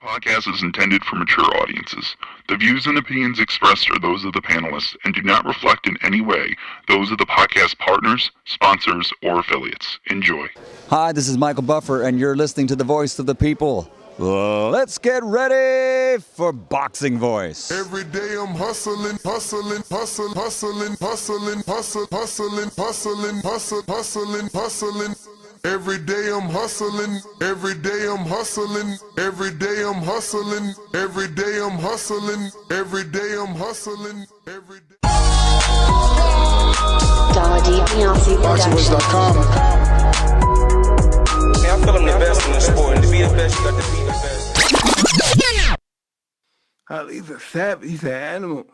Podcast is intended for mature audiences. The views and opinions expressed are those of the panelists and do not reflect in any way those of the podcast partners, sponsors, or affiliates. Enjoy. Hi, this is Michael Buffer, and you're listening to the Voice of the People. Let's get ready for Boxing Voice. Every day I'm hustling, hustling, hustling, hustling, hustling, hustling, hustling, hustling, hustling, hustling, hustling. Every day I'm hustling, every day I'm hustling, every day I'm hustling, every day I'm hustling, every day I'm hustling, every day. BoxingVoice.com. I feel I'm the best in the sport, and to be the best, you got to be the best. He's a savage, he's an animal.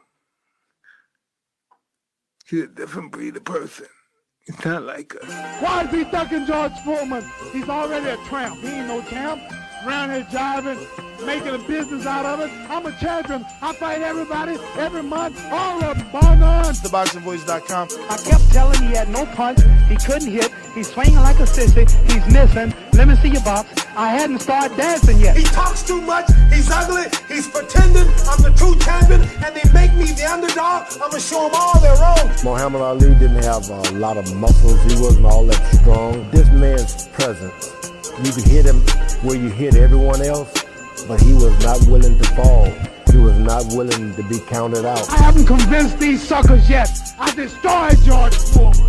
He's a different breed of person. It's not like us. Why is he ducking George Foreman? He's already a tramp. He ain't no champ. Around here driving, making a business out of it. I'm a champion. I fight everybody, every month, all of them. Bong on. TheBoxingVoice.com. I kept telling him he had no punch. He couldn't hit. He's swinging like a sissy. He's missing. Let me see your box. I hadn't started dancing yet. He talks too much. He's ugly. He's pretending. I'm the true champion, and they make me the underdog. I'm gonna show them all they're wrong. Muhammad Ali didn't have a lot of muscles. He wasn't all that strong. This man's presence, you could hit him where you hit everyone else, but he was not willing to fall. He was not willing to be counted out. I haven't convinced these suckers yet. I destroyed George Foreman.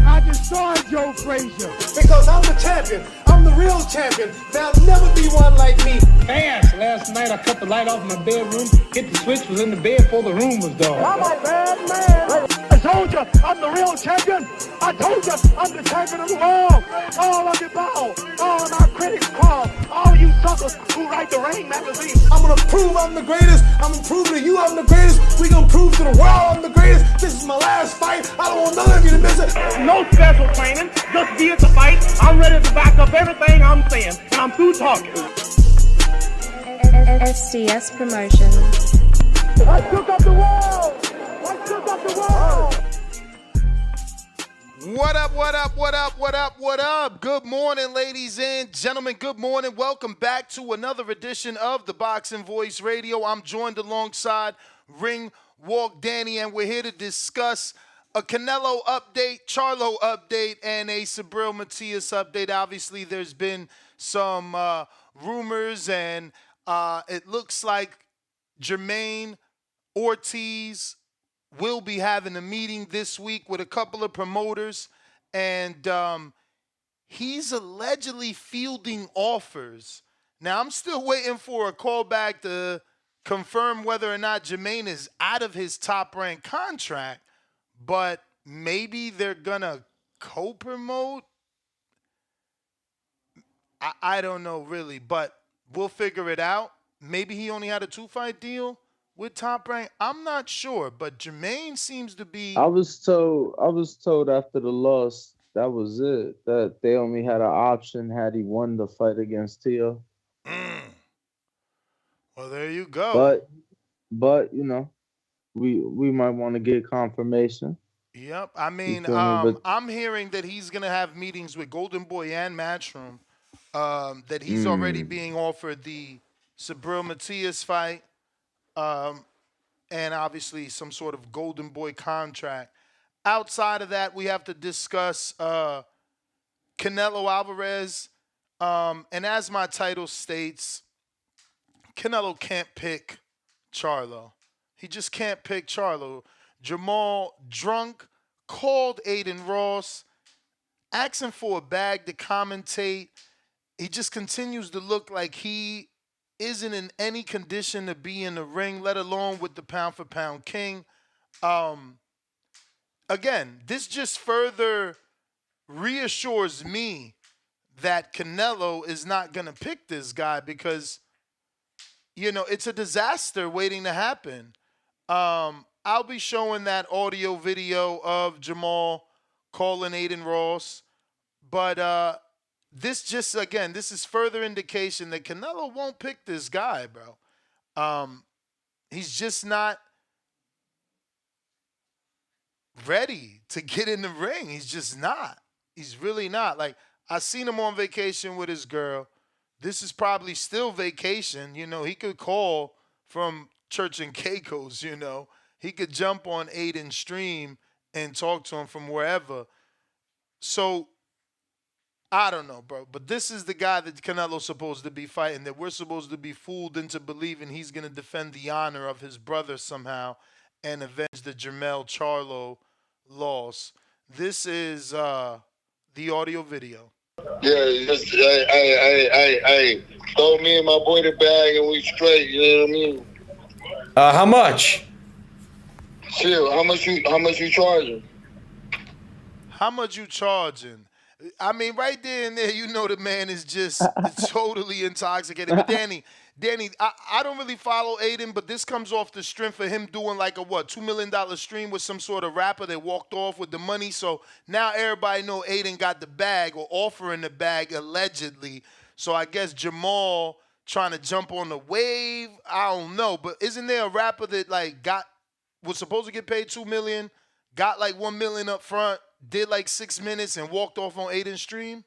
I destroyed Joe Frazier. Because I'm the champion. I'm the real champion. There'll never be one like me. Fast. Last night I cut the light off in my bedroom, hit the switch, was in the bed before the room was dark. I'm a bad man. I told you I'm the real champion. I told you I'm the champion of the world. All of you bow. All my critics call. All you suckers who write the Ring magazine. I'm gonna prove I'm the greatest. I'm gonna prove to you I'm the greatest. We gonna prove to the world I'm the greatest. This is my last fight. I don't want none of you to miss it. No special training. Just be at the fight. I'm ready to back up everything I'm saying. And I'm through talking. SDS Promotions. I took up the world. I took up the world. What up, what up, what up, what up, what up? Good morning, ladies and gentlemen. Good morning. Welcome back to another edition of the Boxing Voice Radio. I'm joined alongside Ring Walk Danny, and we're here to discuss a Canelo update, Charlo update, and a Subriel Matias update. Obviously, there's been some rumors, and it looks like Jamaine Ortiz will be having a meeting this week with a couple of promoters, and he's allegedly fielding offers. Now, I'm still waiting for a callback to confirm whether or not Jamaine is out of his top-ranked contract, but maybe they're going to co-promote. I don't know, really, but we'll figure it out. Maybe he only had a 2-fight deal with Top Rank. I'm not sure, but Jamaine seems to be. I was told after the loss that was it. That they only had an option had he won the fight against Tszyu. Well, there you go. But you know, we might want to get confirmation. Yep. I mean, I'm hearing that he's gonna have meetings with Golden Boy and Matchroom. That he's already being offered the Subriel Matias fight. And obviously some sort of Golden Boy contract. Outside of that, we have to discuss Canelo Alvarez. And as my title states, Canelo can't pick Charlo. He just can't pick Charlo. Jermall, drunk, called Aiden Ross, asking for a bag to commentate. He just continues to look like he isn't in any condition to be in the ring, let alone with the pound-for-pound king. Again, this just further reassures me that Canelo is not going to pick this guy because, you know, it's a disaster waiting to happen. I'll be showing that audio video of Jermall calling Aiden Ross. But this just, again, this is further indication that Canelo won't pick this guy, bro. He's just not ready to get in the ring. He's just not. He's really not. Like, I seen him on vacation with his girl. this is probably still vacation. You know, he could call from Church and Caicos, you know. He could jump on Aiden's stream and talk to him from wherever. So, I don't know, bro. But this is the guy that Canelo's supposed to be fighting, that we're supposed to be fooled into believing he's going to defend the honor of his brother somehow and avenge the Jermall Charlo loss. This is the audio video. Yeah, just hey, throw me and my boy the bag and we straight. You know what I mean? How much? Chill. How much you charging? How much you charging? I mean, right there and there, you know the man is just totally intoxicated. But Danny, I don't really follow Aiden, but this comes off the strength of him doing like a $2 million stream with some sort of rapper that walked off with the money. So now everybody know Aiden got the bag or offering the bag allegedly. So I guess Jermall trying to jump on the wave. I don't know, but isn't there a rapper that like was supposed to get paid $2 million, got like $1 million up front, did like 6 minutes and walked off on Aiden's stream?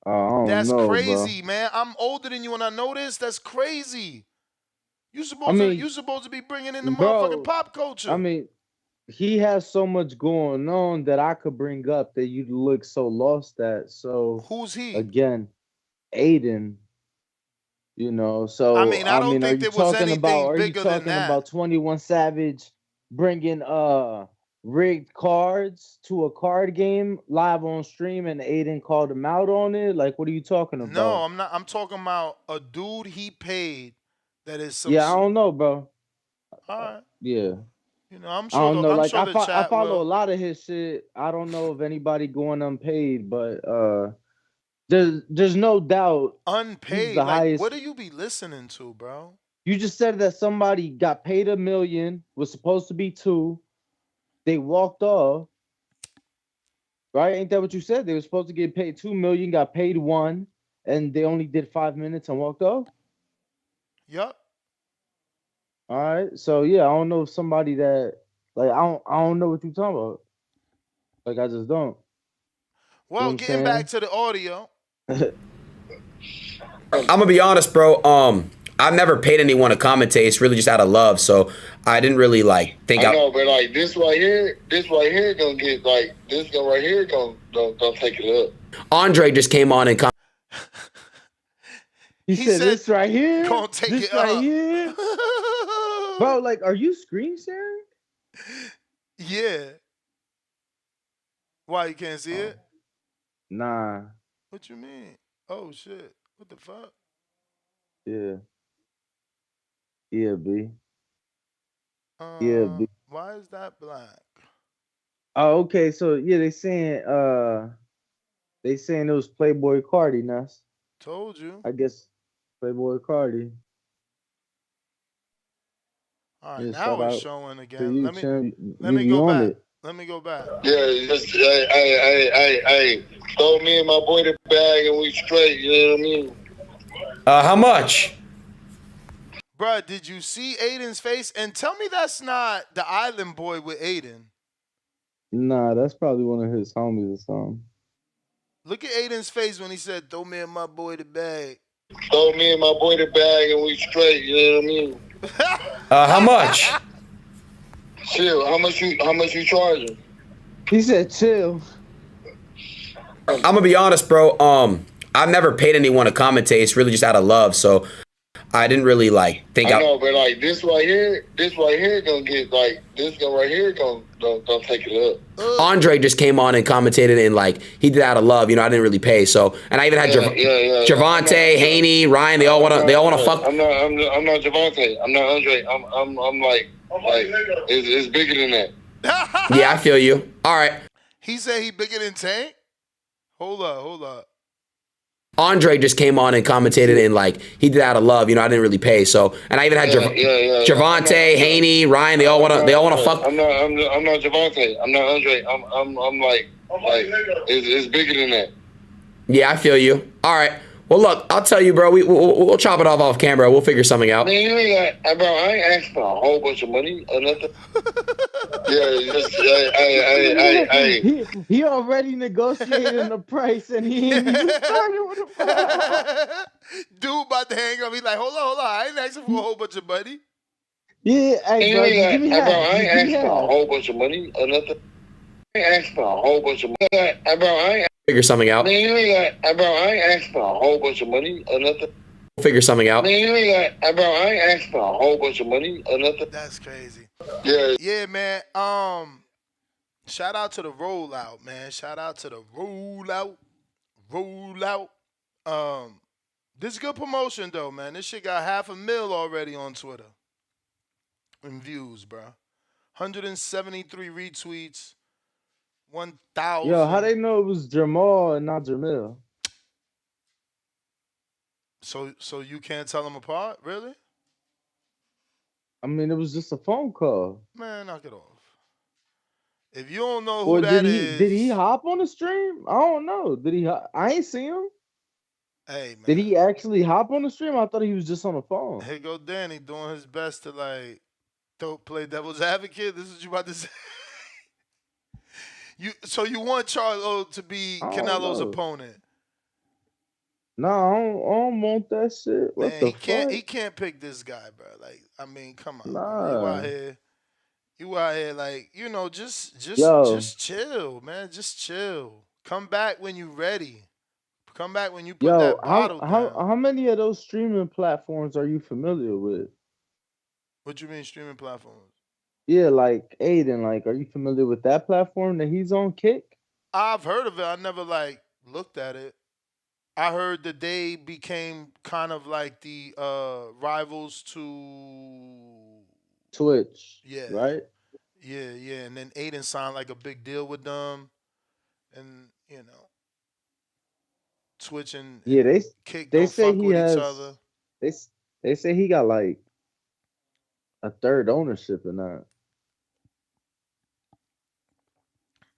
That's crazy, bro. Man. I'm older than you and I know this. That's crazy. You supposed to be bringing in the motherfucking pop culture. I mean, he has so much going on that I could bring up that you look so lost at. So who's he? Again, Aiden. You know, so I mean, I don't think there was anything bigger than that. Are you talking about 21 Savage bringing rigged cards to a card game live on stream and Aiden called him out on it? Like, what are you talking about? No, I'm not. I'm talking about a dude he paid that is some. Yeah, I don't know, bro. All right. Yeah. You know, I'm sure. I don't know. I'm sure I follow a lot of his shit. I don't know of anybody going unpaid, but there's no doubt unpaid. Like, highest. What do you be listening to, bro? You just said that somebody got paid $1 million, was supposed to be $2 million. They walked off, right? Ain't that what you said? They were supposed to get paid $2 million, got paid $1 million, and they only did 5 minutes and walked off? Yep. All right. So yeah, I don't know if somebody that I don't know what you're talking about. Like, I just don't. Well, you know getting back to the audio. I'm gonna be honest, bro. I've never paid anyone to commentate. It's really just out of love. So I didn't really think. I know, but like this right here gonna get like this guy right here gonna take it up. Andre just came on and he said this right here gonna take this it right up. Here? Bro, like, are you screen sharing? Yeah. Why, you can't see it? Nah. What you mean? Oh shit! What the fuck? Yeah. Yeah, B. Yeah, B. Why is that black? Oh, okay. So yeah, they saying it was Playboy Cardi, Nuss. Told you. I guess Playboy Cardi. All right, now it's showing again. Let me go back. Let me go back. Yeah, just hey, throw me and my boy the bag and we straight. You know what I mean? How much? Bruh, did you see Aiden's face? And tell me that's not the Island Boy with Aiden. Nah, that's probably one of his homies or something. Look at Aiden's face when he said, throw me and my boy the bag. Throw me and my boy the bag and we straight. You know what I mean? How much? Chill. How much you charging? He said chill. I'm gonna be honest, bro. I've never paid anyone to commentate. It's really just out of love. So I didn't really think. I know, but like this right here gonna get like this guy right here gonna take it up. Andre just came on and commentated and he did out of love. You know, I didn't really pay. So, and I even had Javante, Haney, Ryan. They all wanna fuck. I'm not Javante. I'm not Andre. I'm like it's bigger than that. Yeah, I feel you. All right. He said he bigger than Tank. Hold up. Andre just came on and commentated and he did out of love. You know, I didn't really pay. So, and I even had Javante, Haney, Ryan. They all wanna fuck. I'm not Javante. I'm not Andre. I'm like it's bigger than that. Yeah, I feel you. All right. Well, look, I'll tell you, bro. We'll chop it off camera. We'll figure something out. Man, you ain't got, bro. I ain't asked for a whole bunch of money or nothing. Yeah, just he already negotiated the price, and he ain't even started with the Dude about to hang up. He's like, hold on. I ain't asking for a whole bunch of money. Yeah, hey, bro, give me half. Bro, I ain't asked for a whole bunch of money or nothing. I ain't asked for a whole bunch of money. Bro, I ain't Figure something out. Man, you ain't got, bro. I ain't asked for a whole bunch of money or nothing. We'll figure something out. Man, you ain't got, bro. I ain't asked for a whole bunch of money or nothing. That's crazy. Yeah. Yeah, man. Shout out to the rollout, man. Shout out to the rollout. This is good promotion though, man. This shit got 500,000 already on Twitter. In views, bro. 173 retweets. 1,000. Yo, how they know it was Jermall and not Jermall? So you can't tell them apart, really? I mean, it was just a phone call. Man, knock it off. If you don't know who that is, did he hop on the stream? I don't know. Did he? I ain't see him. Hey, man. Did he actually hop on the stream? I thought he was just on the phone. Here go Danny doing his best to like play devil's advocate. This is what you about to say. So you want Charlo to be Canelo's opponent? No, I don't want that shit. What Man, the fuck? He can't pick this guy, bro. Like, I mean, come on. Nah. You out here, like, you know, just chill, man. Just chill. Come back when you ready. Come back when you put that bottle down. How many of those streaming platforms are you familiar with? What you mean streaming platforms? Yeah, like Aiden. Like, are you familiar with that platform that he's on? Kick? I've heard of it. I never like looked at it. I heard that they became kind of like the rivals to Twitch. Yeah. Right? Yeah. And then Aiden signed like a big deal with them. And, you know, Twitch and Kick don't fuck with each other. They say he got like a third ownership in that.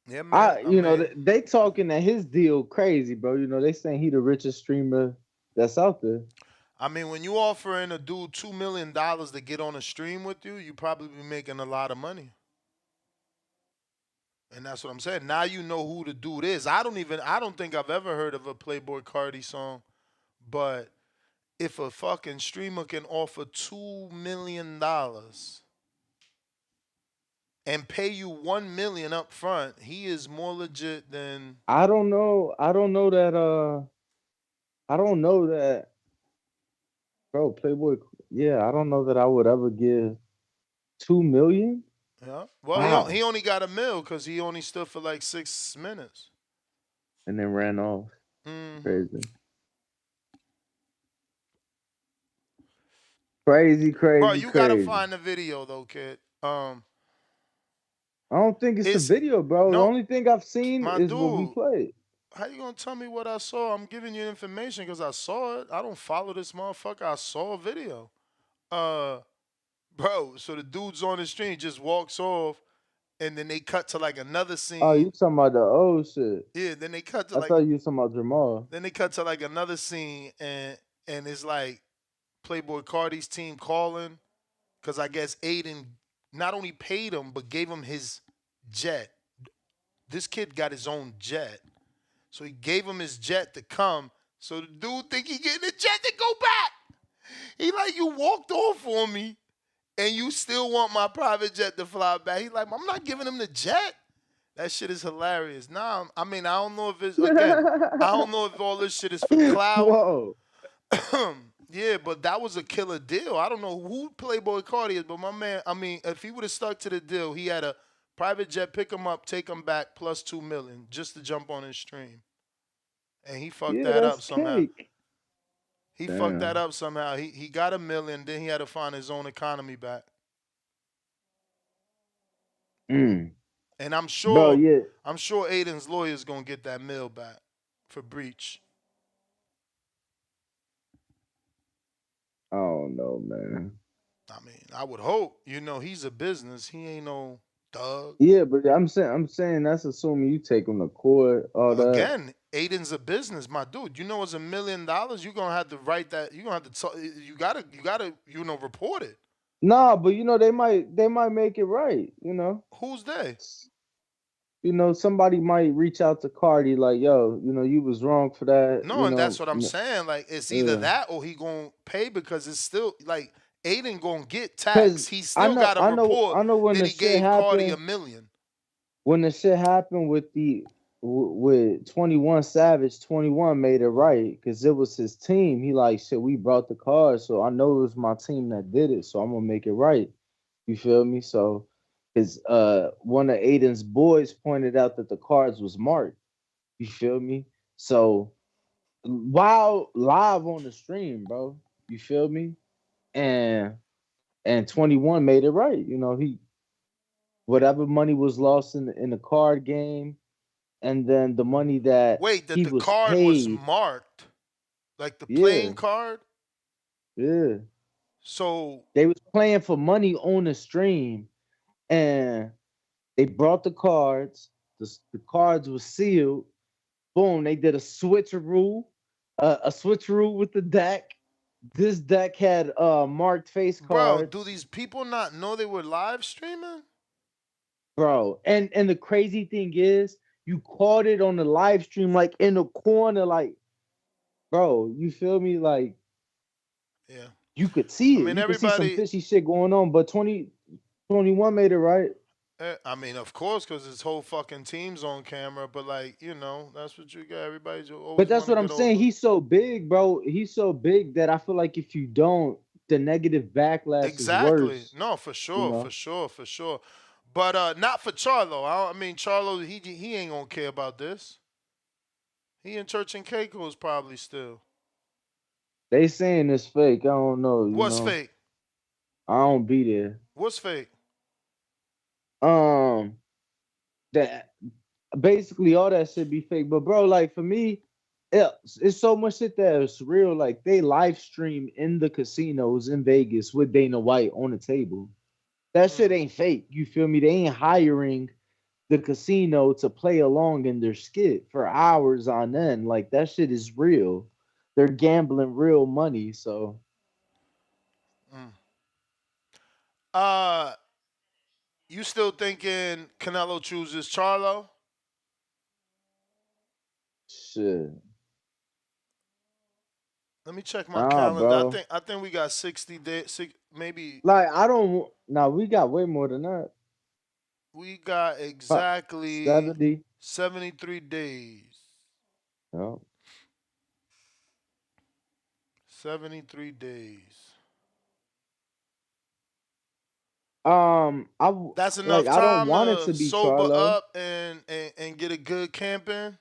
Yeah, man. They talking that his deal crazy, bro. You know, they saying he the richest streamer that's out there. I mean, when you offering a dude $2 million to get on a stream with you, you probably be making a lot of money. And that's what I'm saying. Now you know who the dude is. I don't think I've ever heard of a Playboi Carti song, but if a fucking streamer can offer $2 million and pay you $1 million up front, he is more legit than. I don't know that. Bro, Playboi. Yeah, I don't know that I would ever give $2 million. Yeah. Well, he only got $1 million because he only stood for like 6 minutes. And then ran off. Mm-hmm. Crazy. Bro, you gotta find the video though, kid. I don't think it's the video, bro. The only thing I've seen is what we played. How you gonna tell me what I saw? I'm giving you information because I saw it. I don't follow this motherfucker. I saw a video. Bro, so the dude's on the stream, just walks off, and then they cut to like another scene. Oh, you talking about the old shit? Yeah, then they cut to I thought you were talking about Jermall. Then they cut to like another scene, and it's like Playboi Carti's team calling, because I guess Aiden not only paid him, but gave him his jet. This kid got his own jet. So he gave him his jet to come. So the dude think he getting the jet to go back. He like, you walked off on me, and you still want my private jet to fly back. He like, I'm not giving him the jet. That shit is hilarious. Nah, I mean, I don't know if it's, again, I don't know if all this shit is for clout. Whoa. Yeah, but that was a killer deal. I don't know who Playboi Carti is, but my man, I mean, if he would have stuck to the deal, he had a private jet pick him up, take him back, plus $2 million just to jump on his stream. And he fucked that up somehow. He fucked that up somehow. He got $1 million, then he had to find his own economy back. And I'm sure, I'm sure Aiden's lawyer is gonna get that $1 million back for breach. I don't know, man. I mean, I would hope. You know, he's a business. He ain't no Doug. Yeah, but I'm saying that's assuming you take him to court, all that. Again, Aiden's a business, my dude. You know it's $1 million. You're gonna have to write that. You're gonna have to. You gotta report it. Nah, but they might make it right. Who's they? Somebody might reach out to Cardi like, yo, you was wrong for that. No, and that's what I'm saying. Like, it's either that or he gonna pay because it's still like Aiden gonna get taxed. He still got to report when that the he shit gave Cardi happened, $1 million. When the shit happened with with 21 Savage, 21 made it right because it was his team. He like, shit, we brought the card, so I know it was my team that did it, so I'm gonna make it right. You feel me? So, because one of Aiden's boys pointed out that the cards was marked. You feel me? So, while live on the stream, bro, you feel me? And 21 made it right. He whatever money was lost in the card game, and then the money that the card paid, was marked, like the playing card. Yeah. So they was playing for money on the stream, and they brought the cards. The cards were sealed. Boom! They did a switcheroo with the deck. This deck had marked face cards. Bro, do these people not know they were live streaming? Bro, and the crazy thing is, you caught it on the live stream, like in the corner, like, bro, you feel me? Like, yeah, you could see it. I mean, you could see some everybody, fishy shit going on, but 21 made it right. I mean, of course, because his whole fucking team's on camera, but like, that's what you got. Everybody's always. But that's what I'm saying. He's so big, bro. He's so big that I feel like if you don't, the negative backlash is worse. No, for sure, for sure. But not for Charlo. I mean, Charlo, he ain't gonna care about this. He in Church and Keiko's probably still. They saying it's fake. I don't know. What's fake? I don't be there. What's fake? That basically all that shit be fake. But bro, like for me, it's so much shit that is real. Like they live stream in the casinos in Vegas with Dana White on the table. That shit ain't fake. You feel me? They ain't hiring the casino to play along in their skit for hours on end. Like that shit is real. They're gambling real money. So, you still thinking Canelo chooses Charlo? Shit. Let me check my calendar. Bro. I think we got 60 days, maybe. Like we got way more than that. We got exactly 73 days. Oh. 73 days. That's enough time I don't want it to be sober Charlo. Up and get a good camp in.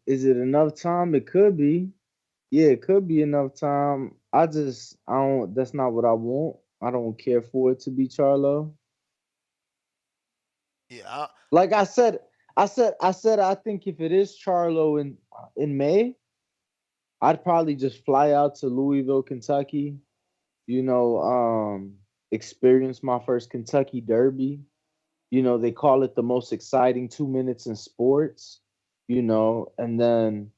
Is it enough time? It could be. Yeah, it could be enough time. I don't. That's not what I want. I don't care for it to be Charlo. Yeah. Like I said. I think if it is Charlo in May, I'd probably just fly out to Louisville, Kentucky. Experience my first Kentucky Derby. They call it the most exciting 2 minutes in sports. And then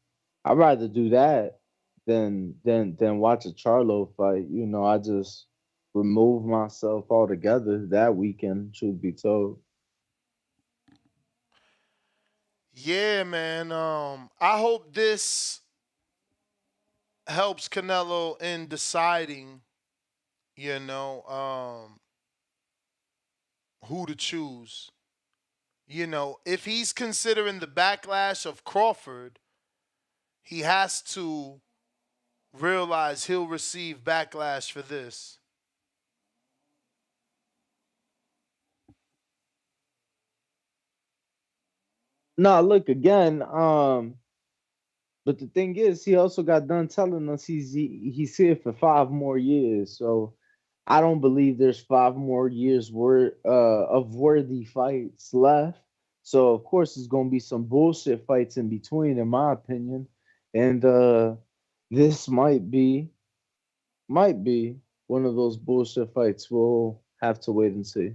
I'd rather do that than watch a Charlo fight. I just remove myself altogether that weekend, truth be told. Yeah, man. I hope this helps Canelo in deciding, who to choose. If he's considering the backlash of Crawford, he has to realize he'll receive backlash for this. No, look again. But the thing is, he also got done telling us he's here for 5 more years. So I don't believe there's 5 more years of worthy fights left. So of course, there's gonna be some bullshit fights in between, in my opinion. And this might be one of those bullshit fights. We'll have to wait and see.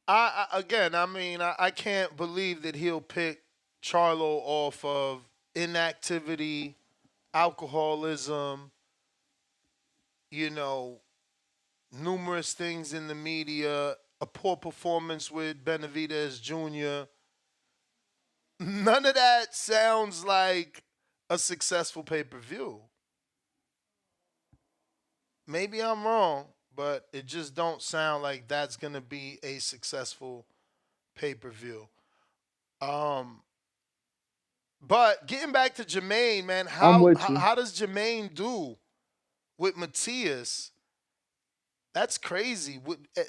I can't believe that he'll pick Charlo off of inactivity, alcoholism, numerous things in the media, a poor performance with Benavidez Jr. None of that sounds like a successful pay-per-view. Maybe I'm wrong, but it just don't sound like that's going to be a successful pay-per-view. But getting back to Jamaine, man, how does Jamaine do with Matias? That's crazy.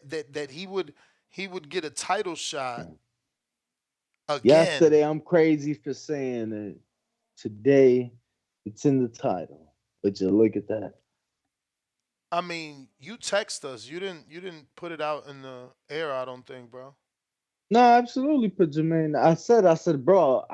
That he would get a title shot again. Yesterday, I'm crazy for saying it. Today, it's in the title. But you look at that. I mean, you text us. You didn't put it out in the air, I don't think, bro. No, absolutely put Jamaine. I said, bro,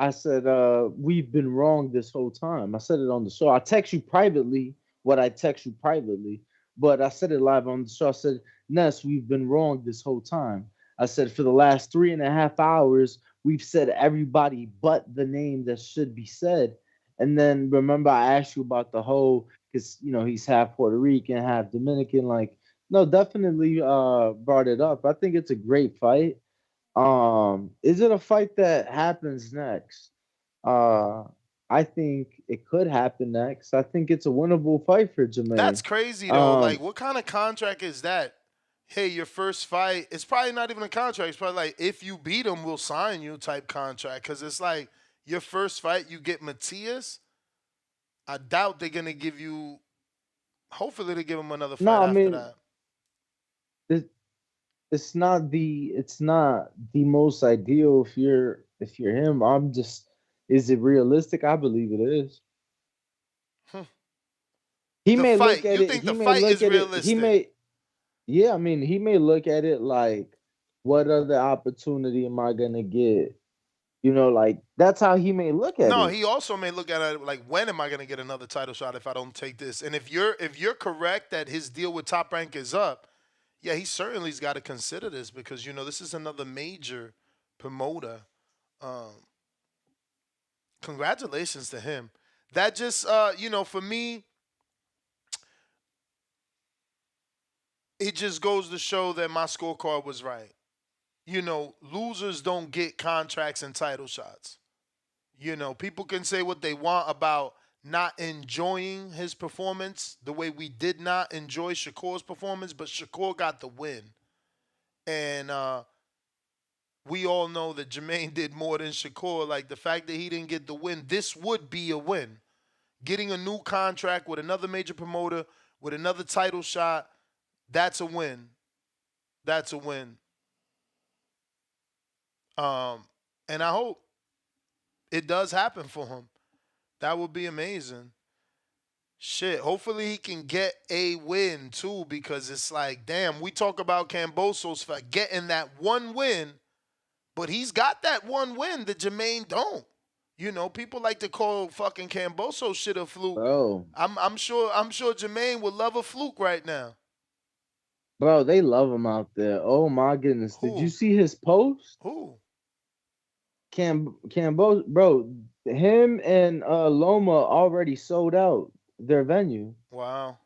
we've been wrong this whole time. I said it on the show. I text you privately what I text you privately, but I said it live on the show. I said, Ness, we've been wrong this whole time. I said, for the last 3.5 hours, we've said everybody but the name that should be said. And then remember, I asked you about the whole, because, he's half Puerto Rican, half Dominican. Like, no, definitely brought it up. I think it's a great fight. Is it a fight that happens next? I think it could happen next. I think it's a winnable fight for Jamaine. That's crazy, though. Like, what kind of contract is that? Hey, your first fight, it's probably not even a contract. It's probably like, if you beat him, we'll sign you type contract. Because it's like, your first fight, you get Matias. I doubt they're going to give you, hopefully they give him another fight after that. It's not the most ideal if you're him. Is it realistic? I believe it is. He may look at it. You think the fight is realistic? He may look at it like, what other opportunity am I gonna get? Like that's how he may look at it. No, he also may look at it like, when am I gonna get another title shot if I don't take this? And if you're correct that his deal with Top Rank is up, yeah, he certainly's got to consider this because, this is another major promoter. Congratulations to him. That just, for me, it just goes to show that my scorecard was right. Losers don't get contracts and title shots. People can say what they want about not enjoying his performance the way we did not enjoy Shakur's performance, but Shakur got the win. And we all know that Jamaine did more than Shakur. Like, the fact that he didn't get the win, this would be a win. Getting a new contract with another major promoter, with another title shot, that's a win. That's a win. And I hope it does happen for him. That would be amazing. Shit, hopefully he can get a win, too, because it's like, damn, we talk about Kambosos for getting that one win, but he's got that one win that Jamaine don't. People like to call fucking Kambosos shit a fluke. Bro. I'm sure Jamaine would love a fluke right now. Bro, they love him out there. Oh, my goodness. Who? Did you see his post? Who? Cambo, bro, him and Loma already sold out their venue. Wow.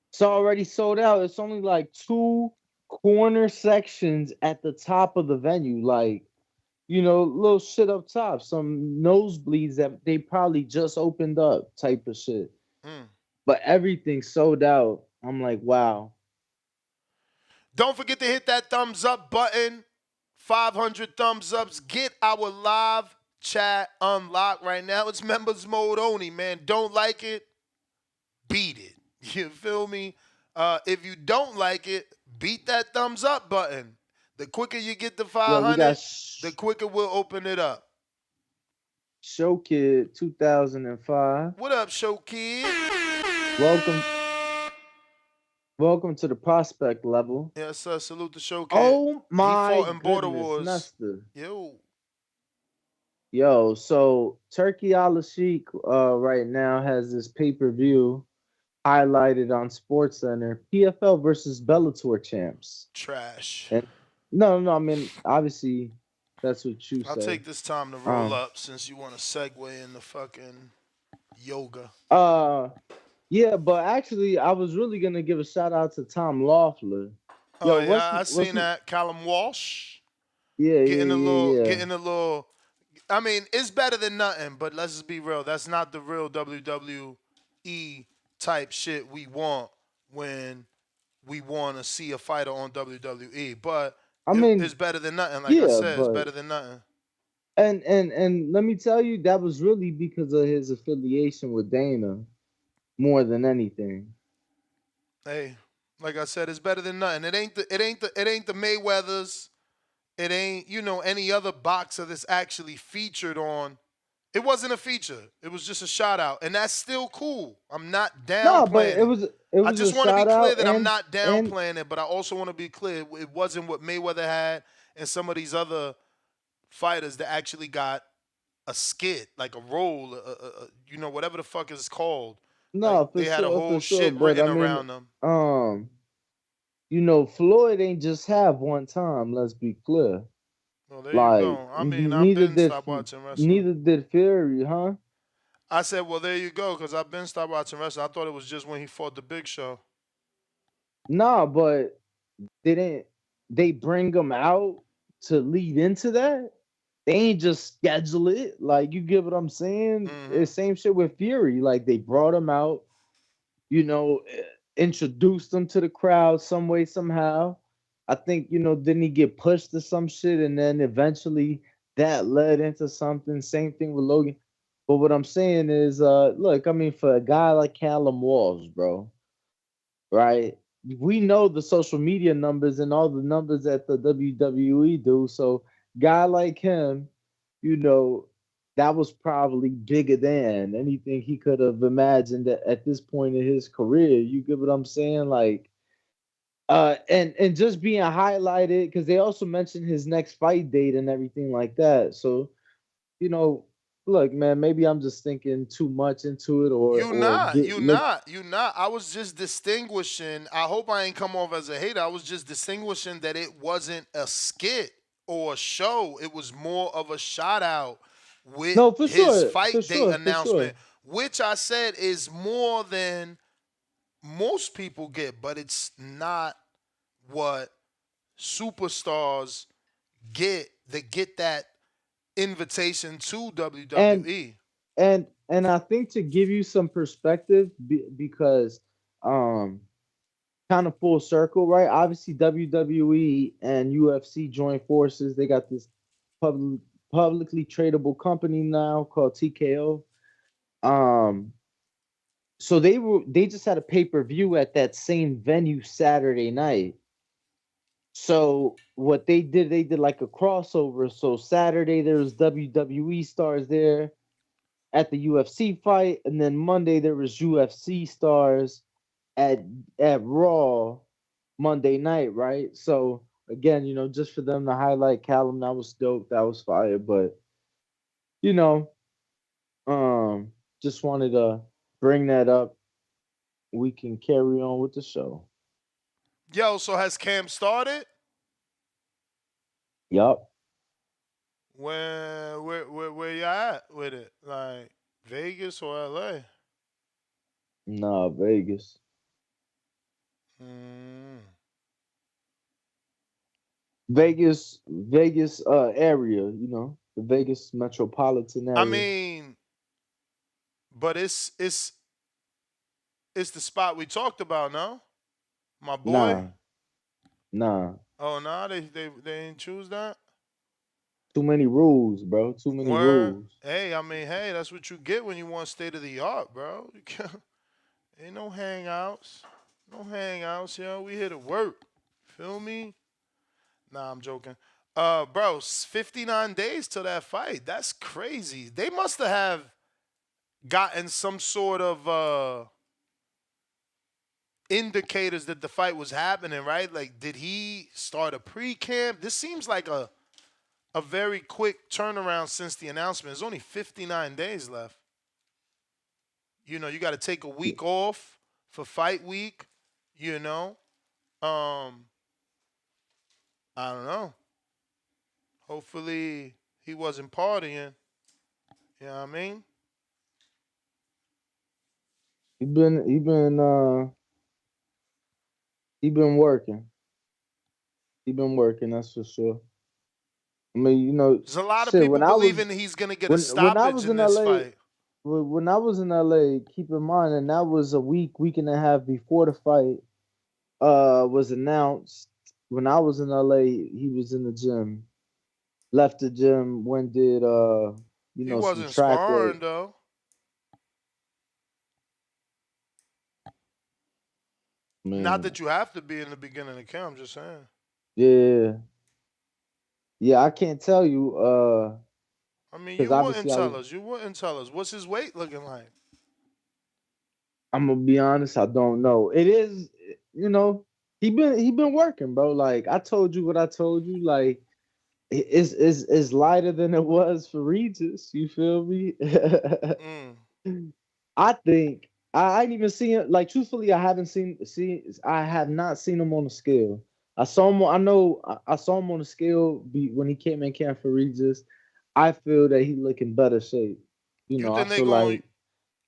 It's already sold out. It's only like 2 corner sections at the top of the venue. Like, little shit up top. Some nosebleeds that they probably just opened up type of shit. But everything sold out. I'm like, wow. Don't forget to hit that thumbs up button. 500 thumbs ups. Get our live chat unlocked right now. It's members mode only, man. Don't like it, beat it. You feel me? If you don't like it, beat that thumbs up button. The quicker you get the 500, the quicker we'll open it up. Show Kid 2005. What up, Show Kid? Welcome to the prospect level. Yes, sir. Salute the Show Kid. Oh my He fought in Border goodness, Wars. Nesta. Yo. So Turkey Al Sheikh right now has this pay-per-view highlighted on SportsCenter. PFL versus Bellator champs. Trash. And no, I mean obviously that's what you I'll said. take this time to roll up since you want to segue into fucking yoga. Yeah, but actually I was really gonna give a shout out to Tom Loeffler. Oh yeah, I seen that. Callum Walsh. Yeah, Getting a little. I mean, it's better than nothing, but let's just be real. That's not the real WWE type shit we want when we want to see a fighter on WWE. But I mean, it's better than nothing. Like I said, it's better than nothing. And let me tell you, that was really because of his affiliation with Dana, more than anything. Hey, like I said, it's better than nothing. It ain't the Mayweathers. It ain't, any other boxer that's actually featured on. It wasn't a feature. It was just a shout out. And that's still cool. I'm not downplaying No, but it was I just want to be clear that I'm not and downplaying it, but I also want to be clear it wasn't what Mayweather had and some of these other fighters that actually got a skit, like a role, whatever the fuck it's called. No, like, they had a whole sure, shit written around them. Floyd ain't just have one time. Let's be clear. Well, there you go. I mean, I've been stopped watching wrestling. Neither did Fury, huh? I said, well, there you go, because I've been stopped watching wrestling. I thought it was just when he fought the Big Show. Nah, but they bring him out to lead into that? They ain't just schedule it. Like, you get what I'm saying? Mm-hmm. It's same shit with Fury. Like, they brought him out, introduced him to the crowd some way, somehow. I think, didn't he get pushed to some shit? And then eventually that led into something. Same thing with Logan. But what I'm saying is, look, I mean, for a guy like Callum Walsh, bro, right? We know the social media numbers and all the numbers that the WWE do. So, guy like him, that was probably bigger than anything he could have imagined at this point in his career. You get what I'm saying? Like, and just being highlighted because they also mentioned his next fight date and everything like that. So, look, man, maybe I'm just thinking too much into it, or you're not. I was just distinguishing. I hope I ain't come off as a hater. I was just distinguishing that it wasn't a skit or a show. It was more of a shout out with his fight date announcement, which I said is more than most people get, but it's not what superstars get. They get that invitation to WWE. And I think to give you some perspective, because kind of full circle, right? Obviously, WWE and UFC join forces. They got this publicly tradable company now called TKO. So they just had a pay-per-view at that same venue Saturday night. So what they did like a crossover. So Saturday there was WWE stars there at the UFC fight, and then Monday there was UFC stars at Raw Monday night, right? So again, just for them to highlight Callum, that was dope, that was fire. But just wanted to bring that up. We can carry on with the show. Yo, so has Cam started? Yup. Where y'all at with it? Like Vegas or LA? Nah, Vegas. Vegas area, the Vegas metropolitan area. I mean, but it's the spot we talked about, no? My boy? Nah. Oh, nah, they didn't choose that? Too many rules, bro. Too many rules. Hey, I mean, that's what you get when you want state of the art, bro. Ain't no hangouts. No hangouts, yo. We here to work. Feel me? Nah, I'm joking. Bro, 59 days till that fight. That's crazy. They must have gotten some sort of indicators that the fight was happening, right? Like, did he start a pre-camp? This seems like a very quick turnaround since the announcement. There's only 59 days left. You got to take a week off for fight week, you know. I don't know. Hopefully he wasn't partying. You know what I mean? He been working. He been working, that's for sure. I mean, you know, There's a lot of shit. people believing he's gonna get a When I stoppage was in in this LA, fight. when I was in LA, keep in mind, and that was a week and a half before the fight was announced. When I was in LA, he was in the gym. Left the gym, went did He some wasn't track work. sparring though. Not Man, that you have to be in the beginning of the camp. I'm just saying. yeah, yeah. I can't tell you I mean, because you wouldn't obviously tell us. You wouldn't tell us. What's his weight looking like? I'm gonna be honest, I don't know. It is, he been working, bro. Like I told you what I told you. Like it's lighter than it was for Regis. You feel me? Mm. I think I ain't even seen it. Like truthfully, I haven't seen. I have not seen him on the scale. I saw him. I know. I saw him on the scale when he came in camp for Regis. I feel that he look in better shape. You I think they feel going? like,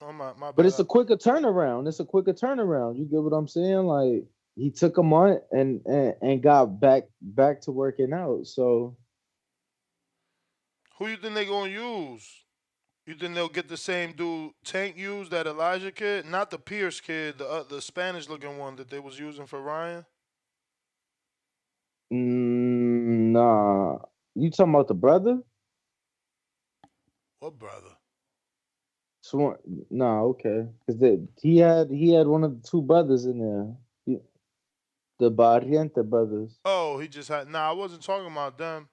Oh my but bad. it's a quicker turnaround. It's a quicker turnaround. You get what I'm saying? Like he took a month and got back to working out. So Who you think they gonna use? You think they'll get the same dude Tank used, that Elijah kid, not the Pierce kid, the Spanish looking one that they was using for Ryan? nah, you talking about the brother? What brother? Swan, no, okay, because he had one of the two brothers in there, the Barriente brothers. Oh, he just had. Nah, I wasn't talking about them.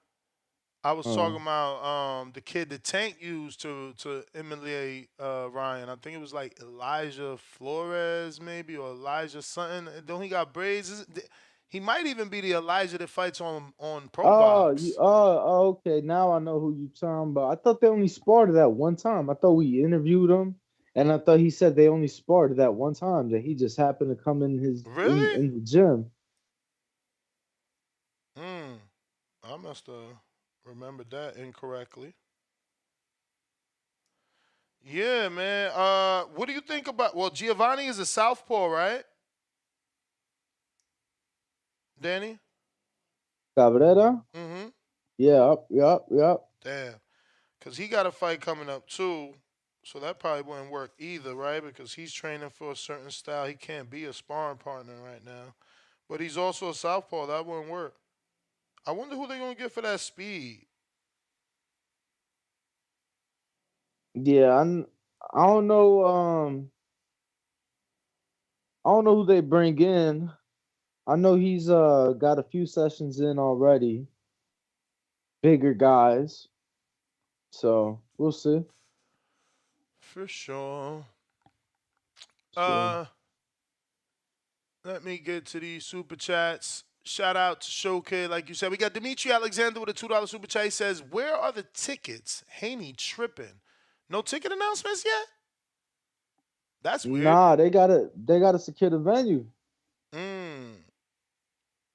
I was talking Oh, about the kid that Tank used to emulate Ryan. I think it was like Elijah Flores, maybe, or Elijah something. Don't he got braids? He might even be the Elijah that fights on Pro Box. okay. Now I know who you talking about. I thought they only sparred that one time. I thought we interviewed him, and I thought he said they only sparred that one time. That he just happened to come in Really? in the gym. I must have remembered that incorrectly. Yeah, man. What do you think about? Well, Giovanni is a southpaw, right? Danny. Cabrera. Mm-hmm. Yeah, yep. Damn. Because he got a fight coming up too, so that probably wouldn't work either, right? Because he's training for a certain style. He can't be a sparring partner right now, but he's also a southpaw. That wouldn't work. I wonder who they're gonna get for that speed. Yeah, I don't know. I don't know who they bring in. I know he's got a few sessions in already. Bigger guys. So we'll see. For sure. So Let me get to these super chats. Shout out to Showkid, like you said. We got Dimitri Alexander with a $2 super chat. He says, "Where are the tickets? Haney tripping. No ticket announcements yet? That's weird." nah, they gotta secure the venue.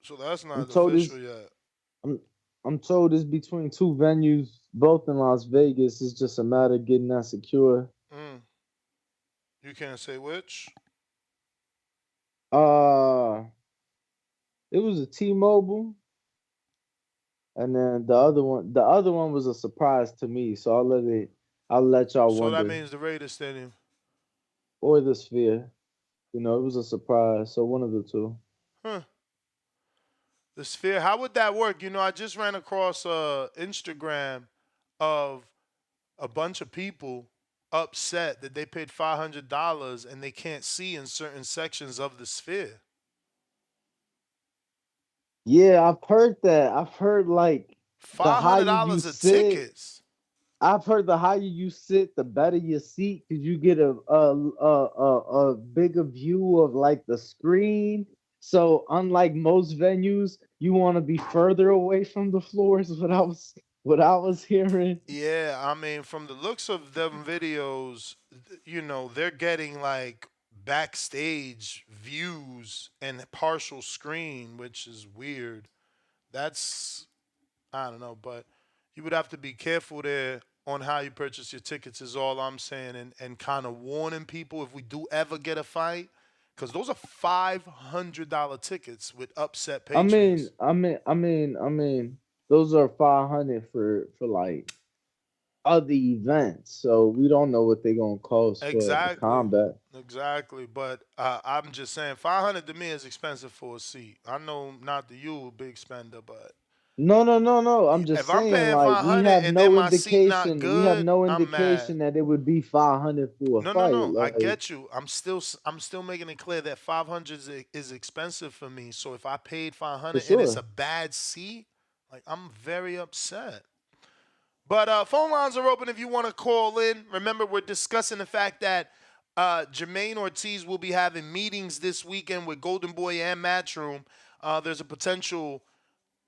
So that's I'm not told official yet. I'm told it's between two venues, both in Las Vegas. It's just a matter of getting that secure. You can't say which? It was a T-Mobile, and then the other one was a surprise to me. So I'll let y'all So that wonder. means the Raiders Stadium. Or the Sphere. It was a surprise. So one of the two. Huh. The Sphere. How would that work? I just ran across Instagram of a bunch of people upset that they paid $500 and they can't see in certain sections of the Sphere. Yeah, I've heard that. I've heard like the higher you $500 a sit. tickets. I've heard the higher you sit, the better your seat, because you get a bigger view of like the screen. So unlike most venues, you want to be further away from the floors. What I was hearing. Yeah, I mean, from the looks of them videos, they're getting like backstage views and partial screen, which is weird. That's I don't know, but you would have to be careful there on how you purchase your tickets is all I'm saying, and kind of warning people if we do ever get a fight, because those are $500 tickets with upset patrons. I mean, those are 500 for like other events, so we don't know what they're gonna cost for the combat. Exactly, but I'm just saying 500 to me is expensive for a seat. I know not to you, big spender, but No. I'm just if I'm saying, paying like, 500 and then my seat not we have good, no I'm mad. indication that it would be 500 for a fight. No. I Like, get you. I'm still making it clear that 500 is expensive for me. So if I paid for 500 and it's sure. a bad seat, like I'm very upset. But phone lines are open if you want to call in. Remember, we're discussing the fact that Jamaine Ortiz will be having meetings this weekend with Golden Boy and Matchroom. There's a potential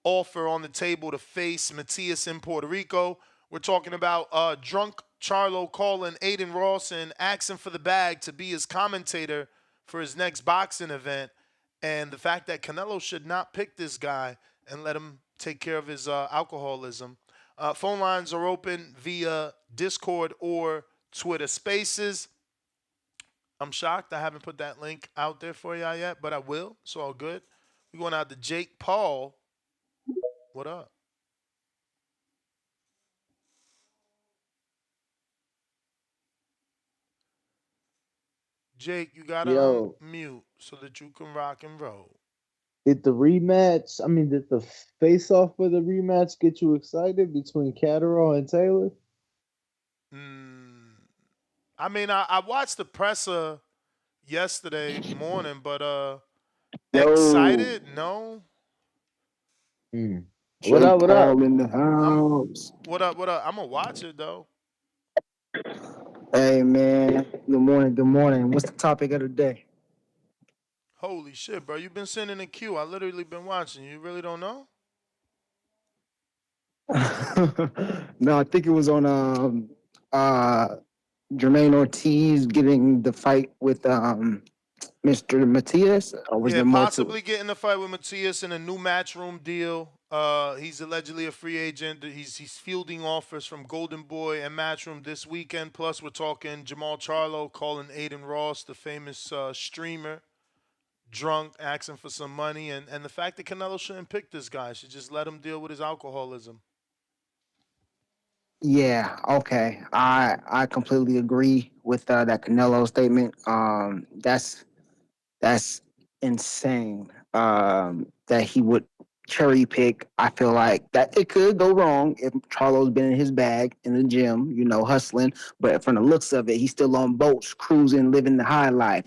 offer on the table to face Matias in Puerto Rico. We're talking about drunk Charlo calling Aiden Ross and asking for the bag to be his commentator for his next boxing event, and the fact that Canelo should not pick this guy and let him take care of his alcoholism. Phone lines are open via Discord or Twitter Spaces. I'm shocked I haven't put that link out there for y'all yet, but I will. It's all good. We're going out to Jake Paul. What up? Jake, you gotta Yo, unmute so that you can rock and roll. did the rematch? I mean, did the face off for the rematch get you excited between Catterall and Taylor? I mean, I watched the presser yesterday morning, but excited? No. What up? What up? In the house. What up? I'm gonna watch it though. Hey man, good morning. Good morning. What's the topic of the day? Holy shit, bro! You've been sitting in the queue. I literally been watching. You really don't know? No, I think it was on Jamaine Ortiz getting the fight with Mr. Matias, or was there more to possibly it? getting a fight with Matias in a new matchroom deal. He's allegedly a free agent. He's fielding offers from Golden Boy and Matchroom this weekend. Plus, we're talking Jamal Charlo calling Aiden Ross, the famous streamer, drunk, asking for some money, and the fact that Canelo shouldn't pick this guy, should just let him deal with his alcoholism. Yeah, okay. I completely agree with that Canelo statement. That's insane. That he would cherry pick. I feel like that it could go wrong if Charlo's been in his bag in the gym, hustling. But from the looks of it, he's still on boats, cruising, living the high life.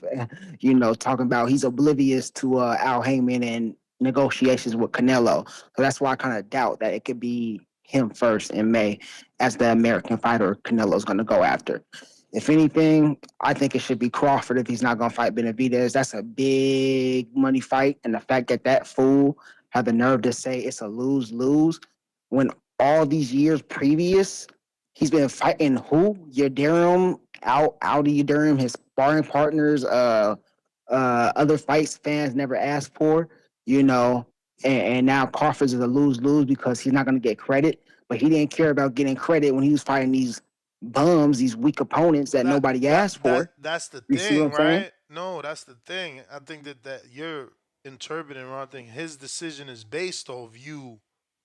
Talking about he's oblivious to Al Heyman and negotiations with Canelo. So that's why I kind of doubt that it could be him first in May as the American fighter Canelo's going to go after. If anything, I think it should be Crawford if he's not going to fight Benavidez. That's a big money fight. And the fact that fool had the nerve to say it's a lose-lose when all these years previous, he's been fighting who? Yildirim, Audi Yildirim, his sparring partners, other fights fans never asked for, and now Crawford is a lose-lose because he's not going to get credit. But he didn't care about getting credit when he was fighting these bums, these weak opponents that nobody asked for. That's the You see thing, what I'm right? saying? No, that's the thing. I think that you're interpreting wrong thing. His decision is based off you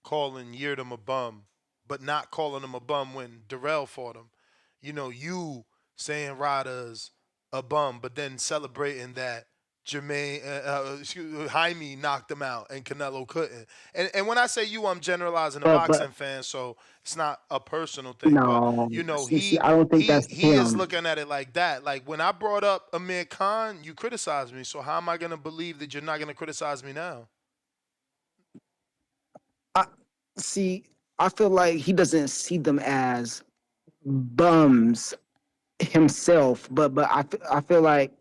calling Yildirim a bum, but not calling him a bum when Darrell fought him. You saying Rada's a bum, but then celebrating that Jaime knocked him out and Canelo couldn't. And when I say you, I'm generalizing a boxing fan, so it's not a personal thing. No, But I don't think that's he is him. looking at it like that. Like when I brought up Amir Khan, you criticized me. So how am I gonna believe that you're not gonna criticize me now? I feel like he doesn't see them as bums himself, but I feel like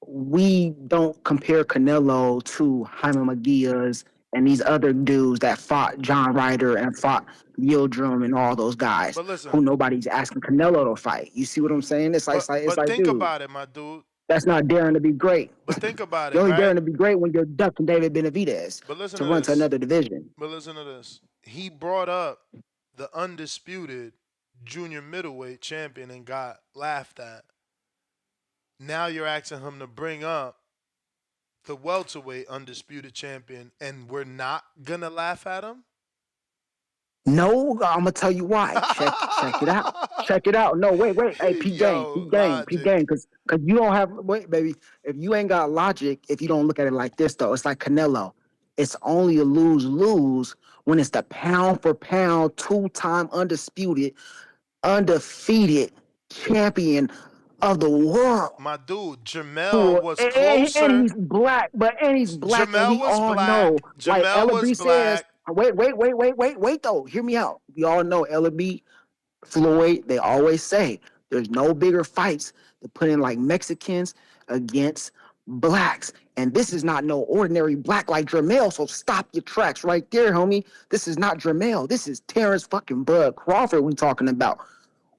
we don't compare Canelo to Jaime Maguias and these other dudes that fought John Ryder and fought Yildirim and all those guys But listen, who nobody's asking Canelo to fight. You see what I'm saying? It's like, but think dude. about it, my dude. That's not daring to be great. But think about You're it, only right? daring to be great when you're ducking David Benavidez But to run to another division. But listen to this. He brought up the undisputed junior middleweight champion and got laughed at. Now you're asking him to bring up the welterweight undisputed champion, and we're not gonna laugh at him? No, I'm gonna tell you why. Check it out. Check it out. No, wait. Hey, Pete Gang, because you don't have baby. If you ain't got logic, if you don't look at it like this though, it's like Canelo. It's only a lose when it's the pound for pound, 2-time undisputed, undefeated champion of the world. My dude, Jermall was closer. And he's black, and he's black, Jermall and we all know. Like Ella says, wait, though. Hear me out. We all know Ella B, Floyd, they always say there's no bigger fights to put in like Mexicans against blacks. And this is not no ordinary black like Jermall, so stop your tracks right there, homie. This is not Jermall. This is Terrence fucking Bud Crawford we talking about,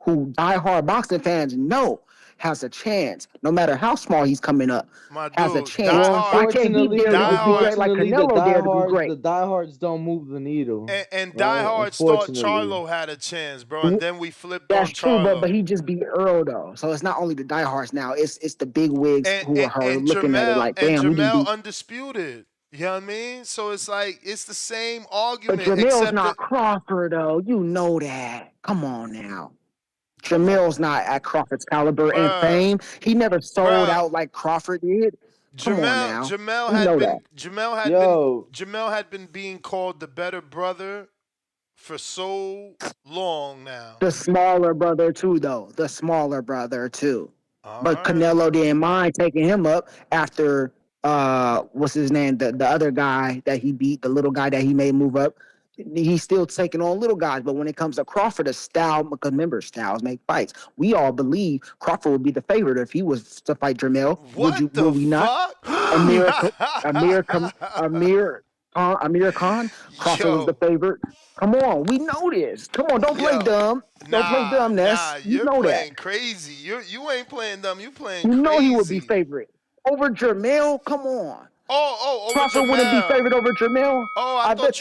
who diehard boxing fans know has a chance, no matter how small he's coming up, has a chance. Why can't he dare to be great like Canelo dare to be great? The diehards don't move the needle. And diehards thought Charlo had a chance, bro, and then we flipped on Charlo. That's true, but he just beat Earl, though. So it's not only the diehards now, it's the big wigs who are looking at it like, damn. And Jermall undisputed. You know what I mean? So it's like, it's the same argument. But Jermall's not Crawford, though. You know that. Come on now. Jermall's not at Crawford's caliber and fame. He never sold out like Crawford did. Jermall had been being called the better brother for so long now. The smaller brother too, though. But Canelo didn't mind taking him up after what's his name? The other guy that he beat, the little guy that he made move up. He's still taking on little guys, but when it comes to Crawford, because remember, styles make fights. We all believe Crawford would be the favorite if he was to fight Jermall. Would we not? Amir Khan, Crawford was the favorite. Come on, we know this. Come on, don't play dumb. Don't play dumb, Ness. You know that. Playing crazy. You ain't playing dumb. You playing crazy. You know he would be favorite over Jermall. Come on. Over Crawford Jermall. wouldn't be favored over Jermall. I thought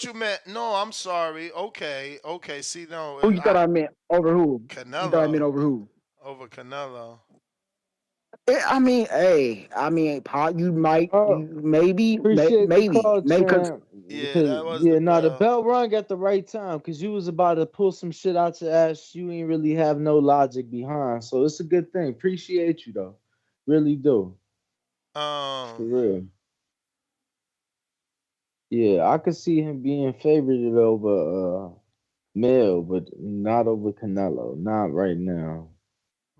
you meant. No, I'm sorry. Okay. See, no. Who you thought I meant over who? Canelo. You thought I meant over who? Over Canelo. Paul, you might, maybe. The bell rung at the right time because you was about to pull some shit out your ass. You ain't really have no logic behind, so it's a good thing. Appreciate you though, really do. For real. Yeah, I could see him being favored over Mel, but not over Canelo. Not right now.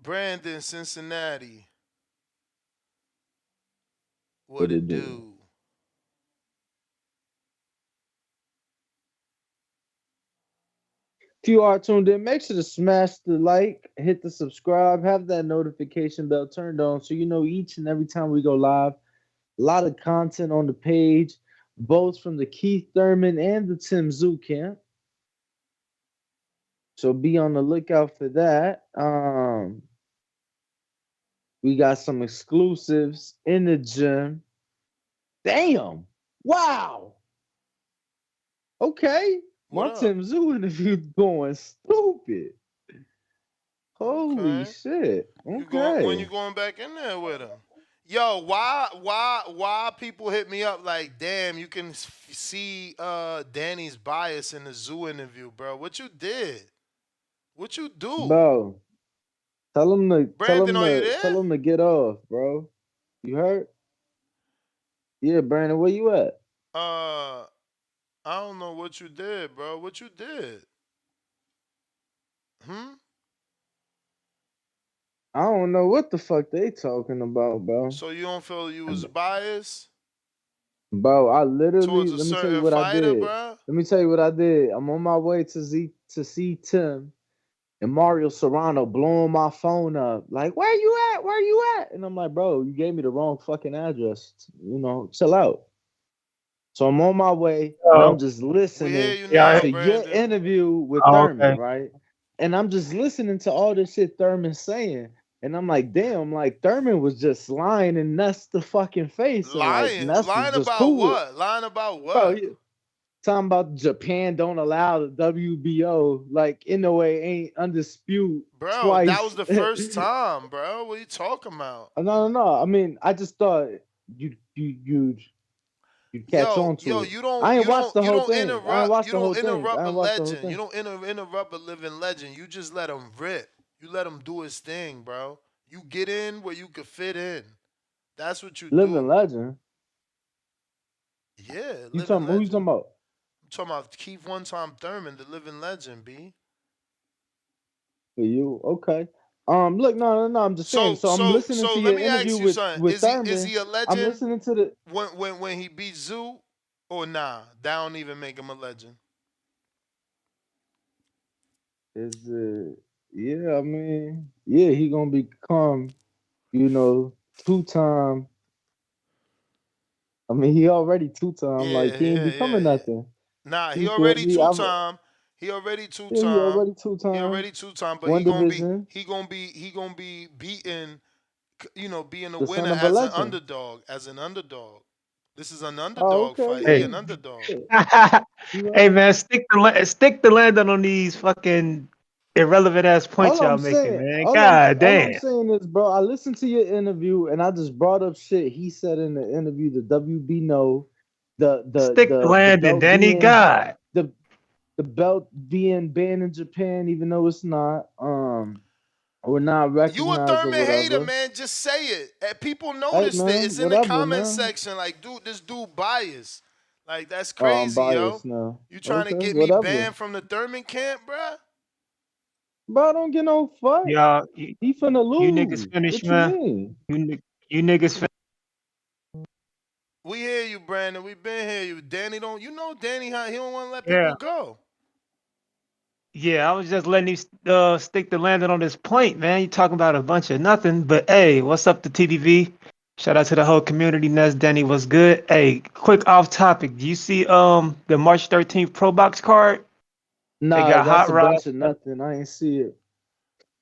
Brandon, Cincinnati. What it do? If you are tuned in, make sure to smash the like, hit the subscribe, have that notification bell turned on so you know each and every time we go live. A lot of content on the page, both from the Keith Thurman and the Tim Tszyu camp. So be on the lookout for that. We got some exclusives in the gym. Damn. Wow. Okay. My Tim Tszyu interview going stupid. Holy shit. Okay. When you going back in there with him? Yo, why people hit me up like, damn, you can see Danny's bias in the Tszyu interview, bro. What you did? What you do? Bro. Tell him Brandon, are you there? Tell him to get off, bro. You heard? Yeah, Brandon, where you at? I don't know what you did, bro. What you did? I don't know what the fuck they talking about, bro. So you don't feel you was biased? Bro, I literally, Towards a certain fighter, bro? Let me tell you what I did. I'm on my way to see Tim, and Mario Serrano blowing my phone up. Like, where you at? Where you at? And I'm like, bro, you gave me the wrong fucking address. You know, chill out. So I'm on my way, and I'm just listening to your interview with Thurman, right? And I'm just listening to all this shit Thurman's saying. And I'm like, damn, like Thurman was just lying in Ness the fucking face. And like Ness was just about cool. what? Lying about what? Bro, talking about Japan don't allow the WBO. Like Inoue ain't undisputed bro, twice. That was the first time, bro. What are you talking about? No. I mean, I just thought you'd catch on to it. You don't. I ain't watched the you whole don't thing. interrupt. I ain't watched You the whole don't thing. interrupt I a ain't watched the whole legend. thing. You don't interrupt a living legend. You just let him rip. You let him do his thing, bro. You get in where you could fit in. That's what you do. Living legend. Yeah. Who you talking about? I'm talking about Keith One Time Thurman, the living legend, B. For you, okay. Look, no. I'm just saying. So I'm listening to your interview with Thurman. Is he a legend? I'm listening to the when he beat Tszyu, or nah? That don't even make him a legend. Is it? Yeah, I mean, yeah, he gonna become, 2-time. I mean, he already 2-time. Like he ain't becoming nothing. Nah, he already 2-time. He already 2-time. Yeah, he already 2-time. He already 2-time, but he gonna be beaten. Being a winner as an underdog. This is an underdog fight. Hey. He an underdog. Hey man, stick the landing on these fucking irrelevant ass points y'all making, man. God damn. All I'm saying is, bro, I listened to your interview and I just brought up shit he said in the interview. The WB no, the stick the landing, Danny. God, the belt being banned in Japan, even though it's not. Or not recognized. You a Thurman hater, man. Just say it. And people noticed it. It's in the comment section. Like, dude, this dude biased. Like, that's crazy, yo. Now. You trying to get me banned from the Thurman camp, bruh? Bro, I don't get no fuck. Y'all, he finna lose. You niggas finished, man. You niggas finished. We hear you, Brandon. We been hear you. Danny don't. You know Danny, how he don't want to let people go. Yeah, I was just letting you stick the landing on this point, man. You talking about a bunch of nothing, but hey, what's up to TVV? Shout out to the whole community. Ness, Danny, was good. Hey, quick off topic. Do you see the March 13th Pro Box card? Nah, they got that's Hot a Rod. bunch of nothing. I ain't see it.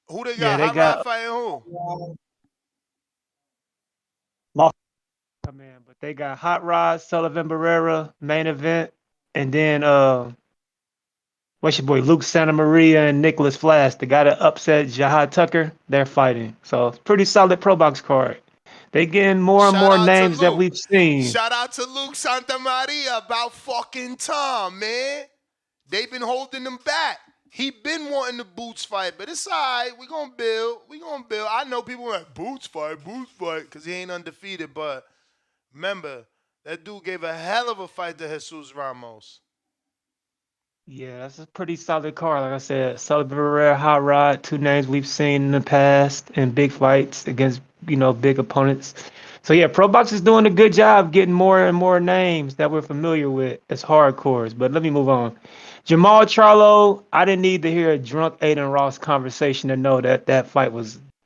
Who they got? Hot Rod fighting who? Come in, but they got Hot Rod, Sullivan Barrera, main event, and then what's your boy Luke Santa Maria and Nicholas Flash, the guy that upset Jahad Tucker, they're fighting. So it's pretty solid pro box card. They getting more and more names that we've seen. Shout out to Luke Santa Maria, about fucking time, man. They've been holding him back. He been wanting the Boots fight, but it's all right. We gonna build. I know people like Boots fight, because he ain't undefeated. But remember, that dude gave a hell of a fight to Jesus Ramos. Yeah, that's a pretty solid card. Like I said, Sullivan Barrera, Hot Rod, two names we've seen in the past in big fights against, big opponents. So yeah, Pro Box is doing a good job getting more and more names that we're familiar with as hardcores. But let me move on. Jermall Charlo, I didn't need to hear a drunk Aiden Ross conversation to know that fight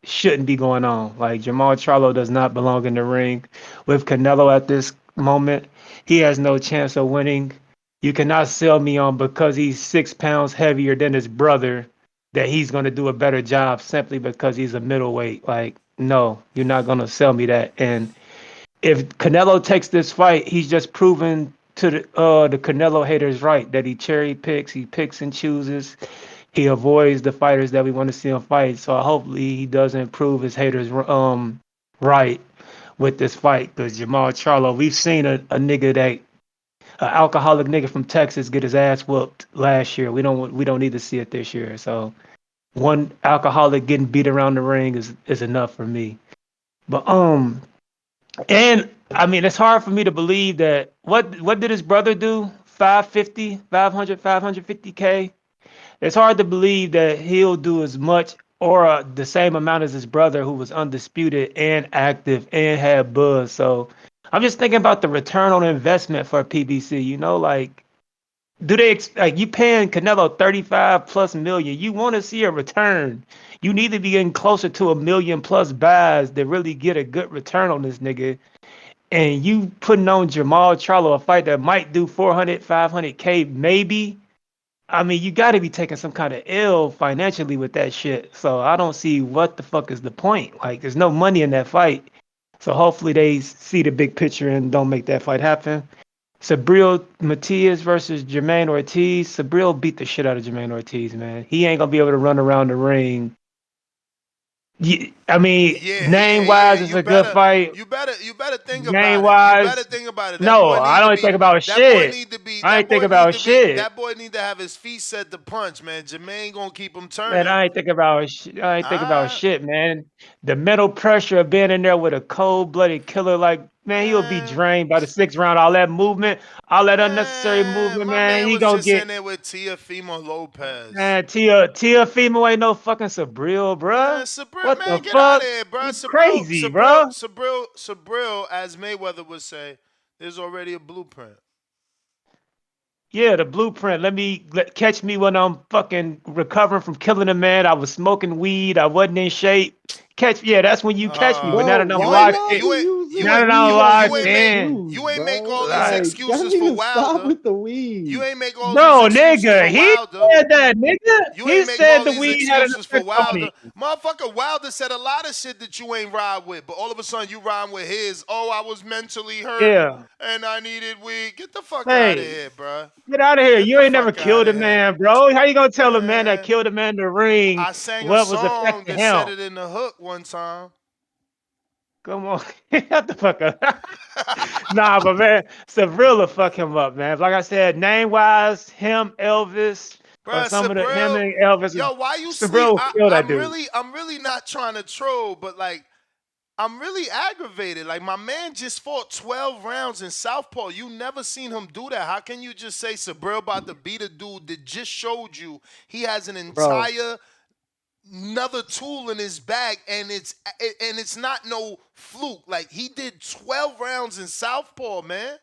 shouldn't be going on. Like, Jermall Charlo does not belong in the ring with Canelo at this moment. He has no chance of winning. You cannot sell me on because he's 6 pounds heavier than his brother that he's going to do a better job simply because he's a middleweight. Like, no, you're not going to sell me that. And if Canelo takes this fight, he's just proven to the Canelo haters right that he cherry picks, he picks and chooses. He avoids the fighters that we want to see him fight. So hopefully he doesn't prove his haters right with this fight. Because Jermall Charlo, we've seen a nigga that an alcoholic nigga from Texas get his ass whooped last year. We don't need to see it this year. So one alcoholic getting beat around the ring is enough for me. But and I mean, it's hard for me to believe that what did his brother do? 550K. It's hard to believe that he'll do as much or the same amount as his brother, who was undisputed and active and had buzz. So I'm just thinking about the return on investment for PBC. Like, do they like you paying Canelo 35+ million? You want to see a return. You need to be getting closer to 1 million+ buys to really get a good return on this nigga. And you putting on Jermall Charlo a fight that might do 400, 500K maybe. I mean, you got to be taking some kind of L financially with that shit. So I don't see what the fuck is the point. Like, there's no money in that fight. So hopefully they see the big picture and don't make that fight happen. Subriel Matias versus Jamaine Ortiz. Subriel beat the shit out of Jamaine Ortiz, man. He ain't gonna be able to run around the ring. I mean, name-wise, it's a good fight. You better think about it. You Name-wise, better think about it. That no, boy I don't think about shit. I ain't think about shit. That boy need to have his feet set to punch, man. Jermaine gonna keep him turning. Man, I ain't think about shit, man. The mental pressure of being in there with a cold-blooded killer, like, man, he'll be drained by the 6th round. All that movement, all that unnecessary movement, man. He gonna get in there with Teofimo Lopez. Man, Teofimo ain't no fucking Subriel, bruh. What the Get fuck? out of here, bro. You crazy, bro. Subriel, as Mayweather would say, there's already a blueprint. Yeah, the blueprint. Catch me when I'm fucking recovering from killing a man. I was smoking weed. I wasn't in shape. That's when you catch me. But now that I'm locked in. You ain't make all these excuses for Wilder. Stop with the weed. You ain't make all these excuses for Wilder. He said that, nigga. You ain't He said the these weed had an excuses for effect on Wilder. me. Motherfucker, Wilder said a lot of shit that you ain't ride with, but all of a sudden you ride with his. Oh, I was mentally hurt and I needed weed. Get the fuck out of here, bro. Get out of here. You ain't never killed a man, bro. How you gonna tell a man that killed a man in the ring I sang what a was song affecting that him? said it in the hook one time. Come on. Shut the fuck up. Nah, but man, Subriel will fuck him up, man. Like I said, name-wise, him, Elvis, Bruh, or some of Subriel, him and Elvis. Yo, why you Subriel will kill that dude. I'm really not trying to troll, but like, I'm really aggravated. Like, my man just fought 12 rounds in Southpaw. You never seen him do that. How can you just say Subriel about to beat a dude that just showed you he has an entire another tool in his bag, and it's not no fluke. Like, he did 12 rounds in Southpaw, man.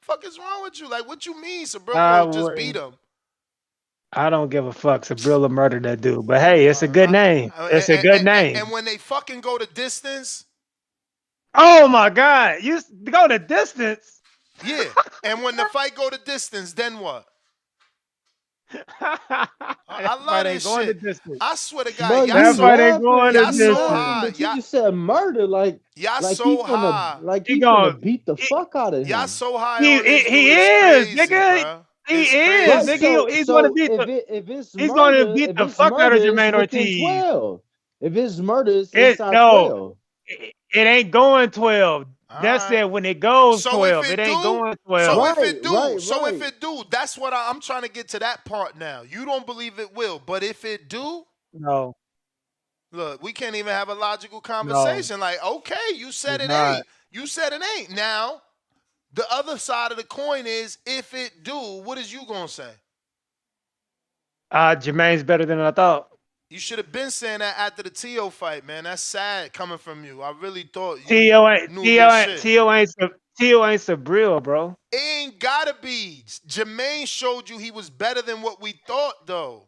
Fuck is wrong with you? Like, what you mean Subriel just beat him? I don't give a fuck. Subriel will murder that dude. But hey, it's a good name. It's a good name. And when they fucking go to distance. Oh my God. You go to distance? Yeah. And when the fight go to distance, then what? I love this shit. I swear to God, y'all so high. But you just said murder, like y'all like so he's gonna, high. like he's gonna beat the fuck out of him. Y'all so high. He is, nigga. He is, nigga. He's gonna beat the fuck out of Jamaine Ortiz. 12. If it's murder, it's inside 12. It ain't going 12. That's it. When it goes 12, it ain't going 12. So if it do, that's what I'm trying to get to that part now. You don't believe it will, but if it do, no. Look, we can't even have a logical conversation. No. Like, okay, you said it ain't. You said it ain't. Now, the other side of the coin is, if it do, what is you gonna say? Jermaine's better than I thought. You should have been saying that after the Tszyu fight, man. That's sad coming from you. I really thought you Tszyu ain't Subriel, bro. It ain't gotta be. Jermaine showed you he was better than what we thought, though.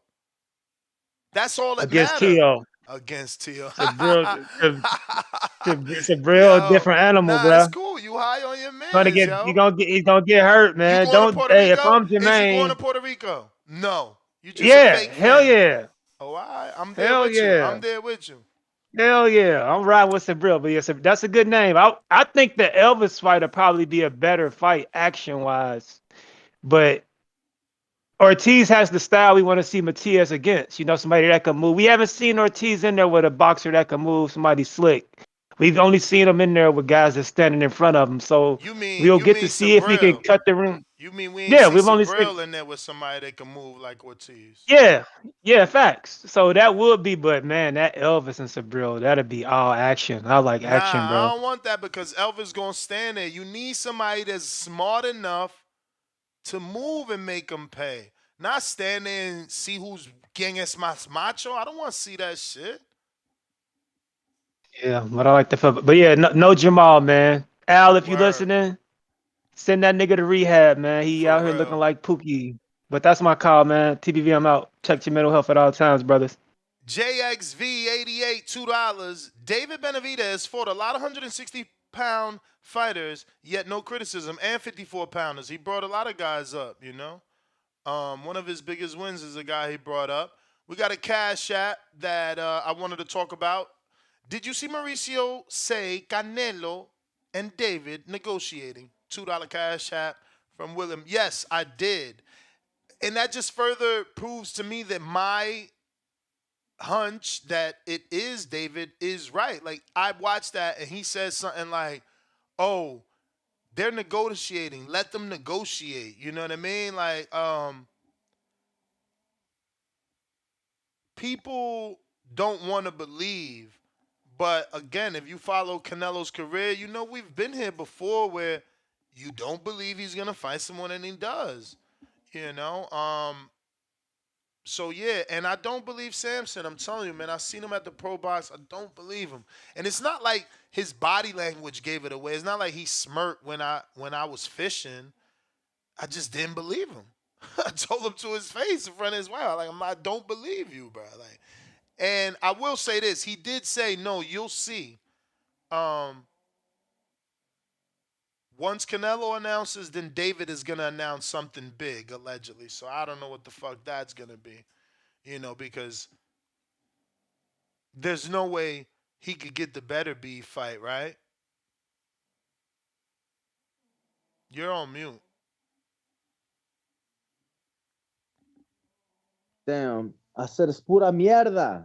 That's all that matters. Against Tszyu. Subriel, different animal, bro. That's cool. You high on your man. He's gonna get hurt, man. If I'm Jermaine. Is you going to Puerto Rico? No. You just hell yeah. Oh, all right. I'm there with you. I'm there with you. Hell yeah. I'm riding with Subriel, but yes, that's a good name. I think the Elvis fight will probably be a better fight action-wise. But Ortiz has the style we want to see Matias against. You know, somebody that can move. We haven't seen Ortiz in there with a boxer that can move, somebody slick. We've only seen him in there with guys that's standing in front of him. So we'll get to see if he can cut the ring. You mean we ain't we've only seen in there with somebody that can move like Ortiz? Yeah, facts. So that would be, but man, that Elvis and Subriel, that'd be all action. I like action, bro. I don't want that because Elvis gonna stand there. You need somebody that's smart enough to move and make them pay. Not stand there and see who's quien es más macho. I don't want to see that shit. Yeah, but I like the fuck. But yeah, no Jermall, man. Al, if you listening, send that nigga to rehab, man. He out here looking like Pookie. But that's my call, man. TBV, I'm out. Check your mental health at all times, brothers. JXV88, $2. David Benavidez fought a lot of 160-pound fighters, yet no criticism, and 54-pounders. He brought a lot of guys up, you know. One of his biggest wins is a guy he brought up. We got a cash app that I wanted to talk about. Did you see Mauricio say Canelo and David negotiating? $2 cash app from William. Yes, I did. And that just further proves to me that my hunch that it is David is right. Like, I watched that and he says something like, oh, they're negotiating. Let them negotiate. You know what I mean? Like, people don't want to believe. But again, if you follow Canelo's career, you know we've been here before where you don't believe he's gonna fight someone and he does. You know? So yeah, and I don't believe Samson. I'm telling you, man, I seen him at the Pro Box. I don't believe him. And it's not like his body language gave it away. It's not like he smirked when I was fishing. I just didn't believe him. I told him to his face in front of his wife, like, I don't believe you, bro. Like, and I will say this: he did say, "No, you'll see." Once Canelo announces, then David is gonna announce something big, allegedly. So I don't know what the fuck that's gonna be, because there's no way he could get the better beef fight, right? You're on mute. Damn, I said it's pura mierda.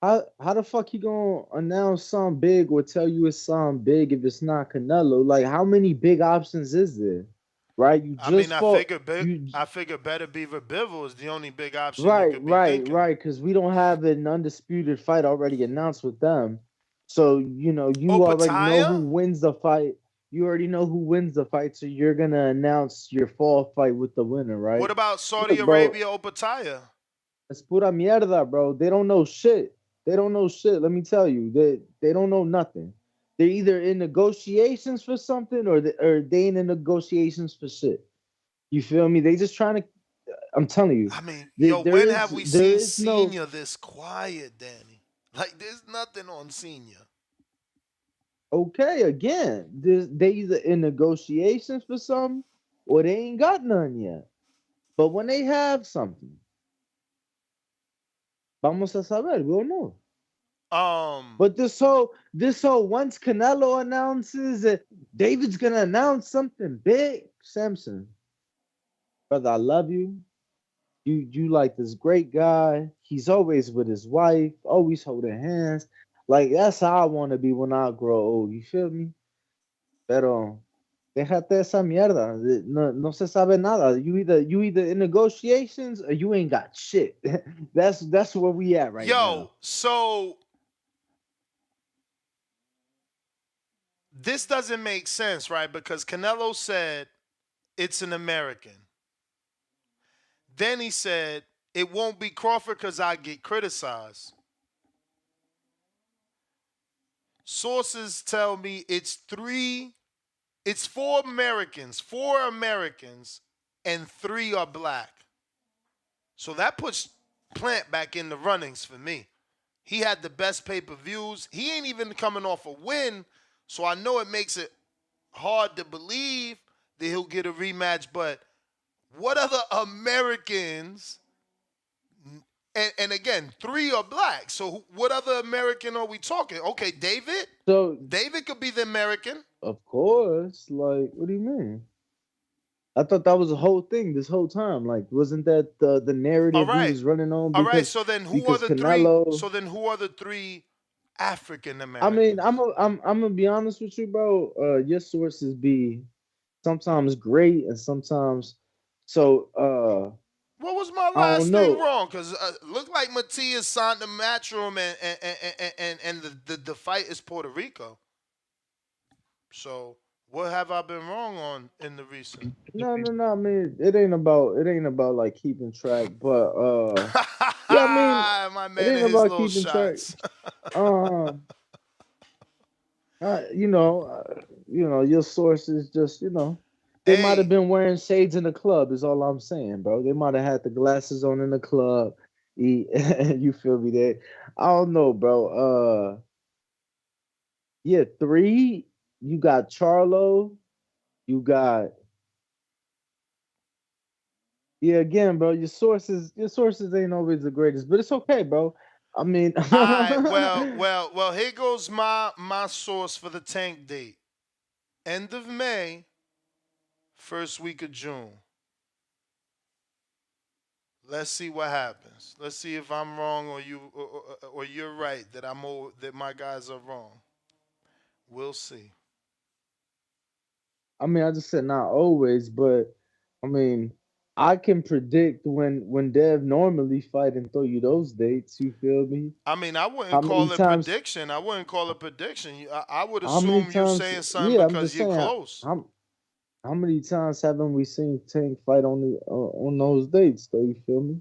How the fuck he gonna announce something big or tell you it's something big if it's not Canelo? Like, how many big options is there? Right? I figure better beaver Bivol is the only big option you could be thinking. Right. Because we don't have an undisputed fight already announced with them. So you already know who wins the fight. You already know who wins the fight, so you're gonna announce your fall fight with the winner, right? What about Saudi Arabia or Pattaya? It's pura mierda, bro. They don't know shit. They don't know shit. Let me tell you, they don't know nothing. They're either in negotiations for something or they in the negotiations for shit. You feel me? They just trying to. I'm telling you. I mean, when have we seen Senior this quiet, Danny? Like, there's nothing on Senior. Okay, again, they either in negotiations for something or they ain't got none yet. But when they have something, vamos a saber, we'll know. But this whole once Canelo announces that David's gonna announce something big, Samson, brother, I love you. You like this great guy. He's always with his wife, always holding hands. Like, that's how I want to be when I grow old. You feel me? Pero déjate esa mierda. No se sabe nada. You either in negotiations or you ain't got shit. That's where we at right now. So this doesn't make sense, right? Because Canelo said it's an American. Then he said it won't be Crawford because I get criticized. Sources tell me it's four Americans, and 3 are black. So that puts Plant back in the runnings for me. He had the best pay-per-views. He ain't even coming off a win, so I know it makes it hard to believe that he'll get a rematch. But what other Americans? And again, 3 are black. So what other American are we talking? Okay, David? So David could be the American. Of course. Like, what do you mean? I thought that was the whole thing this whole time. Like, wasn't that the narrative he was running on? All right, so then who are the Canelo, 3? So then who are the 3 African Americans? I mean, I'm gonna be honest with you, bro. Your sources be sometimes great and sometimes so what was my last thing wrong? Because looked like Matias signed the matchroom and the fight is Puerto Rico. So what have I been wrong on in the recent? No. I mean, it ain't about like keeping track, but yeah, I mean, my man, it ain't about keeping shots. Track. Your sources just they might have been wearing shades in the club. Is all I'm saying, bro. They might have had the glasses on in the club. You feel me? There, I don't know, bro. Yeah, 3. You got Charlo. You got Yeah, again, bro, your sources ain't always the greatest, but it's okay, bro. I mean, All right, well. Here goes my source for the tank date. End of May, first week of June. Let's see what happens. Let's see if I'm wrong or you're right that my guys are wrong. We'll see. I mean, I just said not always, but I mean, I can predict when Dev normally fight and throw you those dates. You feel me? I mean, I How wouldn't many call it times? prediction. I wouldn't call it prediction. I would How many assume you times? saying something Yeah, I'm because just you're saying. close. How many times haven't we seen Tank fight on those dates? Though you feel me?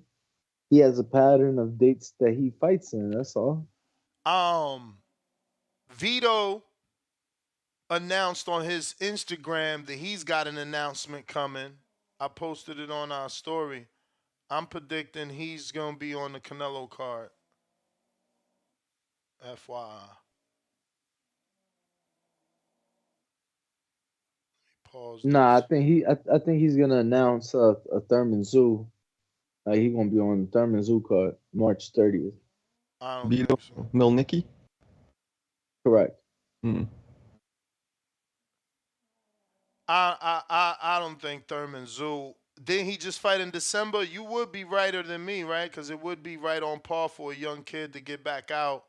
He has a pattern of dates that he fights in. That's all. Vito announced on his Instagram that he's got an announcement coming. I posted it on our story. I'm predicting he's gonna be on the Canelo card. FYI. Pause Nah, this. I think he's gonna announce a Thurman Zoo. Like he gonna be on the Thurman Zoo card March 30th. I don't Vito think so. Milnicki? Correct. I don't think Thurman Zoo. Didn't he just fight in December? You would be righter than me, right? Because it would be right on par for a young kid to get back out.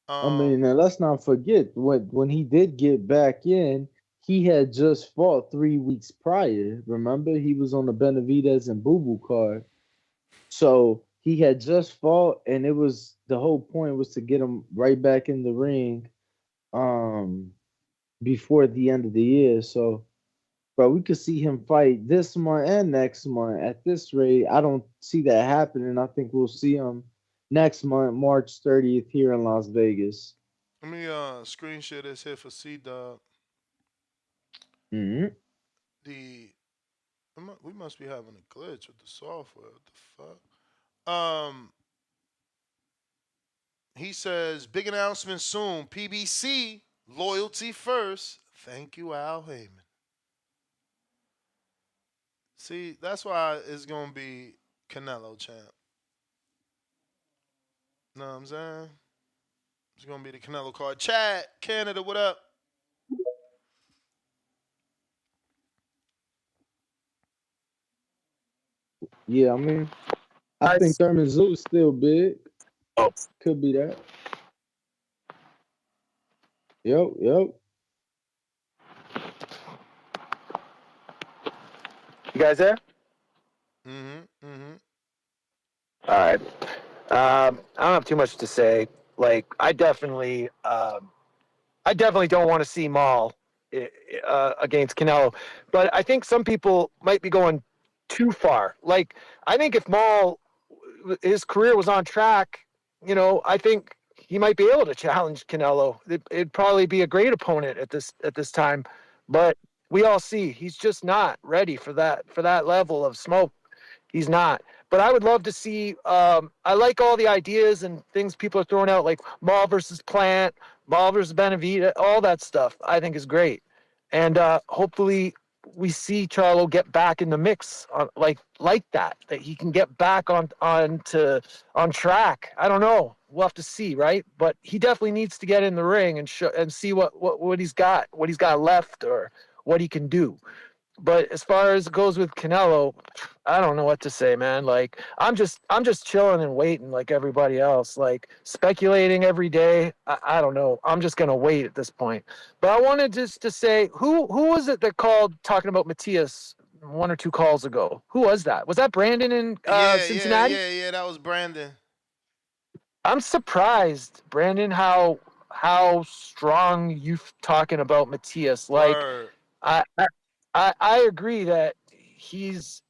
I mean, and let's not forget when he did get back in, he had just fought 3 weeks prior. Remember, he was on the Benavidez and Boo Boo card. So he had just fought, and it was the whole point was to get him right back in the ring, before the end of the year. So, but we could see him fight this month and next month. At this rate, I don't see that happening. I think we'll see him next month, March 30th, here in Las Vegas. Let me screen share this here for C-Dub. Mm-hmm. We must be having a glitch with the software. What the fuck? He says, big announcement soon. PBC, loyalty first. Thank you, Al Heyman. See, that's why it's going to be Canelo champ. Know what I'm saying? It's going to be the Canelo card. Chad, Canada, what up? Yeah, I mean, I think Thurman Zoo is still big. Oh. Could be that. Yep. You guys there? Mm-hmm. All right. I don't have too much to say. Like, I definitely don't want to see Maul against Canelo, but I think some people might be going too far. Like, I think if Maul, his career was on track, I think he might be able to challenge Canelo. It'd probably be a great opponent at this time, but we all see he's just not ready for that level of smoke. He's not. But I would love to see. I like all the ideas and things people are throwing out, like Maul versus Plant, Maul versus Benavidez, all that stuff. I think is great, and hopefully we see Charlo get back in the mix, like that he can get back on track. I don't know. We'll have to see, right? But he definitely needs to get in the ring and see what he's got left, or what he can do. But as far as it goes with Canelo, I don't know what to say, man. Like, I'm just chilling and waiting like everybody else, like speculating every day. I don't know. I'm just going to wait at this point. But I wanted just to say, who was it that called talking about Matias 1 or 2 calls ago? Who was that? Was that Brandon in Cincinnati? Yeah, that was Brandon. I'm surprised, Brandon, how strong you talking about Matias. Like, Word. I agree that he's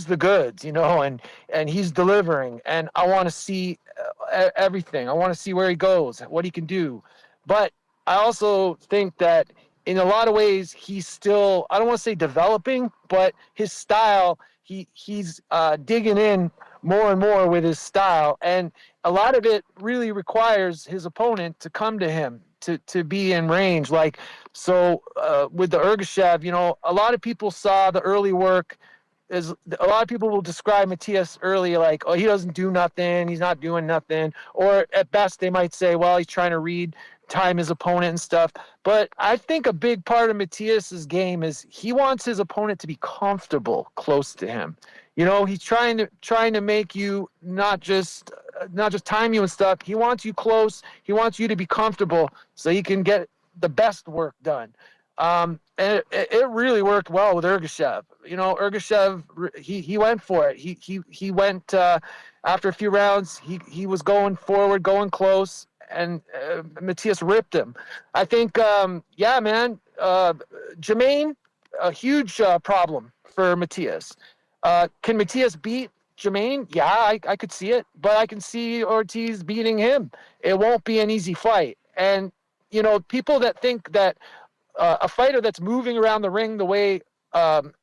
the goods, and he's delivering, and I want to see everything. I want to see where he goes, what he can do. But I also think that in a lot of ways he's still, I don't want to say developing, but his style, he's digging in more and more with his style, and a lot of it really requires his opponent to come to him to be in range. Like, so with the Ergashev, a lot of people saw the early work is a lot of people will describe Matias early like, oh, he doesn't do nothing, he's not doing nothing, or at best they might say, well, he's trying to time his opponent and stuff. But I think a big part of Matias's game is he wants his opponent to be comfortable close to him. He's trying to make you not just time you and stuff. He wants you close. He wants you to be comfortable so he can get the best work done. And it really worked well with Ergashev. Ergashev, he went for it. He went after a few rounds. He was going forward, going close, and Matias ripped him. I think, Jamaine, a huge problem for Matias. Can Matias beat Jamaine? Yeah, I could see it, but I can see Ortiz beating him. It won't be an easy fight. And, people that think that a fighter that's moving around the ring the way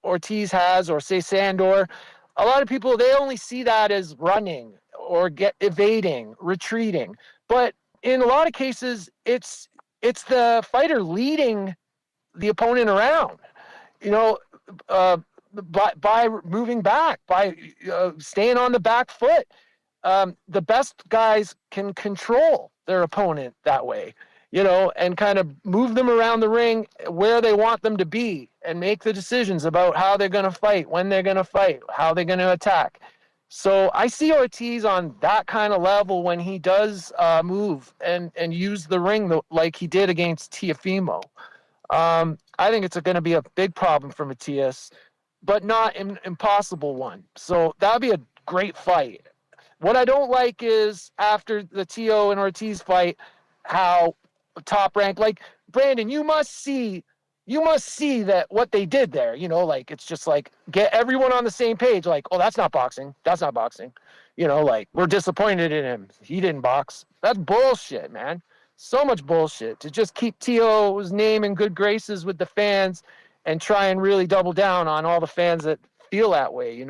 Ortiz has, or say Sandor, a lot of people, they only see that as running or evading, retreating. But in a lot of cases, it's the fighter leading the opponent around, by moving back, by staying on the back foot. The best guys can control their opponent that way, and kind of move them around the ring where they want them to be and make the decisions about how they're going to fight, when they're going to fight, how they're going to attack. So I see Ortiz on that kind of level when he does move and use the ring like he did against Teofimo. I think it's going to be a big problem for Matias, but not an impossible one. So that would be a great fight. What I don't like is after the Tszyu and Ortiz fight, how Top Rank, like Brandon, you must see that what they did there, it's just like get everyone on the same page. Like, oh, that's not boxing. That's not boxing. Like we're disappointed in him. He didn't box. That's bullshit, man. So much bullshit to just keep Tszyu's name in good graces with the fans and try and really double down on all the fans that feel that way,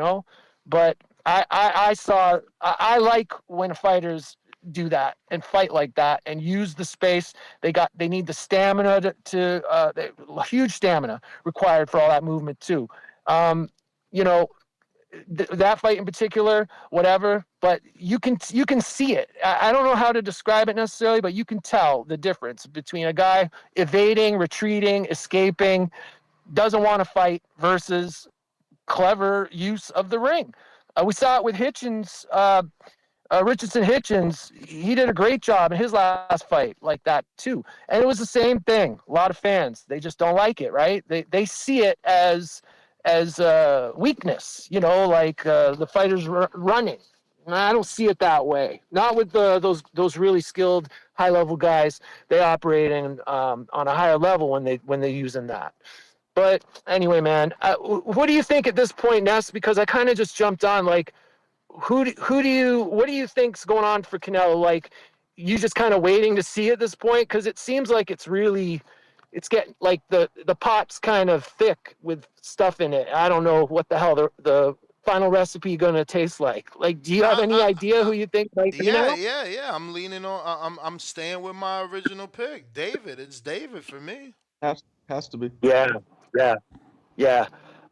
But I like when fighters do that and fight like that and use the space. They need the stamina huge stamina required for all that movement too. That fight in particular, whatever, but you can see it. I don't know how to describe it necessarily, but you can tell the difference between a guy evading, retreating, escaping, doesn't want to fight versus clever use of the ring. We saw it with Hitchens, Richardson Hitchens. He did a great job in his last fight like that too. And it was the same thing. A lot of fans, they just don't like it, right? They see it as weakness, like the fighters running. And I don't see it that way. Not with those really skilled high level guys. They operating on a higher level when they're using that. But anyway, man, what do you think at this point, Ness? Because I kind of just jumped on. Like, what do you think's going on for Canelo? Like, you just kind of waiting to see at this point? Because it seems like it's getting like the pot's kind of thick with stuff in it. I don't know what the hell the final recipe going to taste like. Like, do you have any idea who you think might be now? Yeah. I'm leaning on. I'm staying with my original pick, David. It's David for me. Has to be. Yeah.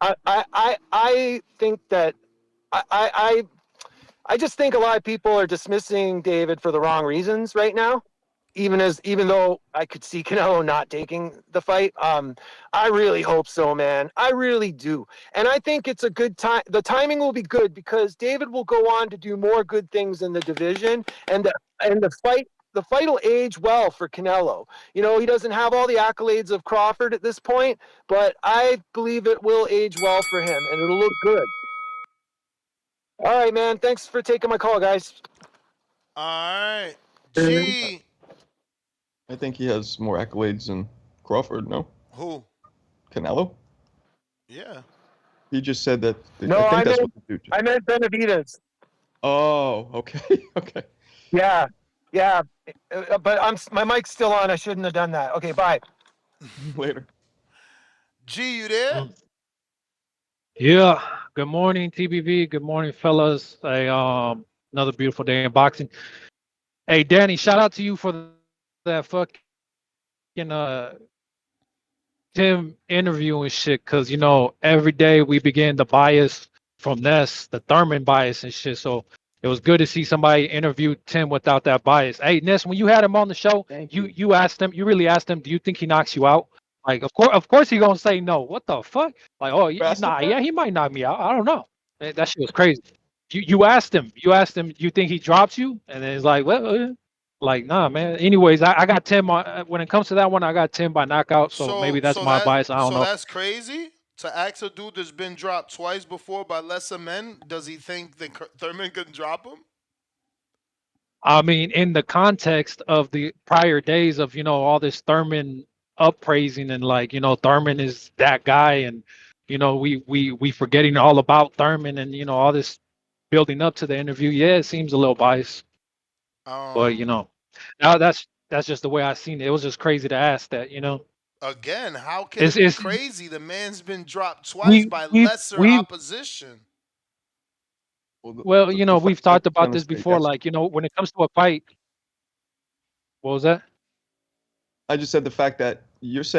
I think that I just think a lot of people are dismissing David for the wrong reasons right now. Even though I could see Canelo not taking the fight, I really hope so, man. I really do, and I think it's a good time. The timing will be good because David will go on to do more good things in the division, and the fight will age well for Canelo. He doesn't have all the accolades of Crawford at this point, but I believe it will age well for him, and it'll look good. All right, man. Thanks for taking my call, guys. All right, G. I think he has more accolades than Crawford, no? Who? Canelo? Yeah. He just said that. No, I meant Benavidez. Oh, okay. Okay. Yeah. But my mic's still on. I shouldn't have done that. Okay, bye. Later. G, you there? Yeah. Good morning, TBV. Good morning, fellas. Another beautiful day in boxing. Hey, Danny, shout out to you for that fucking Tim interview and shit, because every day we begin to bias from Ness, the Thurman bias and shit. So it was good to see somebody interview Tim without that bias. Hey, Ness, when you had him on the show, you asked him, you really asked him, do you think he knocks you out? Like, of course, he gonna say no. What the fuck? Like, oh, yeah, he might knock me out. I don't know. That shit was crazy. You asked him, you think he drops you? And then it's like, well, like, nah, man. Anyways, I got Tim on. When it comes to that one, I got Tim by knockout. So maybe that's my bias. I don't know. So that's crazy. To ask a dude that's been dropped twice before by lesser men, does he think that Thurman can drop him? I mean, in the context of the prior days of, all this Thurman uppraising and like, Thurman is that guy, and we forgetting all about Thurman and all this building up to the interview. Yeah, it seems a little biased. But now that's just the way I seen it. It was just crazy to ask that, Again, how can it be crazy? The man's been dropped twice by lesser opposition. Well, we've talked about this before. Like, when it comes to a fight. What was that? I just said the fact that he's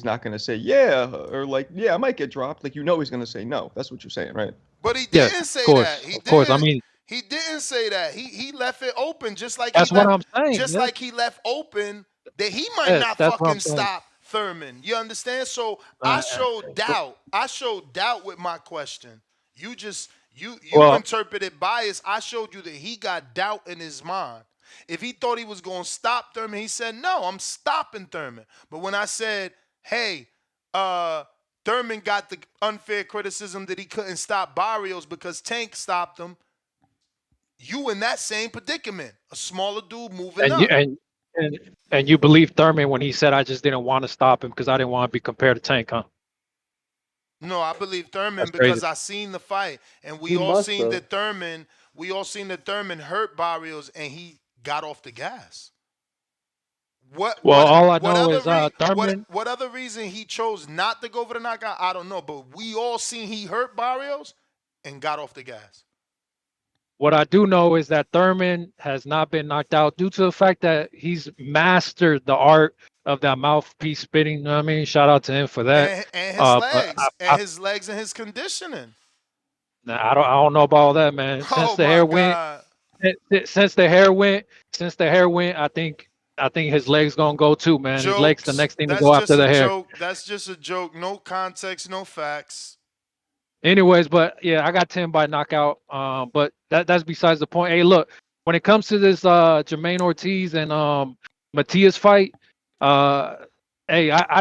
not going to say yeah, or like, yeah, I might get dropped. Like, he's going to say no. That's what you're saying, right? But he didn't say that. Of course. I mean, he didn't say that. He left it open, just like that's what I'm saying. Just like he left open that he might not fucking stop Thurman. You understand? So I showed doubt. I showed doubt with my question. You interpreted bias. I showed you that he got doubt in his mind. If he thought he was going to stop Thurman, he said, no, I'm stopping Thurman. But when I said, hey, Thurman got the unfair criticism that he couldn't stop Barrios because Tank stopped him, you in that same predicament, a smaller dude moving up. And you believe Thurman when he said, I just didn't want to stop him because I didn't want to be compared to Tank, huh? No, I believe Thurman because I seen the fight, and we all seen that Thurman hurt Barrios, and he got off the gas. All I know is Thurman. What other reason he chose not to go for the knockout? I don't know, but we all seen he hurt Barrios and got off the gas. What I do know is that Thurman has not been knocked out due to the fact that he's mastered the art of that mouthpiece spitting. You know what I mean? Shout out to him for that. And his legs. His legs and his conditioning. Nah, I don't know about all that, man. Since the hair went, I think his legs gonna go too, man. Jokes. His legs the next thing to go after the hair. That's just a joke. No context, no facts. Anyways, but yeah, I got 10 by knockout. But that's besides the point. Hey, look, when it comes to this Jamaine Ortiz and Matias fight, I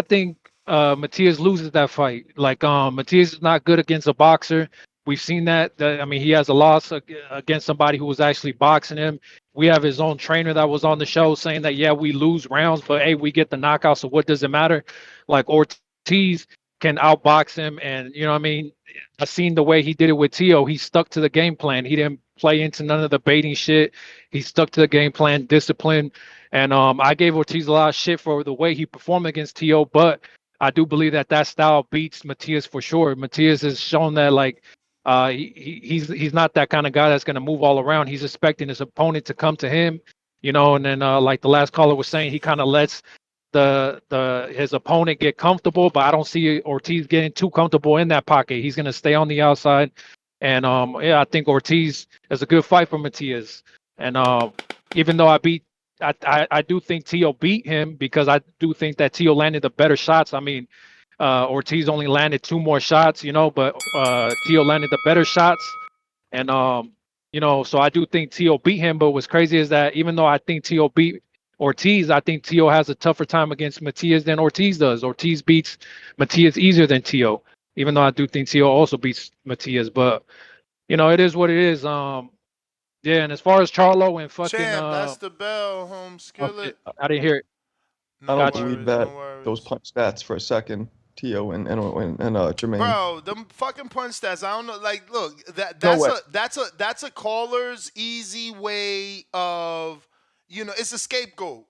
think Matias loses that fight. Like Matias is not good against a boxer. We've seen that. I mean, he has a loss against somebody who was actually boxing him. We have his own trainer that was on the show saying that, yeah, we lose rounds, but hey, we get the knockout. So what does it matter? Like Ortiz can outbox him, and you know what I mean? I've seen the way he did it with Tszyu. He stuck to the game plan. He didn't play into none of the baiting shit. He stuck to the game plan, discipline. And I gave Ortiz a lot of shit for the way he performed against Tszyu, but I do believe that style beats Matias for sure. Matias has shown that like he's not that kind of guy that's going to move all around. He's expecting his opponent to come to him, and then like the last caller was saying, he kind of lets his opponent get comfortable, but I don't see Ortiz getting too comfortable in that pocket. He's going to stay on the outside. And I think Ortiz is a good fight for Matias. And even though I do think Tszyu beat him because I do think that Tszyu landed the better shots. I mean, Ortiz only landed 2 more shots, but Tszyu landed the better shots. And, so I do think Tszyu beat him. But what's crazy is that even though I think Tszyu beat Ortiz, I think Tszyu has a tougher time against Matias than Ortiz does. Ortiz beats Matias easier than Tszyu, even though I do think Tszyu also beats Matias. But, it is what it is. Yeah, and as far as Charlo and fucking... Champ, that's the bell, home skillet. I didn't hear it. I don't believe that. Those punch stats for a second, Tszyu and Jamaine. Bro, them fucking punch stats. I don't know. Like, look, that's a caller's easy way of, it's a scapegoat.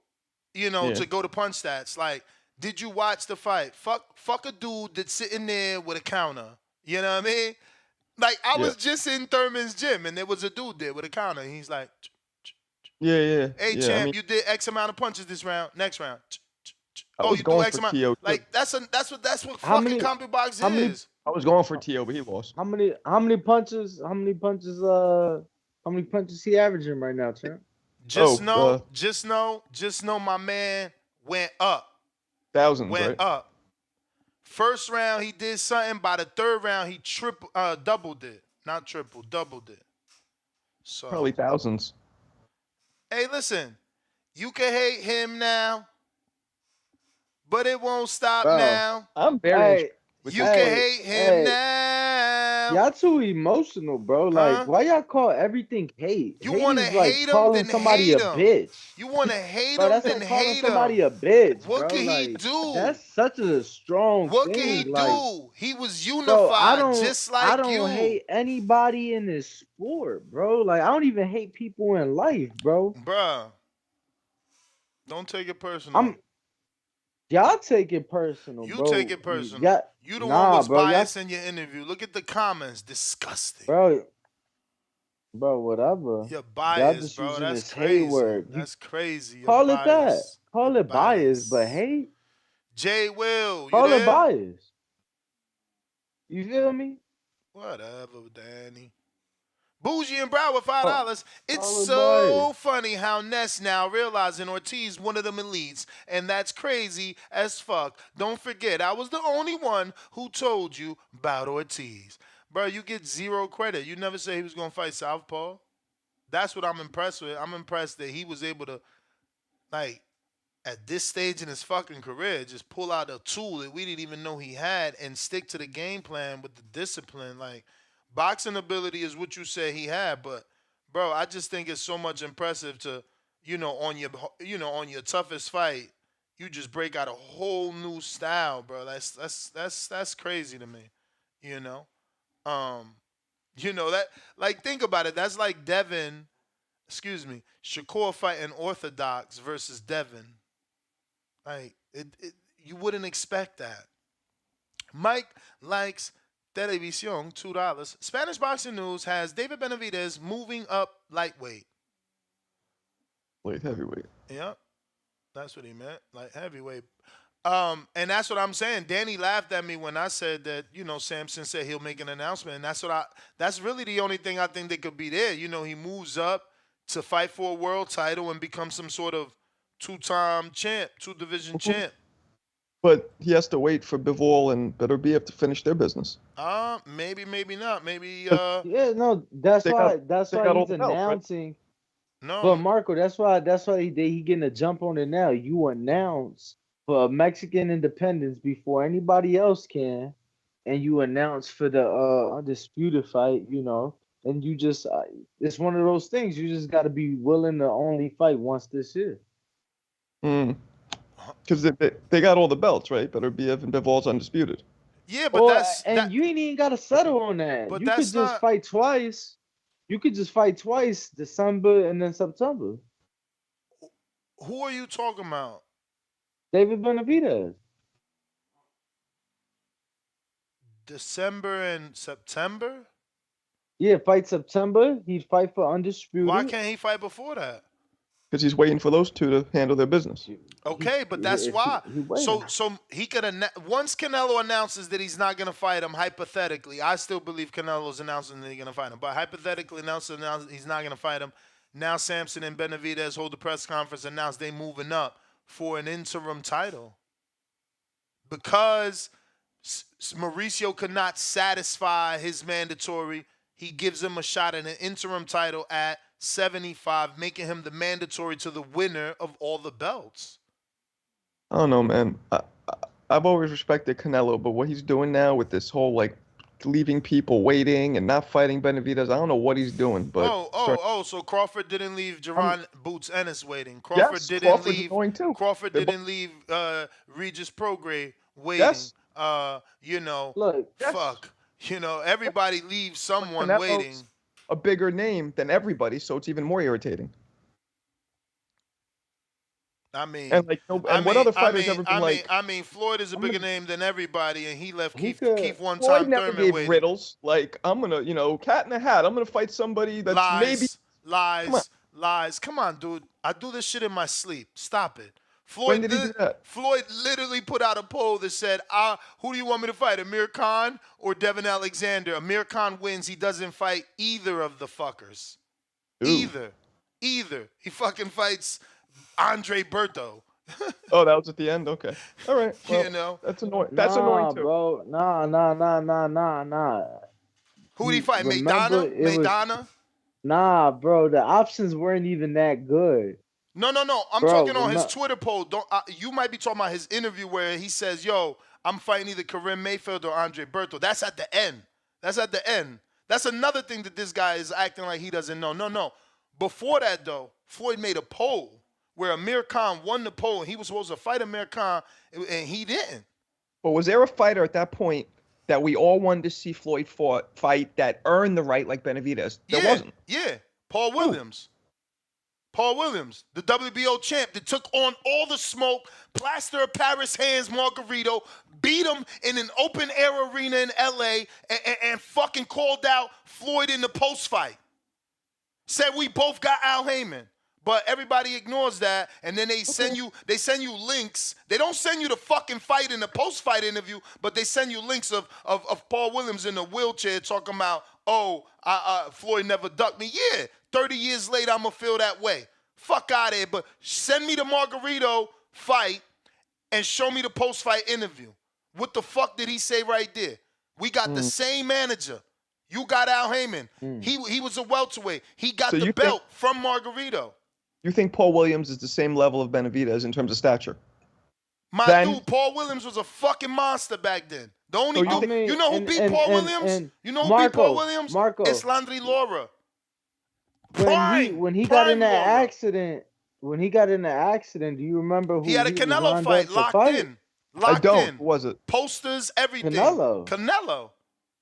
To go to punch stats. Like, did you watch the fight? Fuck a dude that's sitting there with a counter. You know what I mean? Like, I was just in Thurman's gym, and there was a dude there with a counter. And he's like, yeah. Hey, champ, you did X amount of punches this round. Next round. You do X amount. Like, that's what fucking CompuBox is. I was going for Tszyu, but he lost. How many punches he averaging right now, champ? Just know my man went up. Thousands, went right? up. First round he did something. By the third round he doubled it. Not triple, doubled it. So Probably thousands. Hey, listen, you can hate him now, but it won't stop now. I'm very. You can hate him now. Y'all too emotional, bro. Like, why y'all call everything hate? You want to like hate him, calling then somebody hate a him. bitch. You want to hate Bro, him, that's then like calling hate somebody him. a bitch. What bro. can he Like, do? That's such a strong What thing. can he like, do? He was unified, bro, I don't you. hate anybody in this sport, bro. Like, I don't even hate people in life, bro. Bruh, don't take it personal. Y'all take it personal, You bro. take it personal. You the one was biased in your interview. Look at the comments. Disgusting. Bro, whatever. You're biased, y'all just bro. using That's this crazy. hate word. That's crazy. You're Call biased. it that. Call it bias, but hate. Jay Will, you Call there? it bias. You feel me? Whatever, Danny. Bougie and Brow with $5. It's Call it so bias. funny how Ness now realizing Ortiz one of them elites, and that's crazy as fuck. Don't forget, I was the only one who told you about Ortiz. Bro, you get zero credit. You never say he was going to fight Southpaw. That's what I'm impressed with. I'm impressed that he was able to, like, at this stage in his fucking career, just pull out a tool that we didn't even know he had and stick to the game plan with the discipline. Like, boxing ability is what you say he had, but bro, I just think it's so much impressive to, on your toughest fight, you just break out a whole new style, bro. That's crazy to me, that, like, think about it. That's like Shakur fighting Orthodox versus Devin. Like, you wouldn't expect that. Mike likes Televisión, $2. Spanish Boxing News has David Benavidez moving up lightweight. Light heavyweight. Yep. That's what he meant. Light heavyweight. And that's what I'm saying. Danny laughed at me when I said that, Samson said he'll make an announcement. And that's really the only thing I think that could be there. He moves up to fight for a world title and become some sort of two-time champ, two-division champ. But he has to wait for Bivol and Beterbiev to finish their business. Maybe not. Maybe that's why got he's announcing. Right? No. But Marco, that's why he getting a jump on it now. You announce for Mexican independence before anybody else can, and you announce for the undisputed fight, and you just it's one of those things. You just got to be willing to only fight once this year. Because they got all the belts, right? Beterbiev and Bivol's undisputed. Yeah, but you ain't even got to settle on that. But you could just fight twice. You could just fight twice, December and then September. Who are you talking about? David Benavidez. December and September? Yeah, fight September. He'd fight for undisputed. Why can't he fight before that? Because he's waiting for those two to handle their business. Okay, but that's why. So he could once Canelo announces that he's not going to fight him, hypothetically, I still believe Canelo's announcing that he's going to fight him, but hypothetically announcing he's not going to fight him. Now Samson and Benavidez hold the press conference, announce they moving up for an interim title. Because Mauricio could not satisfy his mandatory, he gives him a shot at an interim title at 75, making him the mandatory to the winner of all the belts. I don't know, man. I've always respected Canelo, but what he's doing now with this whole, like, leaving people waiting and not fighting Benavidez, I don't know what he's doing. But so Crawford didn't leave Jaron Boots Ennis waiting. Crawford didn't leave. Crawford didn't leave Regis Prograis waiting. Yes. Everybody leaves someone Canelo's waiting. A bigger name than everybody, so it's even more irritating. I mean, what other fighters ever been like? I mean, Floyd is a bigger name than everybody, and he left Keith one Floyd time never Thurman gave waiting. riddles. Like, I'm gonna, cat in a hat. I'm gonna fight somebody that's lies. Come on, dude. I do this shit in my sleep. Stop it. When did he do that? Floyd literally put out a poll that said, who do you want me to fight, Amir Khan or Devin Alexander? Amir Khan wins. He doesn't fight either of the fuckers. Ooh. Either. He fucking fights Andre Berto. Oh, that was at the end? Okay. All right. Well, you know? That's annoying. That's annoying, too. Bro. Nah. Who did he fight? Maidana? Nah, bro. The options weren't even that good. No. I'm talking on his Twitter poll. You might be talking about his interview where he says, yo, I'm fighting either Karim Mayfield or Andre Berto. That's at the end. That's another thing that this guy is acting like he doesn't know. No. Before that, though, Floyd made a poll where Amir Khan won the poll, and he was supposed to fight Amir Khan, and he didn't. But was there a fighter at that point that we all wanted to see Floyd fight that earned the right like Benavidez? There wasn't. Yeah, Paul Williams. Paul Williams, the WBO champ that took on all the smoke, plaster of Paris hands Margarito, beat him in an open-air arena in L.A., and fucking called out Floyd in the post-fight. Said we both got Al Heyman. But everybody ignores that, and then they send you links. They don't send you the fucking fight in the post-fight interview, but they send you links of Paul Williams in a wheelchair talking about, Floyd never ducked me. Yeah, 30 years later, I'm going to feel that way. Fuck out of here. But send me the Margarito fight and show me the post-fight interview. What the fuck did he say right there? We got the same manager. You got Al Heyman. He was a welterweight. He got the belt from Margarito. You think Paul Williams is the same level of Benavidez in terms of stature? Dude, Paul Williams was a fucking monster back then. The only dude, you know who beat Paul Williams? You know who beat Paul Williams? It's Landry Lara. When he got in that accident, do you remember who he had a Canelo fight locked in? I don't. Who was it? Posters, everything. Canelo.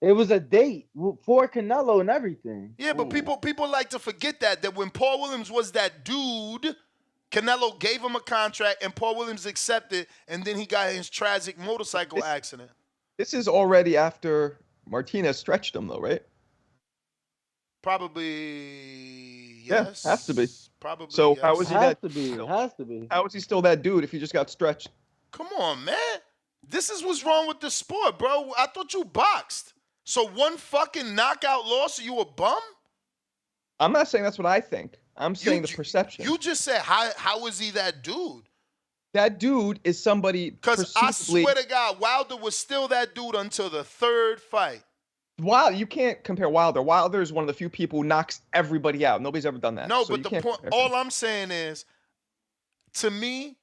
It was a date for Canelo and everything. Yeah, but people like to forget that when Paul Williams was that dude, Canelo gave him a contract and Paul Williams accepted, and then he got his tragic motorcycle accident. This is already after Martinez stretched him, though, right? Probably, yes. Yeah, has to be. Probably, so yes. How is he It has to be. How is he still that dude if he just got stretched? Come on, man. This is what's wrong with the sport, bro. I thought you boxed. So one fucking knockout loss, are you a bum? I'm not saying that's what I think. I'm saying the perception. You just said, how is he that dude? That dude is somebody. Because I swear to God, Wilder was still that dude until the third fight. Wilder, you can't compare Wilder. Wilder is one of the few people who knocks everybody out. Nobody's ever done that. No, so but the point, all I'm saying is, to me,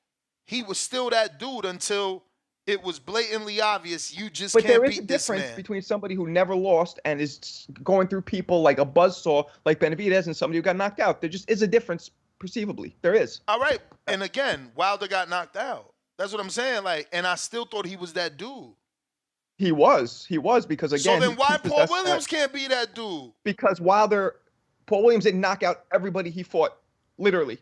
he was still that dude until it was blatantly obvious you just can't beat this man. But there is a difference between somebody who never lost and is going through people like a buzzsaw like Benavidez and somebody who got knocked out. There just is a difference perceivably. There is. All right. And again, Wilder got knocked out. That's what I'm saying. And I still thought he was that dude. He was because again. So then why Paul Williams can't be that dude? Because Paul Williams didn't knock out everybody he fought, literally.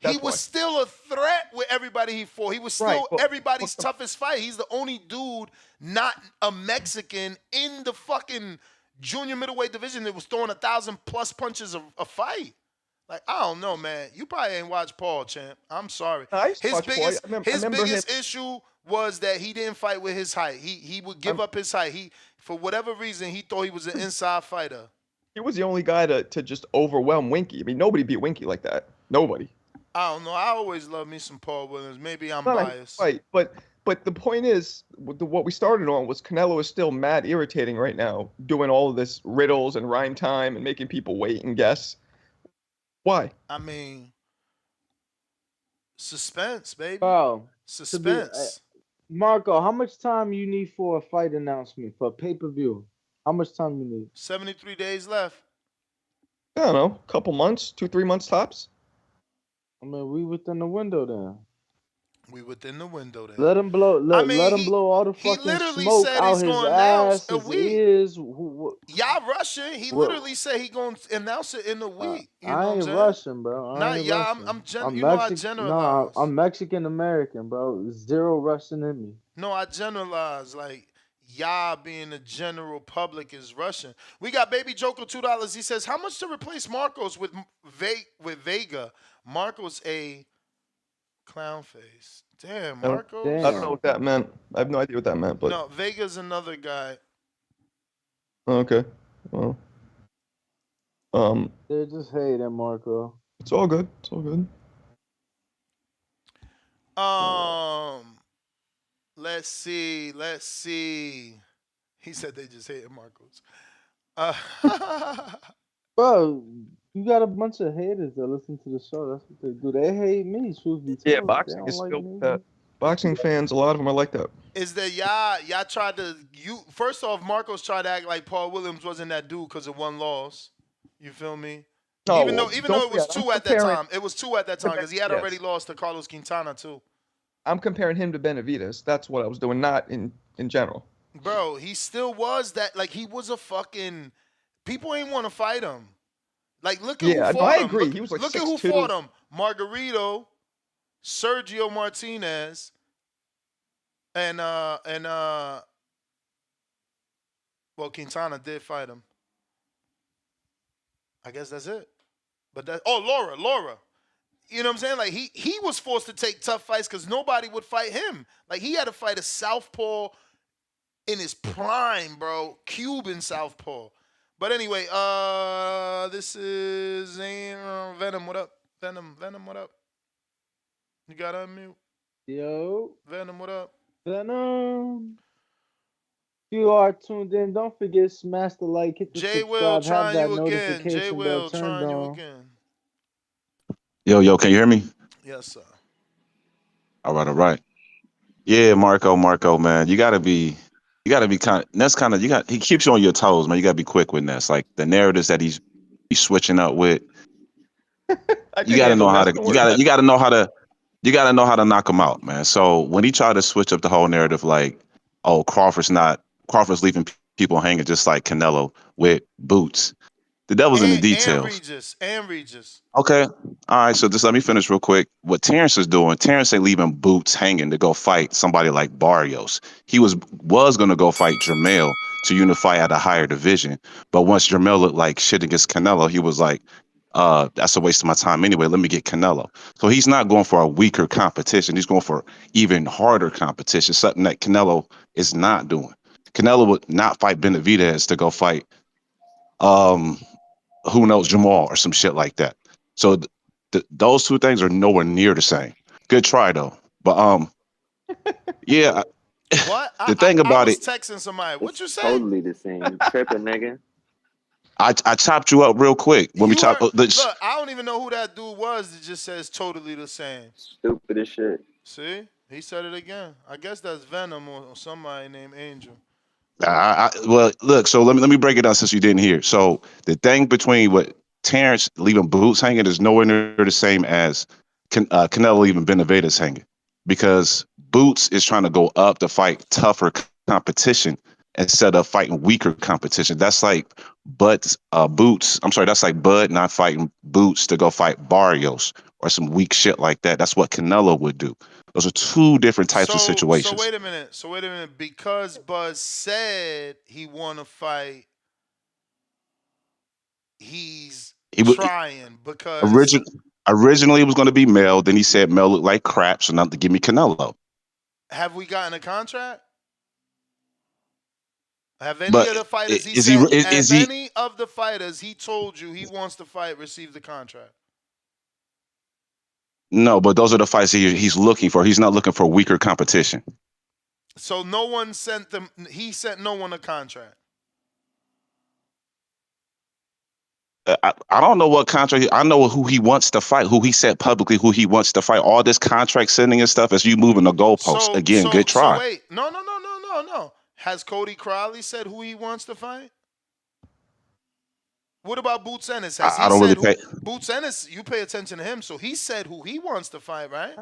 He was still a threat with everybody he fought. He was still everybody's toughest fight. He's the only dude not a Mexican in the fucking junior middleweight division that was throwing 1,000+ punches a fight. Like, I don't know, man. You probably ain't watched Paul, champ. I'm sorry. His biggest issue was that he didn't fight with his height. He would give up his height. He, for whatever reason, he thought he was an inside fighter. He was the only guy to just overwhelm Winky. I mean, nobody beat Winky like that. Nobody. I don't know. I always love me some Paul Williams. Maybe I'm biased. Right, but the point is, what we started on was Canelo is still mad irritating right now, doing all of this riddles and rhyme time and making people wait and guess. Why? I mean, suspense, baby. Bro, suspense. Marco, how much time you need for a fight announcement for pay-per-view? How much time you need? 73 days left. I don't know, a couple months, 2-3 months tops. I mean, we within the window then. We within the window then. Let him blow. Let him blow all the fucking smoke out his ass, his ears. Y'all rushing? He literally said he gonna announce it in a week. I ain't rushing, bro. I'm generalize. No, I'm Mexican American, bro. Zero rushing in me. No, I generalize like. Y'all being the general public is rushing. We got Baby Joker $2. He says, how much to replace Marcos with Vega? Marcos a Clown face. Damn, I Marcos. don't know what that meant. I have no idea what that meant, but No, Vega's another guy. okay. Well, They're just hating Marco. it's all good. It's all good. Let's see. He said they just hated Marcos. Bro, you got a bunch of haters that listen to the show. That's what they do. They hate me, truth be told. Yeah, They boxing don't is like still me. that. Boxing fans, a lot of them are like that. Is that y'all tried to first off, Marcos tried to act like Paul Williams wasn't that dude because of one loss. You feel me? No, even though it was two at that time. It was two at that time because he had Yes. already lost to Carlos Quintana too. I'm comparing him to Benavidez. That's what I was doing, not in general. Bro, he still was that. Like, he was a fucking. People ain't want to fight him. Like, look at who fought him. I agree. Look, He was like look at who 6'2". fought him. Margarito, Sergio Martinez, and well, Quintana did fight him. I guess that's it. But Laura. You know what I'm saying? Like, he was forced to take tough fights because nobody would fight him. Like, he had to fight a southpaw in his prime, bro. Cuban southpaw. But anyway, this is Venom. What up? Venom, what up? You got to unmute. Yo. Venom, what up? Venom. If you are tuned in, don't forget smash the like, hit the J Will subscribe, have trying that you again. notification J bell Will turned trying you on. again. Yo, can you hear me? Yes, sir. All right. Yeah, Marco, man, you gotta be kind of. That's kind of He keeps you on your toes, man. You gotta be quick with Ness. Like the narratives that he's switching up with. You gotta know how to. You gotta know how to. You gotta know how to knock him out, man. So when he tried to switch up the whole narrative, like, oh, Crawford's leaving people hanging just like Canelo with boots. The devil's in the details. And Regis. Okay. All right. So just let me finish real quick. What Terrence is doing, Terrence ain't leaving boots hanging to go fight somebody like Barrios. He was going to go fight Jermall to unify at a higher division. But once Jermall looked like shit against Canelo, he was like, that's a waste of my time anyway. Let me get Canelo. So he's not going for a weaker competition. He's going for even harder competition, something that Canelo is not doing. Canelo would not fight Benavidez to go fight who knows, Jamal or some shit like that. So those two things are nowhere near the same. Good try though, but yeah. What? The thing about I was texting somebody. What you say? Totally the same. Tripping, nigga. I chopped you up real quick when we chopped. Look, I don't even know who that dude was that just says totally the same. Stupid as shit. See, he said it again. I guess that's Venom or somebody named Angel. Well, look. So let me break it down since you didn't hear. So the thing between what Terrence leaving boots hanging is nowhere near the same as Canelo leaving Benavidez hanging, because Boots is trying to go up to fight tougher competition instead of fighting weaker competition. That's like Boots. That's like Bud not fighting Boots to go fight Barrios or some weak shit like that. That's what Canelo would do. Those are two different types of situations. So wait a minute. Because Buzz said he want to fight, he's trying because originally it was going to be Mel. Then he said Mel looked like crap, so not to give me Canelo. Have we gotten a contract? Have any of the fighters any of the fighters he told you he wants to fight received the contract? No, but those are the fights he's looking for. He's not looking for weaker competition. So no one sent them. He sent no one a contract. I don't know what contract. I know who he wants to fight. Who he said publicly who he wants to fight. All this contract sending and stuff as you moving the goalpost. Again, good try. So wait, no. Has Cody Crowley said who he wants to fight? What about Boots Ennis? I don't really pay. Boots Ennis, you pay attention to him, so he said who he wants to fight, right?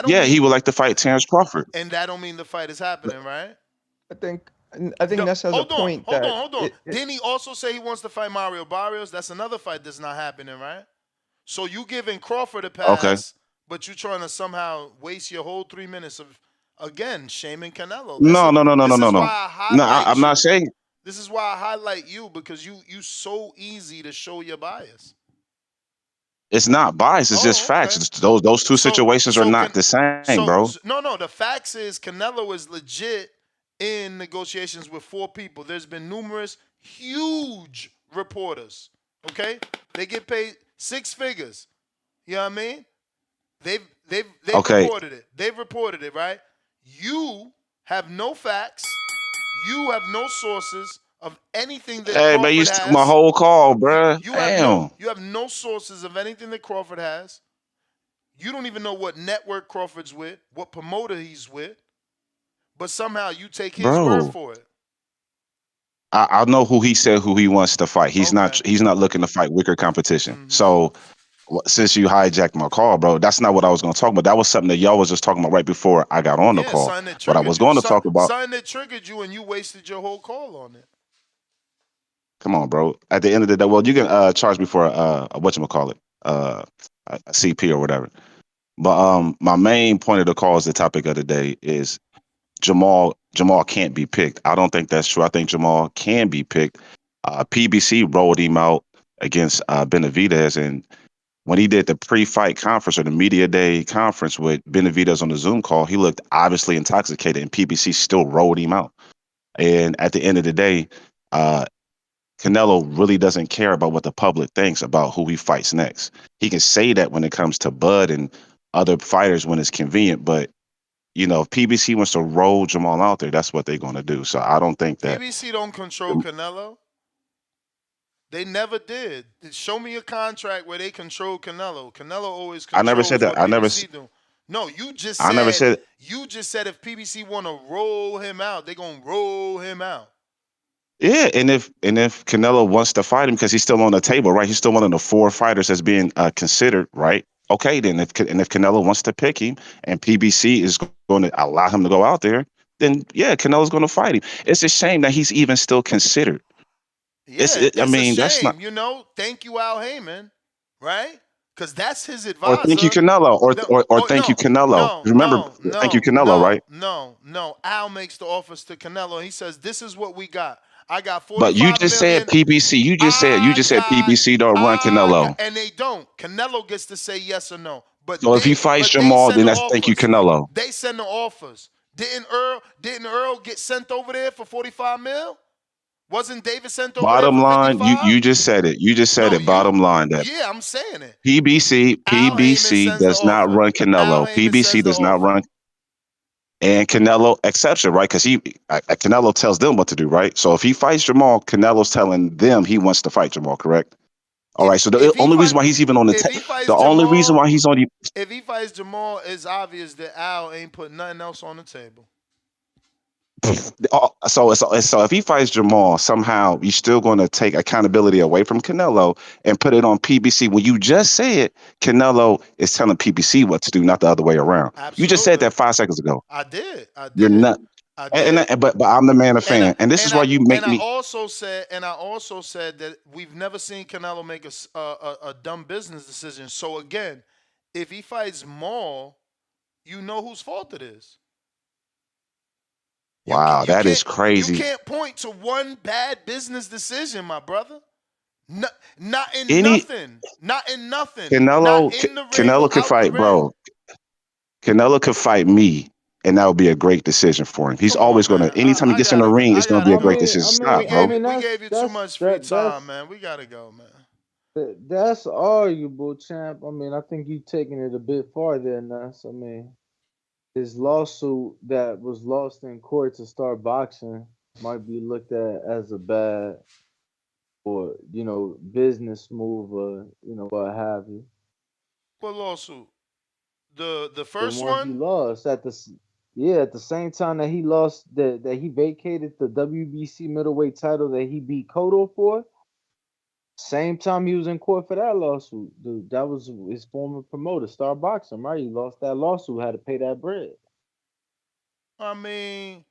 He would like to fight Terrence Crawford. And that don't mean the fight is happening, right? I think Ness has a point. Hold on. Didn't he also say he wants to fight Mario Barrios? That's another fight that's not happening, right? So you giving Crawford a pass, but you trying to somehow waste your whole 3 minutes of, again, shaming Canelo. No. I'm not saying. This is why I highlight you, because you so easy to show your bias. It's not bias. It's just facts. Those two situations are not the same, bro. No. The facts is Canelo is legit in negotiations with 4 people. There's been numerous huge reporters. Okay, they get paid 6 figures. You know what I mean? They've reported it. They've reported it, right? You have no facts. You have no sources of anything that Hey, Crawford man, you has. took my whole call, bruh. Damn. You have no sources of anything that Crawford has. You don't even know what network Crawford's with, what promoter he's with, but somehow you take his word for it. I know who he said who he wants to fight. He's not looking to fight weaker competition. So since you hijacked my call, bro, that's not what I was going to talk about. That was something that y'all was just talking about right before I got on the call. What I was going to talk about. Something that triggered you and you wasted your whole call on it. Come on, bro. At the end of the day, well, you can charge me for a whatchamacallit, a CP or whatever. But my main point of the call is the topic of the day is Jermall can't be picked. I don't think that's true. I think Jermall can be picked. PBC rolled him out against Benavidez, and when he did the pre-fight conference or the media day conference with Benavidez on the Zoom call, he looked obviously intoxicated, and PBC still rolled him out. And at the end of the day, Canelo really doesn't care about what the public thinks about who he fights next. He can say that when it comes to Bud and other fighters when it's convenient, but you know, if PBC wants to roll Jermall out there, that's what they're going to do. So I don't think that PBC don't control Canelo. They never did. Show me a contract where they control Canelo. Canelo always controls. I never said that. What PBC do. No, you just said. I never said. You just said if PBC want to roll him out, they're gonna roll him out. Yeah, and if Canelo wants to fight him because he's still on the table, right? He's still one of the 4 fighters that's being considered, right? Okay, then if Canelo wants to pick him and PBC is going to allow him to go out there, then yeah, Canelo's going to fight him. It's a shame that he's even still considered. Yeah, it's a shame. That's not. You know, thank you, Al Heyman, right? Because that's his advisor. Or thank you, Canelo. Or thank you, Canelo. Remember, thank you, Canelo, right? No. Al makes the offers to Canelo. He says, "This is what we got. I got 45 But you just said PBC. You just said PBC don't run Canelo. And they don't. Canelo gets to say yes or no. But so if he fights Jermall, then that's thank you, Canelo. They send the offers. Didn't Earl get sent over there for 45 mil? Wasn't David sent over bottom there for line, 55? you just said it. You just said it. Bottom line that. Yeah, I'm saying it. PBC does not run Canelo. PBC does not run. And Canelo accepts it, right? Because Canelo tells them what to do, right? So if he fights Jermall, Canelo's telling them he wants to fight Jermall, correct? All right. So the only reason why he's even on the only reason why he's on the if he fights Jermall, it's obvious that Al ain't put nothing else on the table. So if he fights Jermall, somehow you're still going to take accountability away from Canelo and put it on PBC. When you just said Canelo is telling PBC what to do, not the other way around. Absolutely. You just said that 5 seconds ago. I did. You're not. But I'm the man of fan, and this is why you make me. I also said that we've never seen Canelo make a dumb business decision. So again, if he fights Maul, you know whose fault it is. Wow, that is crazy. You can't point to one bad business decision, my brother. Not in nothing. Not in nothing. Canelo could fight, bro. Canelo could fight me, and that would be a great decision for him. He's always going to. Anytime he gets in the ring, it's going to be a great decision. Stop, bro. We gave you too much free time, man. We gotta go, man. That's arguable, champ. I mean, I think you're taking it a bit farther than us. I mean, his lawsuit that was lost in court to start boxing might be looked at as a bad or, business move or, what have you. What lawsuit? The first the one? He lost at the same time that he lost that he vacated the WBC middleweight title that he beat Cotto for. Same time he was in court for that lawsuit. Dude, that was his former promoter, Star Boxing, right? He lost that lawsuit, had to pay that bread. I mean,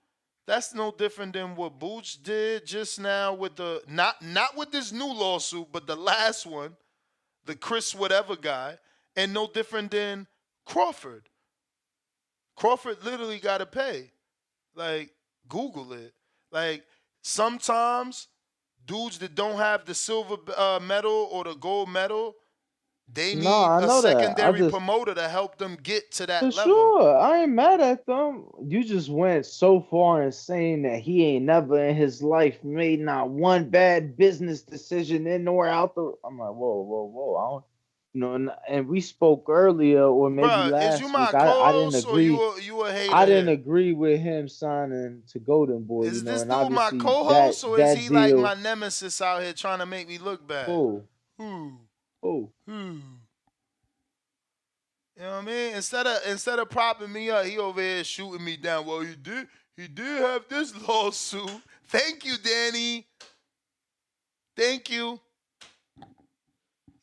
that's no different than what Boots did just now with the not with this new lawsuit, but the last one, the Chris whatever guy, and no different than Crawford. Crawford literally got to pay. Like, Google it. Like, sometimes dudes that don't have the silver medal or the gold medal, They No, need I a know that. I secondary just promoter to help them get to for that level. sure. I ain't mad at them. You just went so far in saying that he ain't never in his life made not one bad business decision in or out the. I'm like, whoa, whoa, whoa. I don't, and we spoke earlier or maybe Bruh, is you last week. my I didn't co-host or agree. you a hater I didn't here? agree with him signing to Golden Boy, Is this and dude my obviously that co-host or is that he like my deal. nemesis out here trying to make me look bad? Oh, Who? oh, Who? You know what I mean? Instead of propping me up, he over here shooting me down. Well, he did have this lawsuit. Thank you, Danny. Thank you.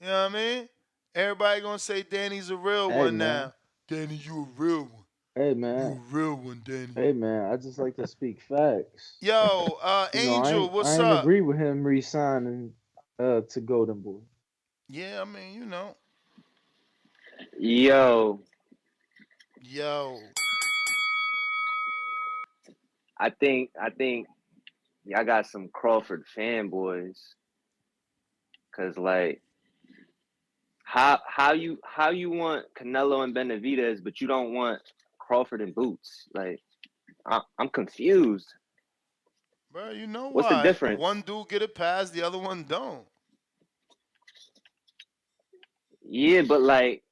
You know what I mean? Everybody gonna say Danny's a real hey one man, now. Danny, you a real one. hey You man, a real one, Danny. hey man. I just like to speak facts. Yo, Angel, what's I ain't up? agree with him re-signing to Golden Boy. Yeah, I mean, you know. Yo, Yo. I think y'all got some Crawford fanboys, cause like how you want Canelo and Benavidez, but you don't want Crawford and Boots? Like I'm confused. Bro, you know What's the why? difference? One dude get it past, the other one don't. Yeah, but like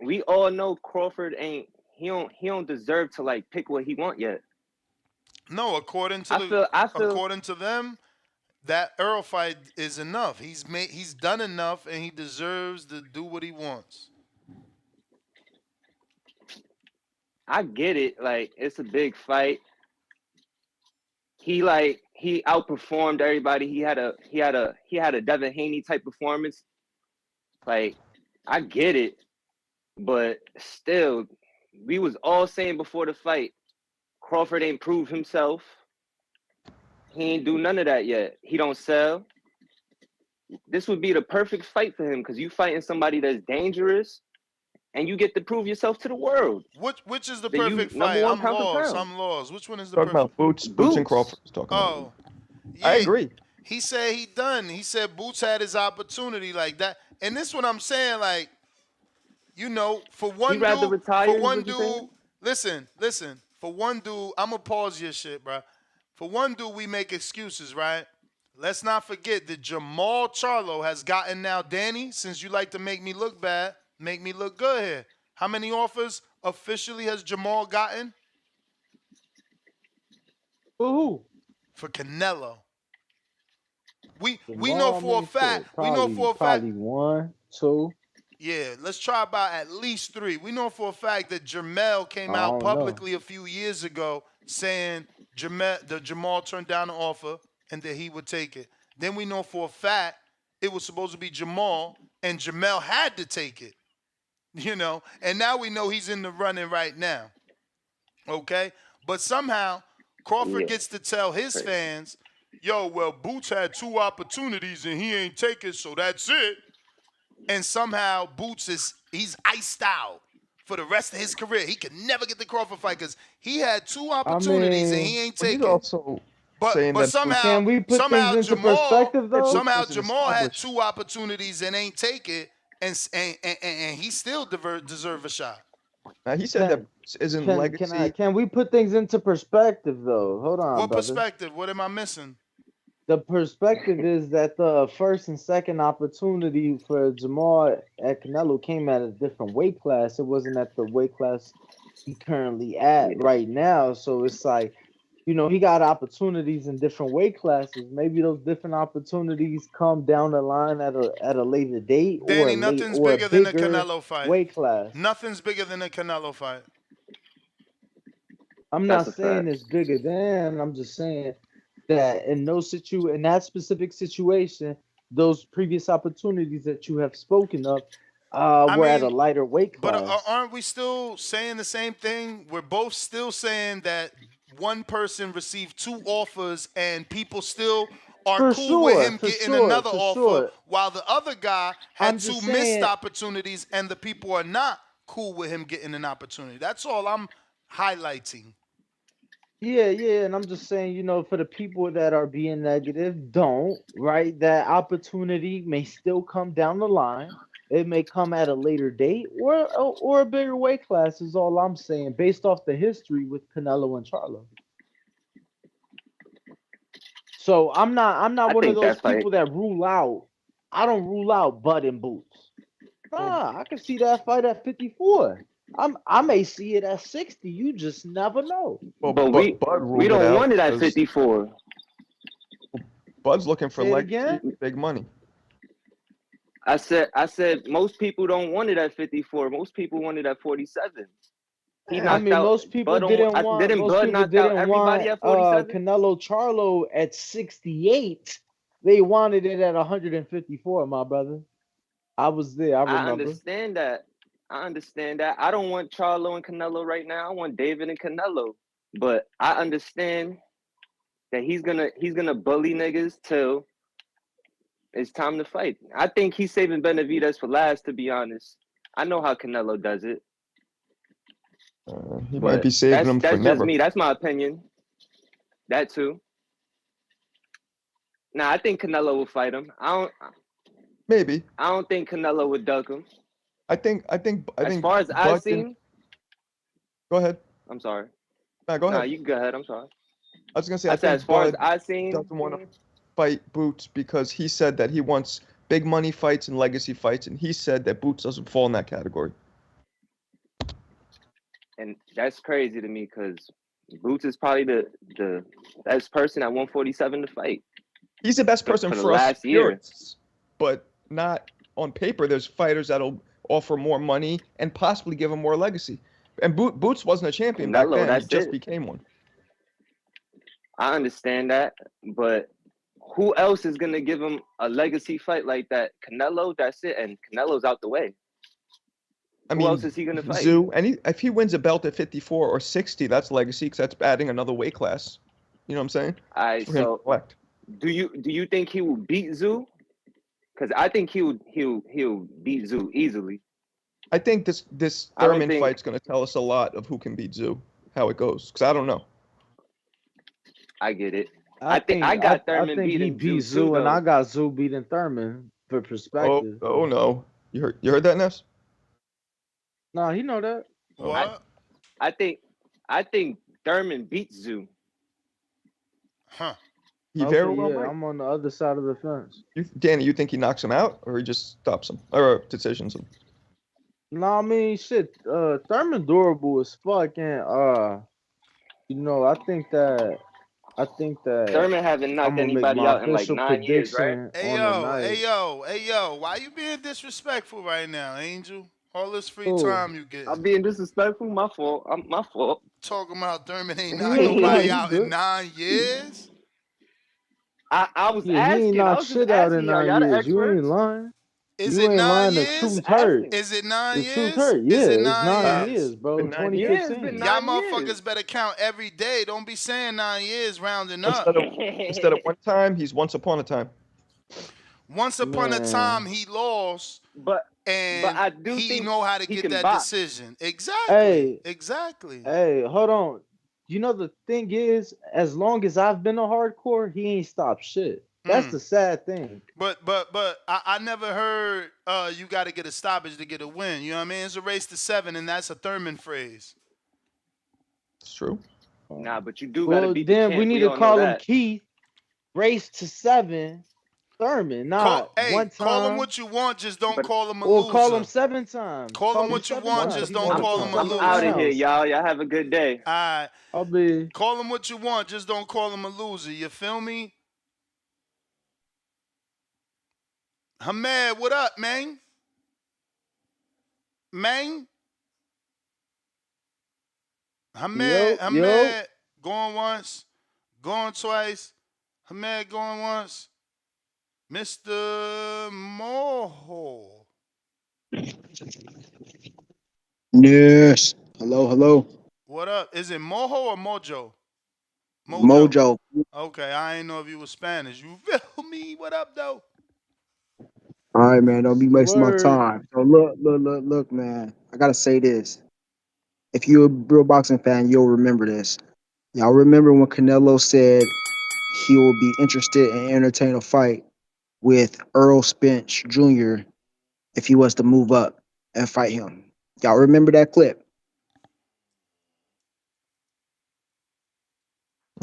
we all know Crawford ain't he don't deserve to like pick what he want yet. No, I feel according to them, that Earl fight is enough. He's done enough and he deserves to do what he wants. I get it. Like it's a big fight. He outperformed everybody. He had a Devin Haney type performance. Like I get it, but still, we was all saying before the fight, Crawford ain't proved himself. He ain't do none of that yet. He don't sell. This would be the perfect fight for him because you fighting somebody that's dangerous and you get to prove yourself to the world. Which is the That you perfect number fight? one I'm pound for lost. pound. I'm lost. Which one is the Talking perfect? about Boots and Crawford. Is talking about. Oh, I yeah. agree. He said he done. He said Boots had his opportunity like that. And this what I'm saying, like, you know, for He one rather dude, retire. Is what you saying? listen. For one dude, I'm gonna pause your shit, bro. For one dude, we make excuses, right? Let's not forget that Jermall Charlo has gotten now, Danny, since you like to make me look bad, make me look good here. How many offers officially has Jermall gotten? For who? For Canelo. We know Jamal, I for a mean, fact. shit, We know for a fact. probably one, two. Yeah, let's try about at least 3. We know for a fact that Jermell came I out don't know. publicly a few years ago saying Jamal turned down the offer and that he would take it. Then we know for a fact it was supposed to be Jamal and Jermell had to take it. You know, and now we know he's in the running right now. Okay? But somehow Crawford Yeah. gets to tell his fans, yo, well, Boots had 2 opportunities and he ain't take it, so that's it. And somehow Boots he's iced out for the rest of his career. He could never get the Crawford fight because he had 2 I opportunities and he mean, ain't But he's taken. also saying But that somehow can we put things into perspective though? Boots Jamal isn't had established. 2 opportunities and ain't take it, and he still deserve a shot. He said that Can Boots isn't legacy. can we put things into perspective though? Hold on, What brother. perspective? What am I missing? The perspective is that the first and second opportunity for Jamal at Canelo came at a different weight class. It wasn't at the weight class he currently at right now. So it's like, he got opportunities in different weight classes. Maybe those different opportunities come down the line at a later date or Danny, nothing's a bigger than the bigger Canelo fight. weight class. Nothing's bigger than the Canelo fight. I'm That's not a saying fact. it's bigger than. I'm just saying that in that specific situation, those previous opportunities that you have spoken of were at a lighter weight But class. aren't we still saying the same thing? We're both still saying that one person received 2 offers and people still are For cool with sure, him for getting sure, another for offer sure. while the other guy had I'm 2 just missed saying, opportunities and the people are not cool with him getting an opportunity. That's all I'm highlighting. yeah, and I'm just saying, for the people that are being negative, don't, right? That opportunity may still come down the line. It may come at a later date or a bigger weight class is all I'm saying, based off the history with Canelo and Charlo. So I'm not I one of think those that fight. people that rule out. I don't rule out Bud and Boots. Nah, I can see that fight at 54. I may see it at 60. You just never know. Well, But Bud we ruled it don't out want it at because 54. Bud's looking for Say it legacy, again? big money. I said most people don't want it at 54. Most people want it at 47. He I knocked mean, out most people Bud on. Didn't most Bud people knock out didn't everybody want at 47? Canelo Charlo at 68. They wanted it at 154, my brother. I was there, I I remember. understand that. I don't want Charlo and Canelo right now. I want David and Canelo. But I understand that he's gonna bully niggas till it's time to fight. I think he's saving Benavidez for last, to be honest. I know how Canelo does it. He might be saving him for that's never. just me. That's my opinion. That too. Nah, I think Canelo will fight him. Maybe. I don't think Canelo would duck him. I think. As far as I've seen. Go ahead. I'm sorry. Nah, go ahead. Nah, you go ahead. I'm sorry. I was gonna say. I I said think as far Bud as I've seen, doesn't want to fight Boots because he said that he wants big money fights and legacy fights, and he said that Boots doesn't fall in that category. and that's crazy to me because Boots is probably the best person at 147 to fight. He's the best person for the for us last year. purists, but not on paper. There's fighters that'll offer more money and possibly give him more legacy. And Boots wasn't a champion back Canelo, then. He that's just it. became one. I understand that, but who else is gonna give him a legacy fight like that? Canelo, that's it, and Canelo's out the way. Who else is he gonna fight? Tszyu, and if he wins a belt at 54 or 60, that's legacy because that's adding another weight class. You know what I'm saying? All right, so do you think he will beat Tszyu? Because I think he'll beat Tszyu easily. I think this Thurman fight's going to tell us a lot of who can beat Tszyu, how it goes, because I don't know. I get it. I think Thurman he beating beat Tszyu, Tszyu, and I got Tszyu beating Thurman for perspective. Oh no, you heard that, Ness? Nah, he know that. What? I think Thurman beats Tszyu. Huh. He very well yeah, might. I'm on the other side of the fence. Danny, you think he knocks him out, or he just stops him, or decisions him? No, I mean shit. Thurman durable as fuck, and I think that Thurman haven't knocked anybody out in like 9 years, right? Hey yo, why you being disrespectful right now, Angel? All this free time you get. I'm being disrespectful. My fault. My fault. Talking about Thurman ain't knocked nobody out in 9 years. I was He asking. ain't knocked shit out in 9 years. You ain't lying. Is you it ain't 9 lying. years? The truth hurt. Is it 9 years? The truth hurt. Yeah, Is it it's 9 years? years, bro. Been 9 2015. Y'all motherfuckers better count every day. Don't be saying 9 years rounding up. Instead of one time, he's once upon a time. Once upon a time, he lost. But I do he think know how to he get can that box. decision. Exactly. Hey, Hey, hold on. You know the thing is, as long as I've been a hardcore, he ain't stopped shit. That's the sad thing. But I never heard you got to get a stoppage to get a win. You know what I mean? It's a race to 7, and that's a Thurman phrase. It's true. Nah, but you do gotta beat the then champ. we need to call him Keith. Race to 7, Thurman. Not one time. Call him what you want, just don't call him a Or loser. call him 7 times. Call him what you want, just don't call him a I'm loser. out of here, y'all. Y'all have a good day. All right. I'll be. Call him what you want, just don't call him a loser. You feel me? Hamed, what up, man? Hamed, going once, going twice. Hamed going once. Mr. Moho. Yes. Hello. What up? Is it Moho or Mojo? Mojo. Okay, I ain't know if you were Spanish. You feel me? What up, though? All right, man. Don't be wasting my time. So look, man. I gotta say this. If you're a real boxing fan, you'll remember this. Y'all remember when Canelo said he will be interested in entertain a fight with Earl Spence Jr. if he was to move up and fight him. Y'all remember that clip?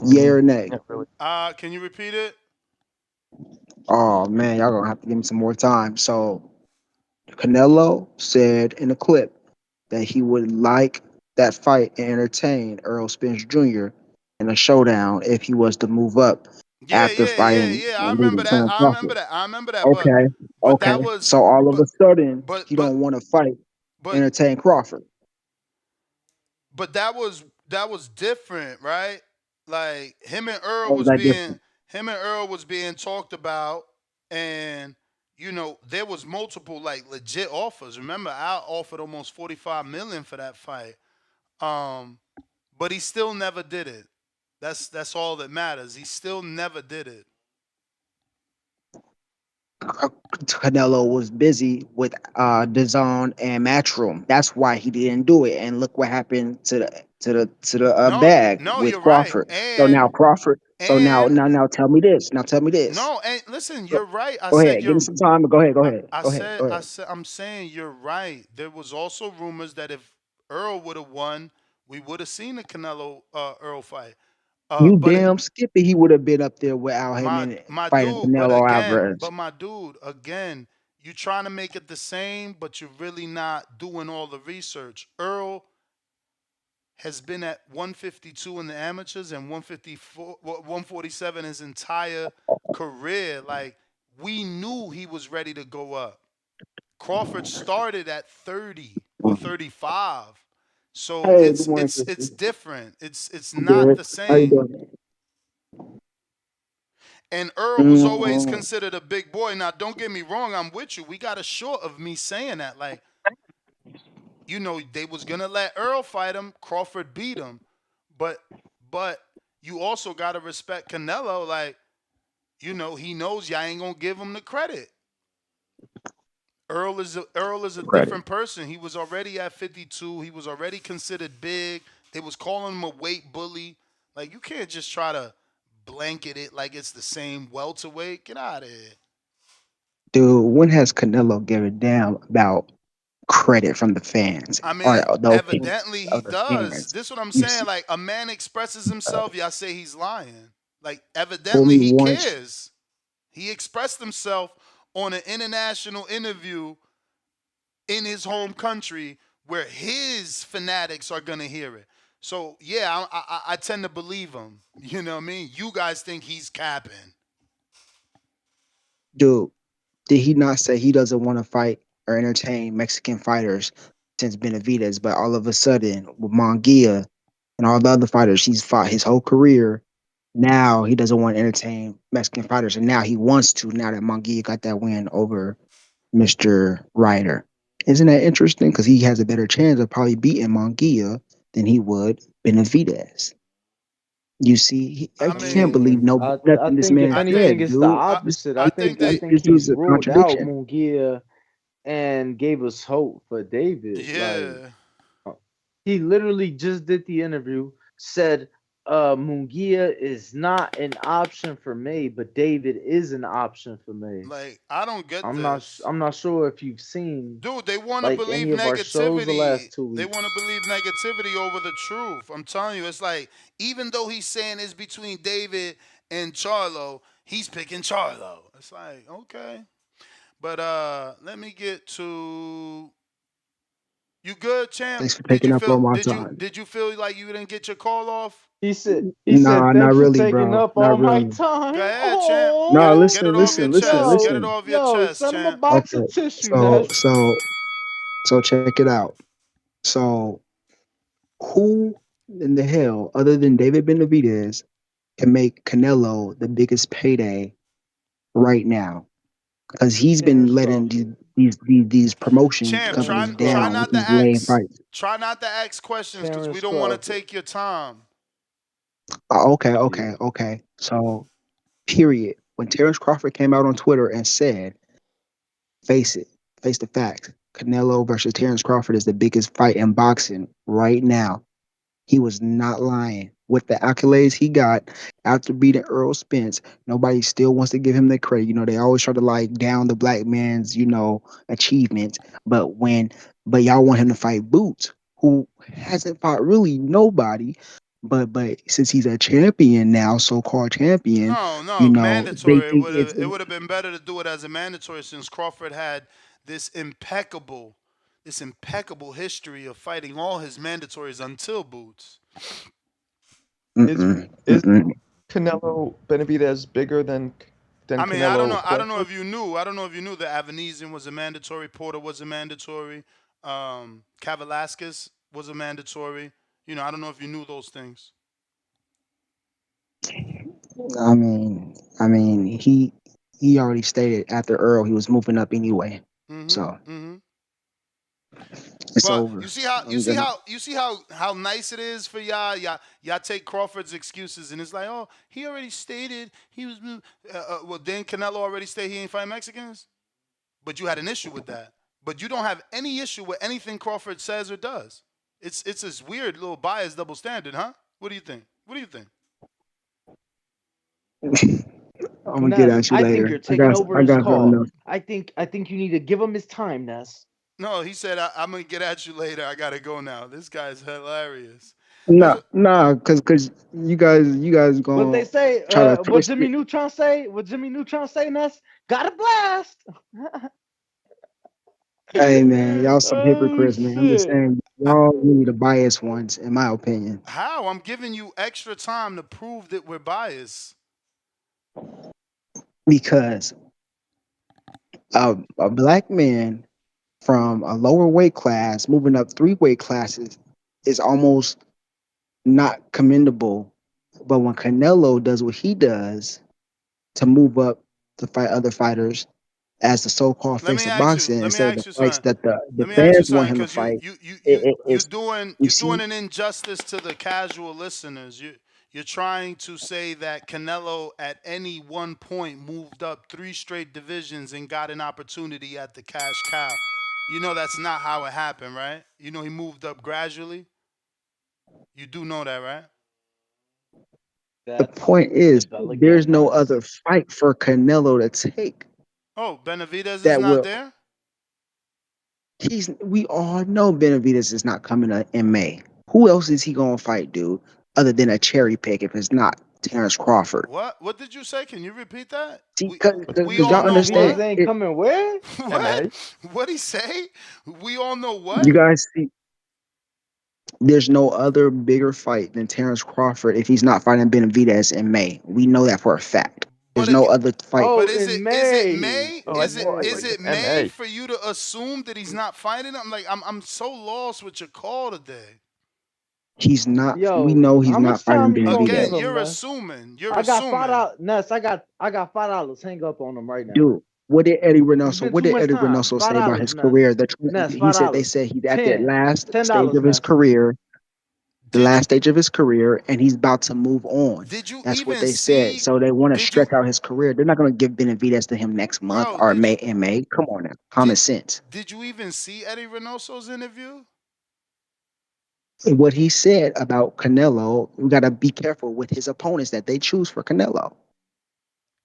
Yeah or nay? Not really. Can you repeat it? Oh man, y'all gonna have to give me some more time. So Canelo said in a clip that he would like that fight and entertain Earl Spence Jr. in a showdown if he was to move up after fighting Yeah. I and remember leaving that. Terrence Crawford. I remember that. Okay, But okay. that was, So all of a sudden, but he don't want to fight, but entertain Crawford. but that was different, right? Like How was that different? him and Earl was being talked about, and there was multiple like legit offers. Remember, I offered almost 45 million for that fight. Um, but he still never did it. That's all that matters. He still never did it. Canelo was busy with DAZN and Matchroom. That's why he didn't do it. And look what happened to the bag No, with you're right. Crawford. So now Crawford. So And now tell me this. Now tell me this. no, and listen, So, you're right. I go said ahead. Give me you're some time. Go ahead. Go I, ahead. I Go ahead. said Go I ahead. said I'm saying you're right. There was also rumors that if Earl would have won, we would have seen the Canelo Earl fight. You But damn skippy. He would have been up there without him in my fighting dude, Canelo Alvarez. my dude, again, you trying to make it the same, but you're really not doing all the research. Earl has been at 152 in the amateurs and 154, 147 his entire career. Like we knew he was ready to go up. Crawford started at 30 or 35. So Hey, good morning, it's sister. different. It's not Good. the How you same. doing? And Earl was always Mm, considered a big boy. Now, don't get me wrong, I'm with you. We got a short of me saying that. Like, they was gonna let Earl fight him. Crawford beat him. But you also gotta respect Canelo. Like, he knows y'all ain't gonna give him the credit. Earl is a credit. different person. He was already at 52. He was already considered big. They was calling him a weight bully. Like, you can't just try to blanket it like it's the same welterweight. Get out of here. Dude, when has Canelo given damn about credit from the fans I or mean, the opinion evidently he of the does. fans? This is what I'm You saying. see, Like, a man expresses himself, y'all say he's lying. Like, fool evidently me he once, cares. He expressed himself on an international interview in his home country where his fanatics are gonna hear it. So yeah, I tend to believe him. You know what I mean? You guys think he's capping. dude. Did he not say he doesn't want to fight or entertain Mexican fighters since Benavidez? But all of a sudden, with Mongia and all the other fighters he's fought his whole career, now he doesn't want to entertain Mexican fighters, and now he wants to. Now that Mongia got that win over Mr. Ryder, isn't that interesting? Because he has a better chance of probably beating Mongia than he would Benavidez. You see, I I can't mean, believe I nothing this think if man anything, said, it's the dude. opposite. I think I they think This he's dude's a ruled out contradiction. Munguia and gave us hope for David. Like yeah. he literally just did the interview, said Munguia is not an option for me, but David is an option for me. Like, I don't get this. I'm not sure if you've seen Dude, they want to like believe any of our shows the negativity. last 2 They want to weeks. believe negativity over the truth. I'm telling you, it's like even though he's saying it's between David and Charlo, he's picking Charlo. It's like, okay. But let me get to you good, champ? Thanks for taking up all my time. Did you feel like you didn't get your call off? He said Nah, not thanks for really, taking bro. up all Not my really. Go time. ahead, champ. No, Get it listen, off your listen, listen, chest. Get it Yo, off listen. your yo, chest, send him a champ. box of Okay, tissue, so Nash. so so check it out. So who in the hell, other than David Benavidez, can make Canelo the biggest payday right now? Because he's been Terrence letting Crawford. these promotion Champ, Terrence companies down with Crawford. these lame fights. try not to ask questions because we Terrence don't want to Crawford. take your time. Okay, Yeah. okay, okay. So period. When Terrence Crawford came out on Twitter and said, face it, face the facts. Canelo versus Terrence Crawford is the biggest fight in boxing right now. He was not lying. With the accolades he got after beating Earl Spence, nobody still wants to give him the credit. You know, they always try to like down the black man's, achievements. But y'all want him to fight Boots, who hasn't fought really nobody. But since he's a champion now, so-called champion, No, they mandatory. think it's It would have been better to do it as a mandatory since Crawford had this impeccable history of fighting all his mandatories until Boots. Is Canelo Benavidez bigger than I mean, Canelo I don't know Crawford? if you knew. I don't know if you knew that Avenesian was a mandatory. Porter was a mandatory. Kavalaskas was a mandatory. You know, I don't know if you knew those things. he already stated after Earl he was moving up anyway. So it's But over. you see how nice it is for y'all. Y'all take Crawford's excuses and it's like, oh, he already stated he was. Well, then Canelo already stated he ain't fighting Mexicans, but you had an issue with that. But you don't have any issue with anything Crawford says or does. It's this weird little biased double standard, huh? What do you think? I'm gonna get at you I later. think you're taking over I his got something call. else. I think you need to give him his time, Ness. No, he said I'm gonna get at you later. I gotta go now. This guy's hilarious. Nah, cause you guys What gonna they say? try to What twist Jimmy it. Neutron say? What Jimmy Neutron say, Ness? Got a blast. Hey man, y'all some Oh hypocrites, man. I'm just shit. saying, y'all really the biased ones, in my opinion. How? I'm giving you extra time to prove that we're biased. Because a black man from a lower weight class moving up 3 weight classes is almost not commendable. But when Canelo does what he does to move up to fight other fighters as the so-called Let face me of ask you. boxing Let me instead of the ask you fights something. that the Let me ask you fans want something, him to because fight, you're you see, doing an injustice to the casual listeners. You're trying to say that Canelo at any one point moved up 3 straight divisions and got an opportunity at the cash cow. You know that's not how it happened, right? You know he moved up gradually. You do know that, right? the point is there's no other fight for Canelo to take Oh, Benavidez is that not will. there? We all know Benavidez is not coming in May. Who else is he gonna fight, dude? Other than a cherry pick, if it's not Terrence Crawford. What did you say? Can you repeat that? We Because all y'all know understand, Benavidez what? ain't coming where? What? What'd he say? We all know what? you guys see, there's no other bigger fight than Terrence Crawford if he's not fighting Benavidez in May. We know that for a fact. There's no other fight. Oh, But is in it May. May? Oh, I thought Is like it May MA. for you to assume that he's not fighting? I'm so lost with your call today. He's not. We Yo, know he's how not much fighting time you gonna give Again, Benavidez. him, you're Ness? assuming. I got $5. Ness, I got $5. Hang up on him right now. Dude, what did Eddie It's Reynoso? been What too did much Eddie time. Reynoso say about $5, his Ness. career? Ness, He said they $5. said he's at the 10. last stage $10, of his Ness. career, and he's about to move on. Did you That's what even they said. see? So they want to Did you, stretch out his career. They're not going to give Benavidez to him next month bro? or May. In May, come on now, common sense. Did you even see Eddie Reynoso's interview? What he said about Canelo, we got to be careful with his opponents that they choose for Canelo.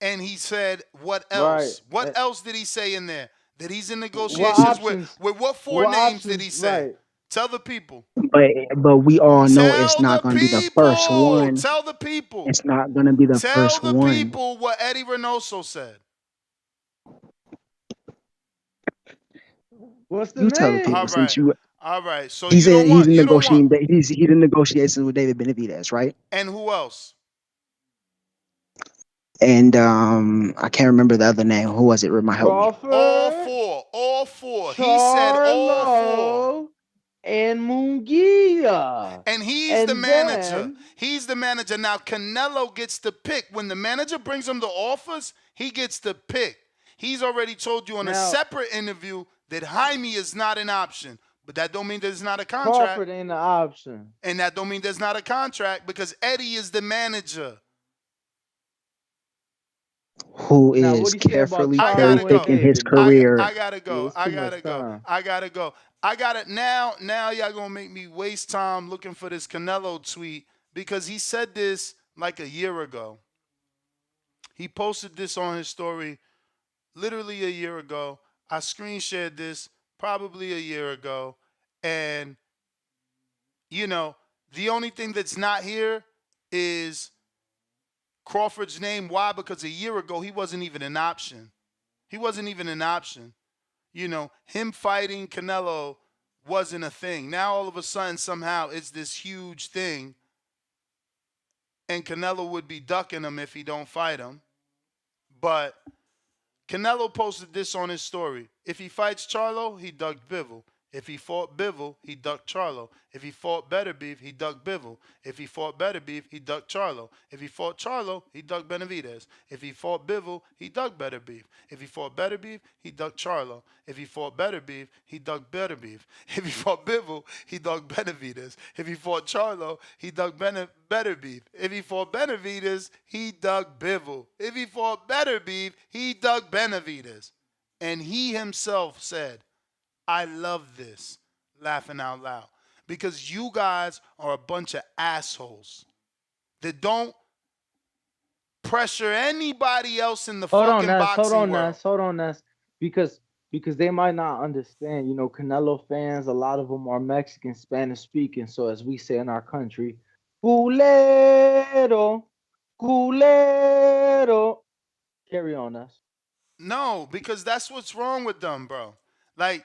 And he said, what Right. else? What else did he say in there? That he's in What negotiations options? with what 4 What names did options? he say? Right. Tell the people. But we all know it's Tell not the going to be the first people. one. Tell the people. It's not going to be the Tell first the one. people what Eddie Reynoso said. What's the You tell the name? people since you All right. So he's you don't in want. You don't want. he's in negotiations with David Benavidez, right? And who else? And I can't remember the other name. Who was it? Remind help me. All Crawford, four. All four. He said all four. Charlo, and Munguia. And he's the And manager. then He's the manager. Now Canelo gets to pick. When the manager brings him the offers, he gets to pick. He's already told you on a separate interview that Jaime is not an option. But that don't mean there's not a contract. Crawford ain't an option. And that don't mean there's not a contract because Eddie is the manager. who Now, is what do you say about carefully I cherry gotta Charlo and go. picking his David, man? career. I gotta Yeah, go. it's I too much gotta go. time. I gotta go. I gotta now y'all gonna make me waste time looking for this Canelo tweet because he said this like a year ago. He posted this on his story literally a year ago. I screen shared this probably a year ago. And, you know, the only thing that's not here is Crawford's name. Why? Because a year ago, he wasn't even an option. He wasn't even an option. You know, him fighting Canelo wasn't a thing. Now, all of a sudden, somehow, it's this huge thing. And Canelo would be ducking him if he don't fight him. But Canelo posted this on his story. If he fights Charlo, he ducked Bivol. If he fought Bivol, he ducked Charlo. If he fought Better Beef, he ducked Bivol. If he fought Better Beef, he ducked Charlo. If he fought Charlo, he ducked Benavidez. If he fought Bivol, he ducked Better Beef. If he fought Better Beef, he ducked Charlo. If he fought Better Beef, he ducked Better Beef. If he fought Bivol, he ducked Benavidez. If he fought Charlo, he ducked Better Beef. If he fought Benavidez, he ducked Bivol. If he fought Better Beef, he ducked Benavidez. And he himself said, I love this, laughing out loud, because you guys are a bunch of assholes that don't pressure anybody else in the fucking boxing world. Hold on, Ness. Because they might not understand. You know, Canelo fans, a lot of them are Mexican, Spanish speaking. So as we say in our country, culero, culero. Carry on, Ness. No, because that's what's wrong with them, bro. Like,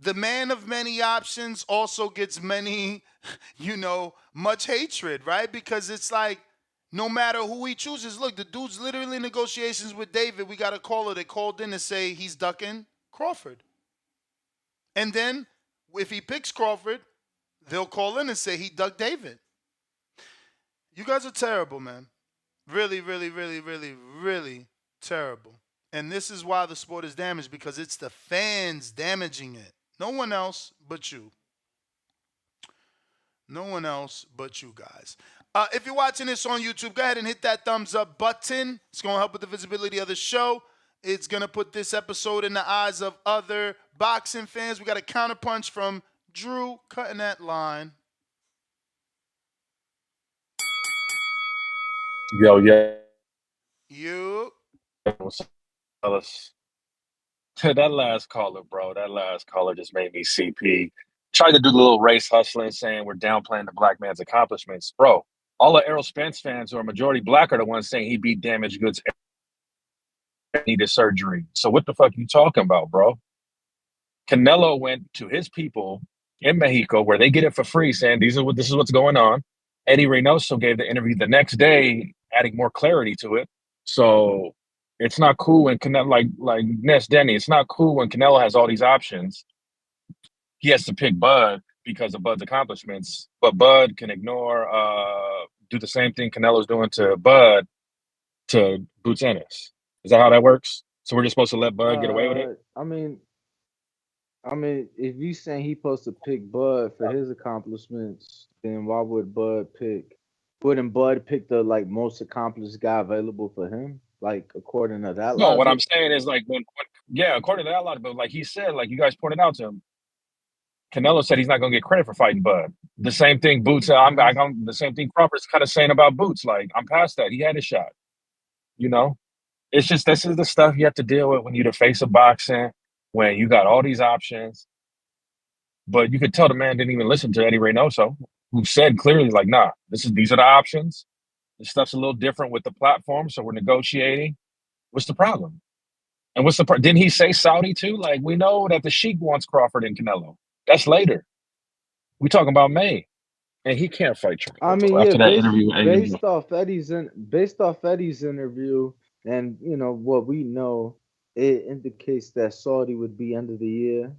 the man of many options also gets many, much hatred, right? Because it's like, no matter who he chooses, look, the dude's literally in negotiations with David. We got a caller that called in to say he's ducking Crawford. And then, if he picks Crawford, they'll call in and say he ducked David. You guys are terrible, man. Really, really, really, really, really terrible. And this is why the sport is damaged, because it's the fans damaging it. No one else but you. No one else but you guys. If you're watching this on YouTube, go ahead and hit that thumbs up button. It's going to help with the visibility of the show. It's going to put this episode in the eyes of other boxing fans. We got a counterpunch from Drew cutting that line. Yo. You. What's up, fellas? That last caller, bro. That last caller just made me CP. Tried to do the little race hustling, saying we're downplaying the black man's accomplishments. Bro, all the Errol Spence fans who are majority black are the ones saying he beat damaged goods and needed surgery. So what the fuck you talking about, bro? Canelo went to his people in Mexico where they get it for free, saying this is what's going on. Eddie Reynoso gave the interview the next day, adding more clarity to it. So it's not cool when Canelo, like Ness Denny, it's not cool when Canelo has all these options. He has to pick Bud because of Bud's accomplishments, but Bud can ignore, do the same thing Canelo's doing to Bud to Boots Ennis. Is that how that works? So we're just supposed to let Bud get away with it? I mean, if you saying he supposed to pick Bud for his accomplishments, then why would Bud pick? Wouldn't Bud pick the most accomplished guy available for him? Like according to that. No, logic? what I'm saying is according to that logic, but like he said, like you guys pointed out to him, Canelo said he's not going to get credit for fighting Bud. The same thing Boots. I'm the same thing Crawford's kind of saying about Boots. Like I'm past that. He had his shot. It's just this is the stuff you have to deal with when you're the face of boxing, when you got all these options. But you could tell the man didn't even listen to Eddie Reynoso, who said clearly, like, nah, these are the options. This stuff's a little different with the platform, so we're negotiating. What's the problem? And didn't he say Saudi too? Like, we know that the Sheik wants Crawford and Canelo. That's later. We talking about May, and he can't fight Charlo. I mean, after that interview, based off Eddie's interview, and what we know, it indicates that Saudi would be end of the year.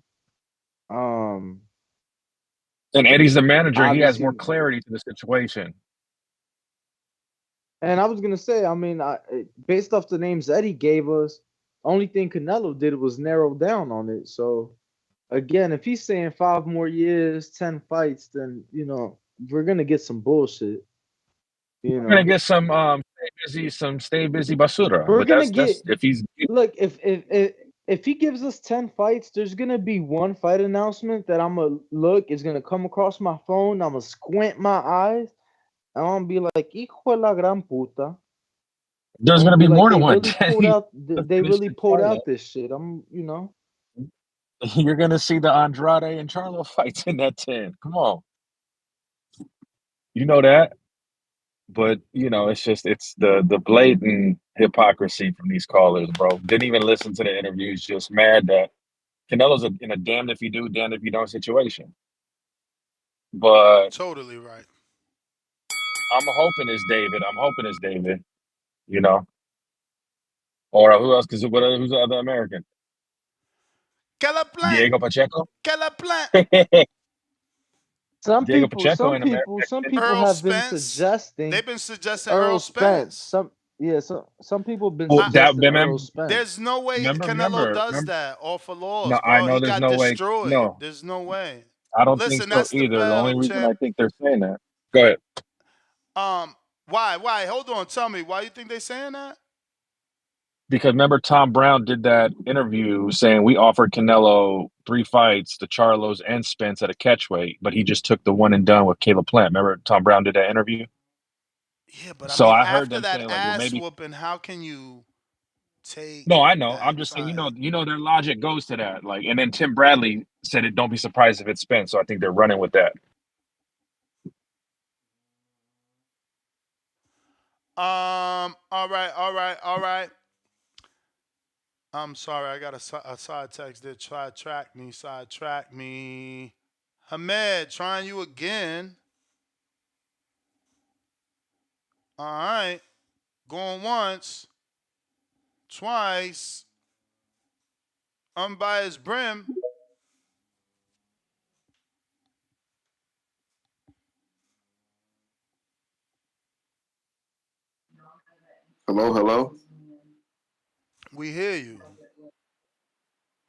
And Eddie's the manager. He has more clarity to the situation. And I was gonna say, I mean, based off the names Eddie gave us, only thing Canelo did was narrow down on it. So, again, if he's saying 5 more years, 10 fights, then we're gonna get some bullshit. You We're gonna know, get some stay busy basura. we're But gonna that's get. if he's Look, if he gives us 10 fights, there's gonna be one fight announcement that I'm gonna look. It's gonna come across my phone. I'm gonna squint my eyes. And I'm gonna be like, "Hijo de la gran puta." there's I'm gonna gonna be be like, more they than one. really pulled out. They Finish really the pulled Charlo. out this shit. You know. You're gonna see the Andrade and Charlo fights in that 10. Come on. You know that. But it's the blatant hypocrisy from these callers, bro. Didn't even listen to the interviews, just mad that Canelo's in a damned if you do, damned if you don't situation. But Totally right. I'm hoping it's David. You know. Or who else? Because who's the other American? Diego Pacheco. Some Diego people, Pacheco some in America. people, some people Earl have been Spence. suggesting They've been suggesting Earl Earl Spence. Spence. Some people have been Well, suggesting Earl Spence. There's no way Canelo does that off of No, laws, I bro. know He there's got no way. destroyed. No, There's no way. I don't think Listen, so that's the either. The only bell, reason I champ. think they're saying that. Go ahead. Why? Hold on. Tell me. Why you think they saying that? Because remember, Tom Brown did that interview saying we offered Canelo 3 fights, the Charlos and Spence at a catchweight, but he just took the one and done with Caleb Plant. Remember, Tom Brown did that interview. Yeah, but So I heard after them that saying like, well, ass maybe. whooping, how can you take No, I know. that I'm just saying, fight? their logic goes to that. Like, and then Tim Bradley said it. Don't be surprised if it's Spence. So I think they're running with that. All right. I'm sorry. I got a side text there. Sidetrack me. Hamed, trying you again. All right. Going once. Twice. Unbiased Brim. Hello. We hear you.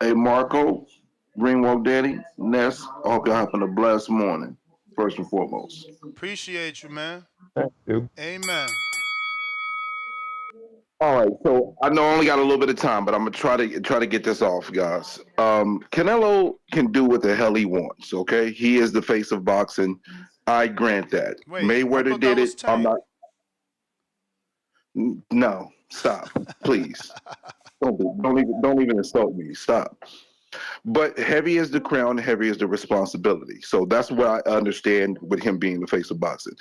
Hey, Marco, Greenwalk Daddy, Ness. I hope y'all having a blessed morning, first and foremost. Appreciate you, man. Thank you. Amen. All right, so I know I only got a little bit of time, but I'm gonna try to get this off, guys. Canelo can do what the hell he wants. Okay, he is the face of boxing. I grant that. Wait, Mayweather did it. I'm not. No, stop, please. Don't even insult me. Stop. But heavy is the crown, heavy is the responsibility. So that's what I understand with him being the face of boxing.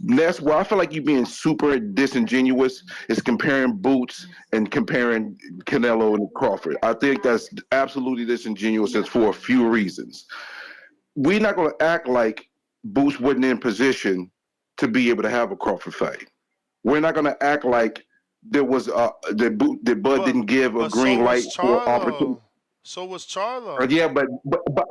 That's where I feel like you being super disingenuous is comparing Boots and comparing Canelo and Crawford. I think that's absolutely disingenuous for a few reasons. We're not going to act like Boots wasn't in position to be able to have a Crawford fight. We're not going to act like there was that Bud didn't give a green light for opportunity. So was Charlo. Yeah, but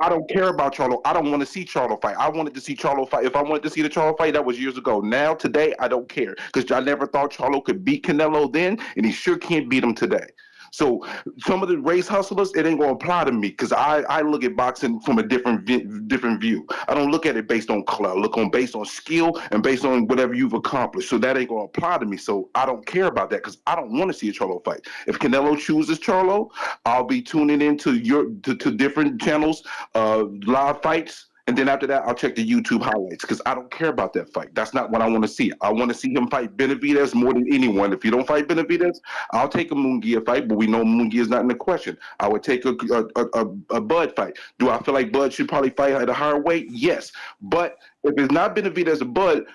I don't care about Charlo. I don't want to see Charlo fight. I wanted to see Charlo fight. If I wanted to see the Charlo fight, that was years ago. Now, today, I don't care because I never thought Charlo could beat Canelo then, and he sure can't beat him today. So some of the race hustlers, it ain't gonna apply to me because I look at boxing from a different view. I don't look at it based on color. I look on based on skill and based on whatever you've accomplished. So that ain't gonna apply to me. So I don't care about that because I don't want to see a Charlo fight. If Canelo chooses Charlo, I'll be tuning into to different channels, live fights. And then after that, I'll check the YouTube highlights because I don't care about that fight. That's not what I want to see. I want to see him fight Benavidez more than anyone. If you don't fight Benavidez, I'll take a Munguia fight, but we know Munguia is not in the question. I would take a Bud fight. Do I feel like Bud should probably fight at a higher weight? Yes. But if it's not Benavidez or Bud,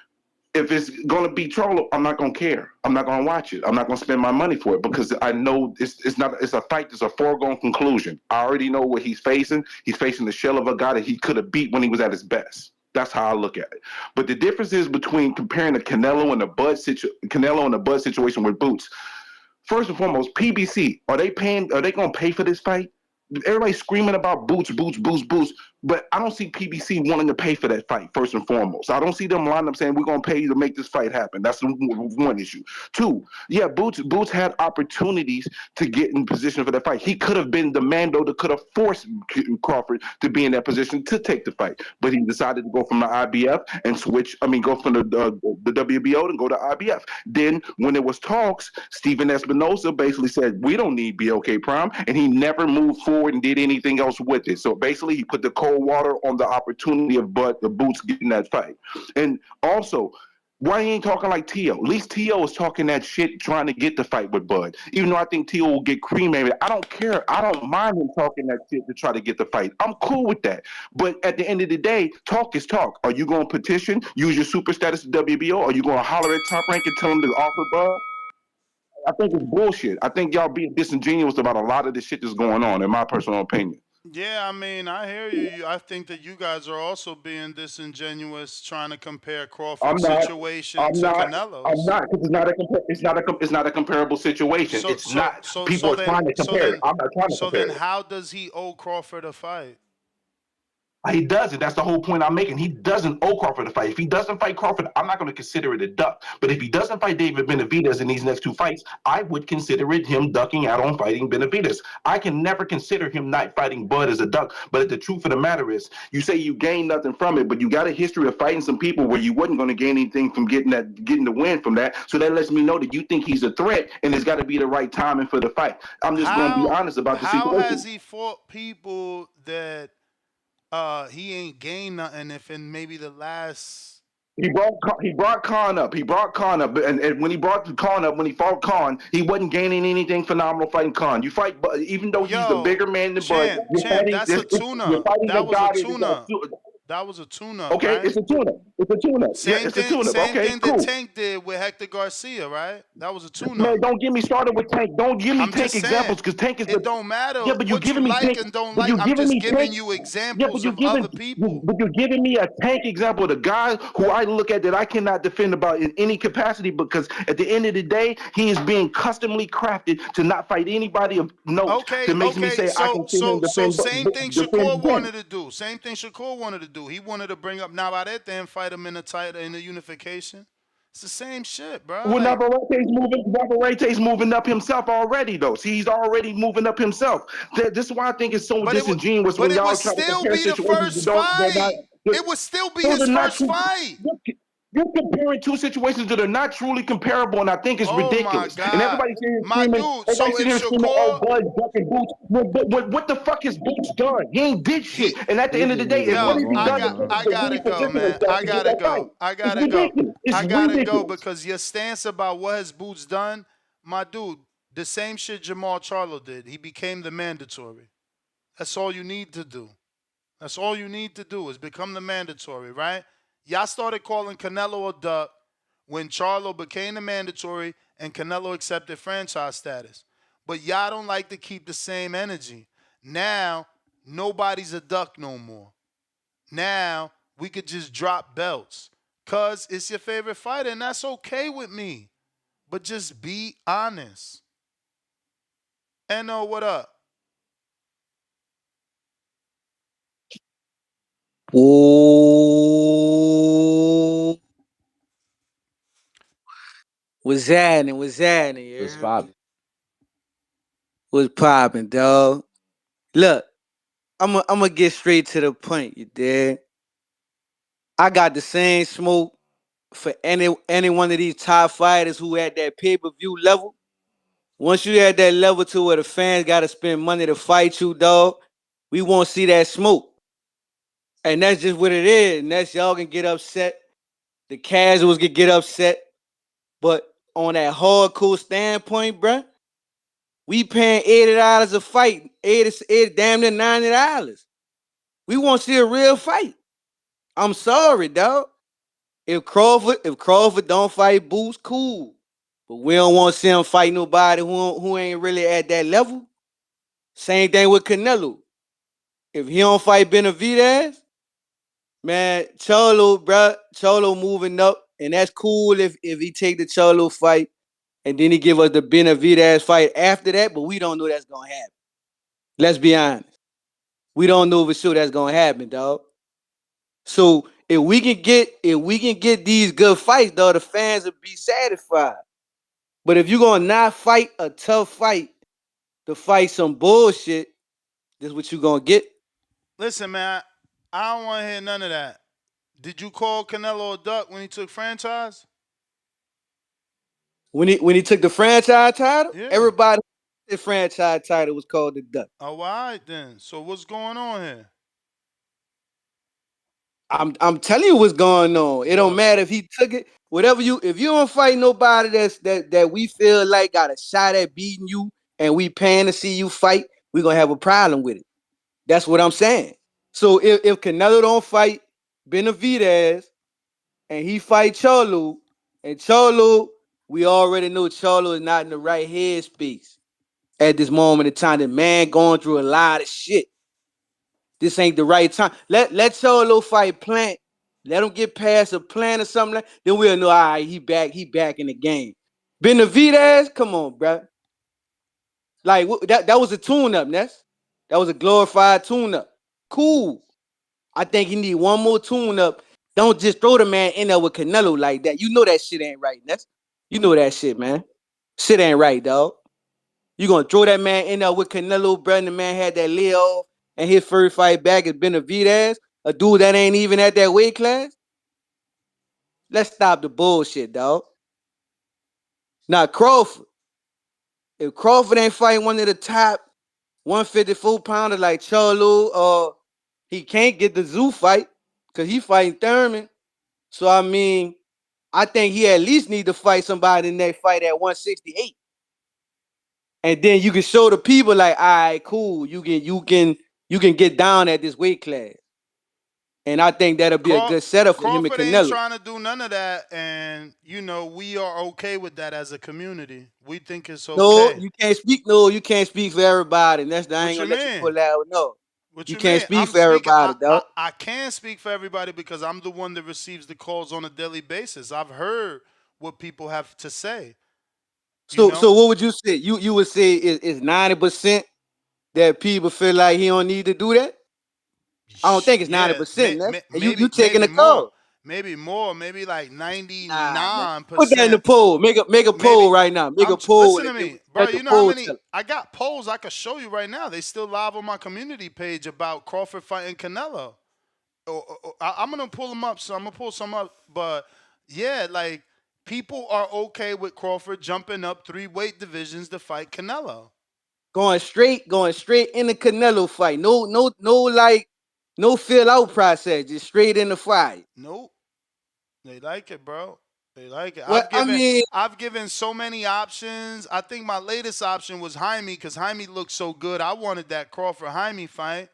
if it's going to be Charlo, I'm not going to care. I'm not going to watch it. I'm not going to spend my money for it because I know it's a fight that's a foregone conclusion. I already know what he's facing. He's facing the shell of a guy that he could have beat when he was at his best. That's how I look at it. But the difference is between comparing the Canelo and the Bud situation with Boots. First and foremost, PBC, are they going to pay for this fight? Everybody's screaming about Boots. But I don't see PBC wanting to pay for that fight, first and foremost. I don't see them lining up saying, we're going to pay you to make this fight happen. That's one issue. Two, yeah, Boots had opportunities to get in position for that fight. He could have been the Mando that could have forced Crawford to be in that position to take the fight. But he decided to go from the IBF and go from the WBO and go to IBF. Then when there was talks, Steven Espinosa basically said, we don't need BOK Prime. And he never moved forward and did anything else with it. So basically, he put the cold water on the opportunity of the Boots getting that fight. And also, why he ain't talking like Tszyu? At least Tszyu was talking that shit trying to get the fight with Bud. Even though I think Tszyu will get cremated. I don't care. I don't mind him talking that shit to try to get the fight. I'm cool with that. But at the end of the day, talk is talk. Are you going to petition, use your super status to WBO? Or are you going to holler at Top Rank and tell him to offer Bud? I think it's bullshit. I think y'all being disingenuous about a lot of the shit that's going on, in my personal opinion. Yeah, I mean, I hear you. I think that you guys are also being disingenuous, trying to compare Crawford's situation to Canelo's. I'm not, because it's not a comparable situation. People are trying to compare it. I'm not trying to compare it. So then, how does he owe Crawford a fight? He doesn't. That's the whole point I'm making. He doesn't owe Crawford a fight. If he doesn't fight Crawford, I'm not going to consider it a duck. But if he doesn't fight David Benavidez in these next two fights, I would consider it him ducking out on fighting Benavidez. I can never consider him not fighting Bud as a duck. But the truth of the matter is, you say you gain nothing from it, but you got a history of fighting some people where you wasn't going to gain anything from getting the win from that. So that lets me know that you think he's a threat, and it's got to be the right timing for the fight. I'm just going to be honest about the situation. How has he fought people that he ain't gained nothing if in maybe the last... He brought Khan up. And when he brought Khan up, when he fought Khan, he wasn't gaining anything phenomenal fighting Khan. You fight, even though he's the bigger man than Bud. That's a tuna. That was a tuna. That was a tune-up. Okay, right? It's a tune-up. Same thing Cool. that Tank did with Hector Garcia, right? That was a tune-up. Man, don't get me started with Tank. Don't give me Tank examples because Tank is. It don't matter. Yeah, but you're giving me like Tank, and don't like. I'm just giving you examples of other people. But you're giving me a Tank example, the guy who I look at that I cannot defend about in any capacity because at the end of the day, he is being customly crafted to not fight anybody of note. That makes me say I can see him defend. So same thing Shakur wanted to do. Same thing Shakur wanted to do. He wanted to bring up Navarrete and fight him in the unification. It's the same shit, bro. Well, Navarrete's moving up himself already, though. See, he's already moving up himself. This is why I think it's so disingenuous when y'all try to compare situations. It would still be his first fight. You're comparing two situations that are not truly comparable, and I think it's ridiculous. And everybody's here screaming, oh, Bud, fucking Boots. What the fuck has Boots done? He ain't did shit. And at the end of the day, I gotta go, man. I gotta go because your stance about what has Boots done, my dude, the same shit Jermall Charlo did. He became the mandatory. That's all you need to do. That's all you need to do is become the mandatory, right? Y'all started calling Canelo a duck when Charlo became the mandatory and Canelo accepted franchise status. But y'all don't like to keep the same energy. Now, nobody's a duck no more. Now, we could just drop belts because it's your favorite fighter, and that's okay with me. But just be honest. N.O., what up? Ooh. What's happening? Yeah? What's poppin'? What's poppin', dog? Look, I'm gonna get straight to the point, you dig? I got the same smoke for any one of these top fighters who at that pay-per-view level. Once you at that level to where the fans gotta spend money to fight you, dog, we won't see that smoke. And that's just what it is. And that's y'all can get upset. The casuals can get upset. But on that hardcore standpoint, bruh, we paying $80 a fight. $80, damn near $90. We want to see a real fight. I'm sorry, dog. If Crawford don't fight Boots, cool. But we don't want to see him fight nobody who ain't really at that level. Same thing with Canelo. If he don't fight Benavidez, man, Charlo moving up, and that's cool if he take the Charlo fight, and then he give us the Benavidez fight after that, but we don't know that's gonna happen. Let's be honest. We don't know for sure that's gonna happen, dog. So if we can get these good fights, dog, the fans will be satisfied. But if you're gonna not fight a tough fight to fight some bullshit, this is what you're gonna get. Listen, man, I don't want to hear none of that. Did you call Canelo a duck when he took franchise? When he took the franchise title, Yeah. everybody the franchise title was called the duck. Oh, all right then. So what's going on here? I'm telling you what's going on. It don't matter if he took it. Whatever if you don't fight nobody that we feel like got a shot at beating you and we paying to see you fight, we're gonna have a problem with it. That's what I'm saying. So if Canelo don't fight Benavidez and he fight Charlo, and Charlo, we already know Charlo is not in the right headspace at this moment in time. The man going through a lot of shit. This ain't the right time. Let Charlo fight Plant. Let him get past a Plant or something like. Then we'll know. All right, he back in the game. Benavidez, come on, bro. Like that was a tune-up, Ness. That was a glorified tune-up. Cool. I think he need one more tune-up. Don't just throw the man in there with Canelo like that. You know that shit ain't right, Ness. You know that shit, man. Shit ain't right, dog. You gonna throw that man in there with Canelo, bro, and the man had that layoff, and his first fight back is Benavidez, a dude that ain't even at that weight class? Let's stop the bullshit, dog. Now, Crawford. If Crawford ain't fighting one of the top 154 pounders like Charlo, he can't get the Tszyu fight because he fighting Thurman. So, I mean, I think he at least need to fight somebody in that fight at 168. And then you can show the people like, all right, cool, you can get down at this weight class. And I think that'll be a good setup for him and Crawford ain't Canelo. trying to do none of that, and we are okay with that as a community. We think it's okay. No, you can't speak. No, you can't speak for everybody. And that's I ain't What gonna you let you mean? pull out. No, What you you can't mean? speak I'm for everybody, dog. I can speak for everybody because I'm the one that receives the calls on a daily basis. I've heard what people have to say. So what would you say? You would say is 90% that people feel like he don't need to do that? I don't think it's 90%. And you taking a call. Maybe more. Maybe like 99%. Put that in the poll. Make a poll right now. Make a poll. Listen to me, bro. You know how many? I got polls I could show you right now. They still live on my community page about Crawford fighting Canelo. I'm gonna pull them up. So I'm gonna pull some up. But yeah, like people are okay with Crawford jumping up 3 weight divisions to fight Canelo. Going straight in the Canelo fight. No fill out process. Just straight in the fight. Nope. They like it, bro. They like it. Well, I've given so many options. I think my latest option was Jaime because Jaime looked so good. I wanted that Crawford Jaime fight.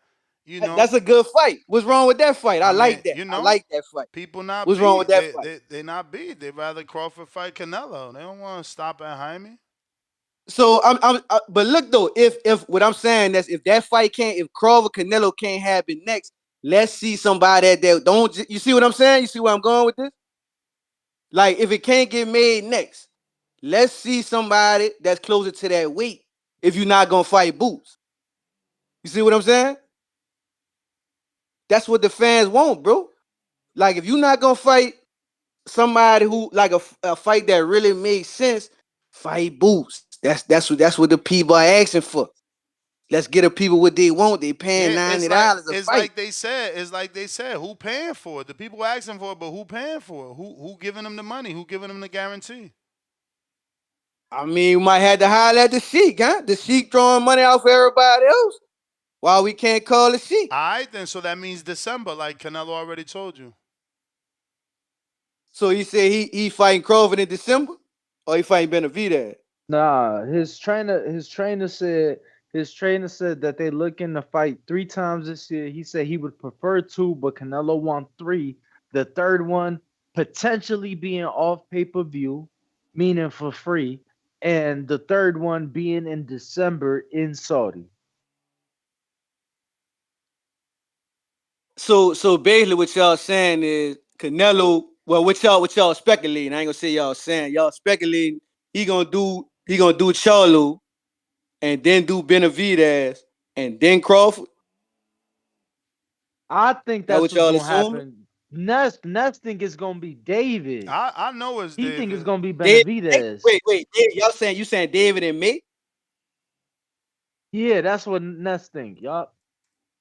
That's a good fight. What's wrong with that fight? I like that. I like that fight. People not What's beat. wrong with that fight? They not beat. They rather Crawford fight Canelo. They don't want to stop at Jaime. So but look though, if what I'm saying is if that fight if Crawford Canelo can't happen next, let's see somebody that don't. You see what I'm saying? You see where I'm going with this? Like if it can't get made next, let's see somebody that's closer to that weight. If you're not gonna fight Boots, you see what I'm saying? That's what the fans want, bro. Like if you're not gonna fight somebody who like a fight that really makes sense, fight Boots. That's what the people are asking for. Let's get the people what they want. They paying $90 a fight. It's like they said. Who paying for it? The people asking for it, but who paying for it? Who giving them the money? Who giving them the guarantee? I mean, you might have to holler at the Sheik, huh? The Sheik throwing money out for everybody else. Why we can't call the Sheik? All right, then. So that means December, like Canelo already told you. So he said he fighting Crawford in December, or he fighting Benavidez? Nah, his trainer said that they looking to fight 3 times this year. He said he would prefer 2, but Canelo want 3. The third one potentially being off pay-per-view, meaning for free, and the third one being in December in Saudi. So basically what y'all saying is Canelo, well what y'all speculating, I ain't gonna say y'all saying, y'all speculating he gonna do Charlo and then do Benavidez and then Crawford. I think That that's what what's y'all gonna assuming? happen. Ness think it's gonna be David. I know it's He think it's David. gonna be Dave, Benavidez. wait, Dave, y'all saying you saying David and me? Yeah, that's what Ness think. Yup.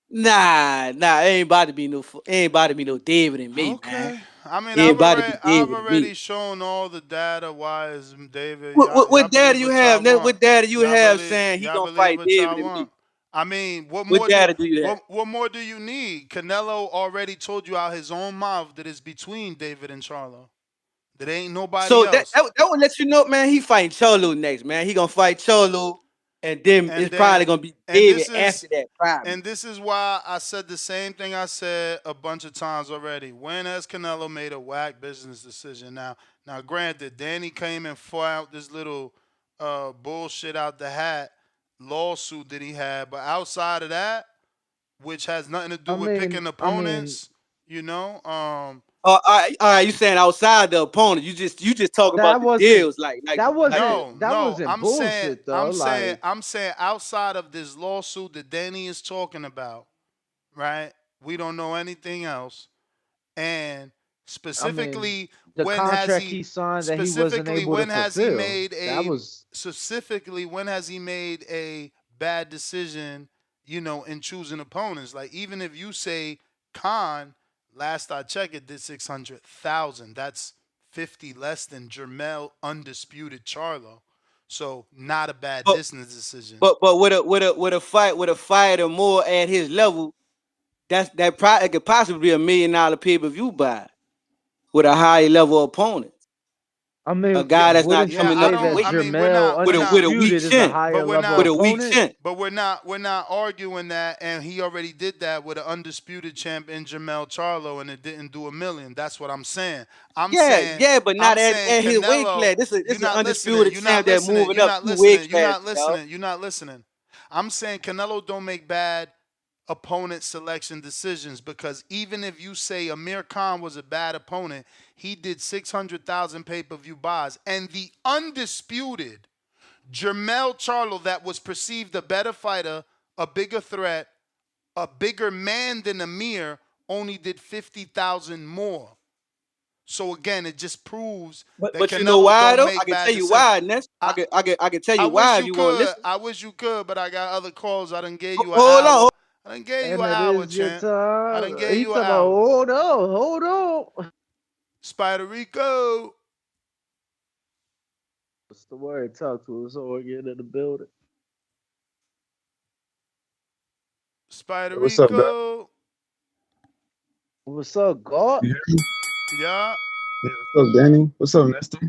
Nah, it ain't about to be no David and me, man. Okay. I mean, It ain't about to be I've David and me. already shown all the data why it's David. What, what, Y'all what data believe you what have? y'all want. What data you have saying he Y'all gonna believe fight what David y'all and me? want. I mean, What data do you have? what more do you need? Canelo already told you out his own mouth that it's between David and Charlo. That ain't nobody So else. that would let you know, man. He fighting Cholo next, man. He gonna fight Cholo, and then And it's probably then gonna be and David this after is that, probably. and this is why I said the same thing I said a bunch of times already. When has Canelo made a whack business decision? Now granted, Danny came and fought out this little bullshit out the hat lawsuit that he had, but outside of that, which has nothing to do with picking I mean, opponents, you know, All right. You saying outside the opponent? You just talking about that the wasn't deals, like that wasn't bullshit though. Like, I'm saying outside of this lawsuit that Danny is talking about, right? We don't know anything else. And I mean, specifically, the contract he signed that he wasn't able to fulfill. That was when has he made a bad decision, in choosing opponents? Like even if you say Khan, last I checked it did 600,000. That's 50 less than Jermall undisputed Charlo. So not a bad but business decision. but with a fighter more at his level, it could possibly be $1 million pay-per-view buy with a high level opponent. I A mean, guy that's not wouldn't you coming I up say in that don't. weight I mean, Jermall with a weak undisputed is a chin. higher level With a weak opponent? chin. But we're not arguing that, and he already did that with an undisputed champ in Jermall Charlo, and it didn't do $1 million. That's what I'm saying. Yeah, but not I'm at, saying at his weight Canelo. class. This You're is an not listening. undisputed You're not champ that listening. moving You're up not 2 weight listening. You're classes, not dog. listening. You're not listening. I'm saying Canelo don't make bad opponent selection decisions because even if you say Amir Khan was a bad opponent, he did 600,000 pay-per-view buys, and the undisputed Jermall Charlo that was perceived a better fighter, a bigger threat, a bigger man than Amir only did 50,000 more. So again, it just proves that But you know Canelo why don't though? I make can bad tell you decisions. why, Ness. I can tell I you wish why if you you want to could. listen. I wish you could, but I got other calls. I done gave you an Hold on. hour. I done gave you And an it hour, is your champ. I done time. gave He you an talking about hour. hold on. Spider Rico. What's the word? Talk to us or get in the building. Spider What's up, Doc? Rico. What's up, God? You hear me? Yeah. Yeah, what's up, Danny? What's up, Nestor?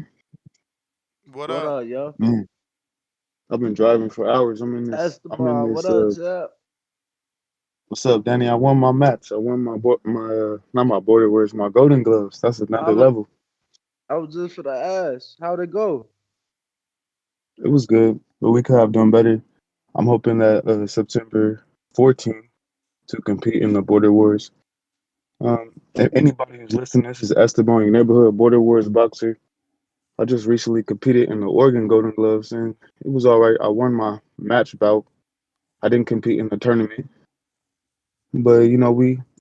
What What up? up, yo? Man, I've been driving for hours. Esteban, what up, Jeff? What's up, Danny? I won my match. I won not my border wears, my golden gloves. That's I another was level. just for the ass. How'd it go? It was good, but we could have done better. I'm hoping that September 14th to compete in the Border Wars. Anybody who's listening, this is Esteban, your neighborhood Border Wars boxer. I just recently competed in the Oregon Golden Gloves, and it was all right. I won my match bout. I didn't compete in the tournament, but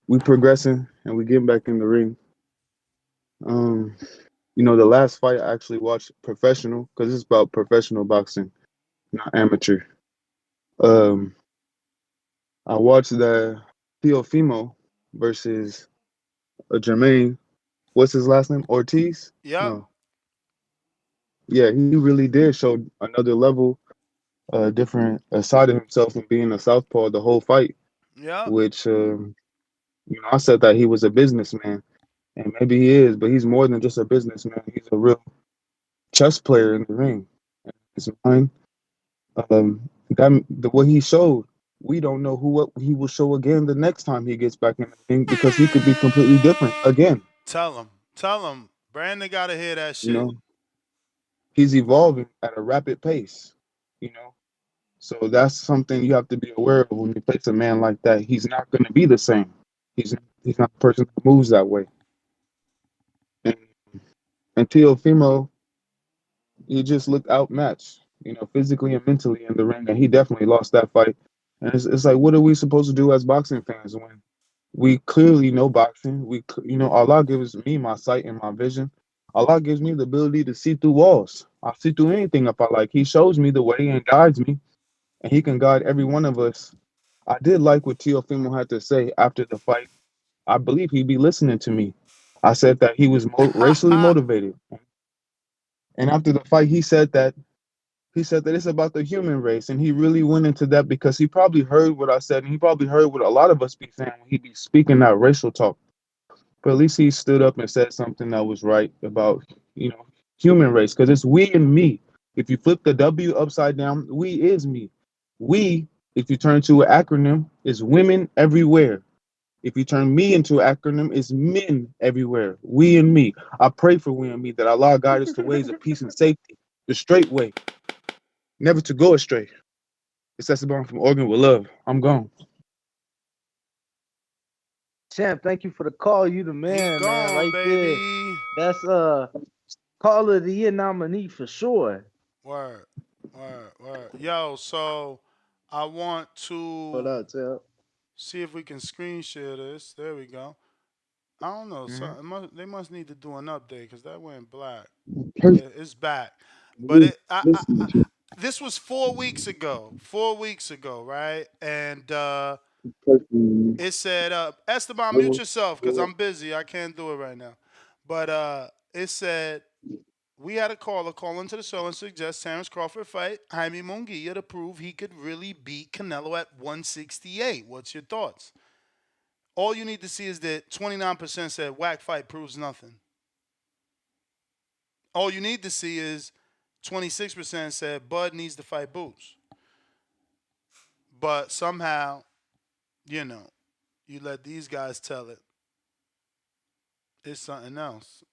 we progressing and we getting back in the ring. Um, the last fight I actually watched professional because it's about professional boxing, not amateur. Um, I watched the Teofimo versus Jermaine. What's his last name? Ortiz? Yep. No. Yeah, he really did show another level, different side of himself and being a southpaw the whole fight. Yep. Which I said that he was a businessman, and maybe he is, but he's more than just a businessman. He's a real chess player in the ring. His mind, what he showed, we don't know what he will show again the next time he gets back in the ring because he could be completely different again. Tell him. Brandon gotta hear that You shit. know, he's evolving at a rapid pace. You know, so that's something you have to be aware of when you face a man like that. He's not going to be the same. He's not a person that moves that way. And Teofimo, he just looked outmatched, physically and mentally in the ring, and he definitely lost that fight. And it's like, what are we supposed to do as boxing fans when We clearly know boxing. Allah gives me my sight and my vision. Allah gives me the ability to see through walls. I see through anything if I like. He shows me the way and guides me, and he can guide every one of us. I did like what Teofimo had to say after the fight. I believe he'd be listening to me. I said that he was racially motivated, and after the fight, he said that it's about the human race, and he really went into that because he probably heard what I said, and he probably heard what a lot of us be saying when he be speaking that racial talk. But at least he stood up and said something that was right about, human race, because it's we and me. If you flip the W upside down, we is me. We, if you turn to an acronym, is women everywhere. If you turn me into an acronym, is men everywhere. We and me. I pray for we and me that Allah guide us to ways of peace and safety, the straight way, never to go astray. It's Esteban from Oregon with love. I'm gone. Champ, thank you for the call. You the man, man, right baby. there. That's Call of the Year nominee for sure. Word. Yo, so I want What to up, Champ? see if we can screen share this. There we go. I don't know. They must need to do an update because that went black. Yeah, it's back. But this was 4 weeks ago. 4 weeks ago, right? And it said, Esteban, mute yourself because I'm busy. I can't do it right now. But it said, we had a caller call into the show and suggest Terrence Crawford fight Jaime Munguia to prove he could really beat Canelo at 168. What's your thoughts? All you need to see is that 29% said whack fight proves nothing. All you need to see is 26% said Bud needs to fight Boots. But somehow, you let these guys tell it. It's something else.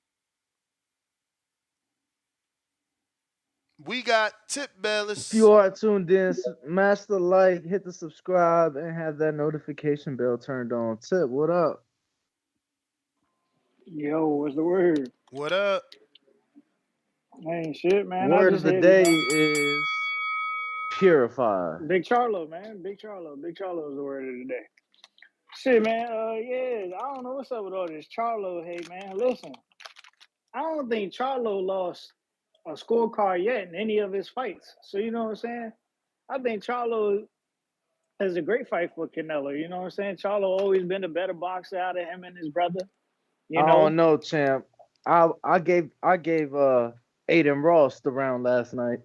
We got Tip Bellis. If you are tuned in, smash the like, hit the subscribe, and have that notification bell turned on. Tip, what up? Yo, what's the word? What up? Ain't shit, man. Word I of just the hit, day is purify. Big Charlo, man. Big Charlo. Big Charlo is the word of the day. Shit, man. Yeah, I don't know what's up with all this Charlo hate, man. Listen, I don't think Charlo lost a scorecard yet in any of his fights. So you know what I'm saying? I think Charlo is a great fight for Canelo. You know what I'm saying? Charlo always been a better boxer out of him and his brother. I don't know, champ. I gave Aiden Ross the round last night.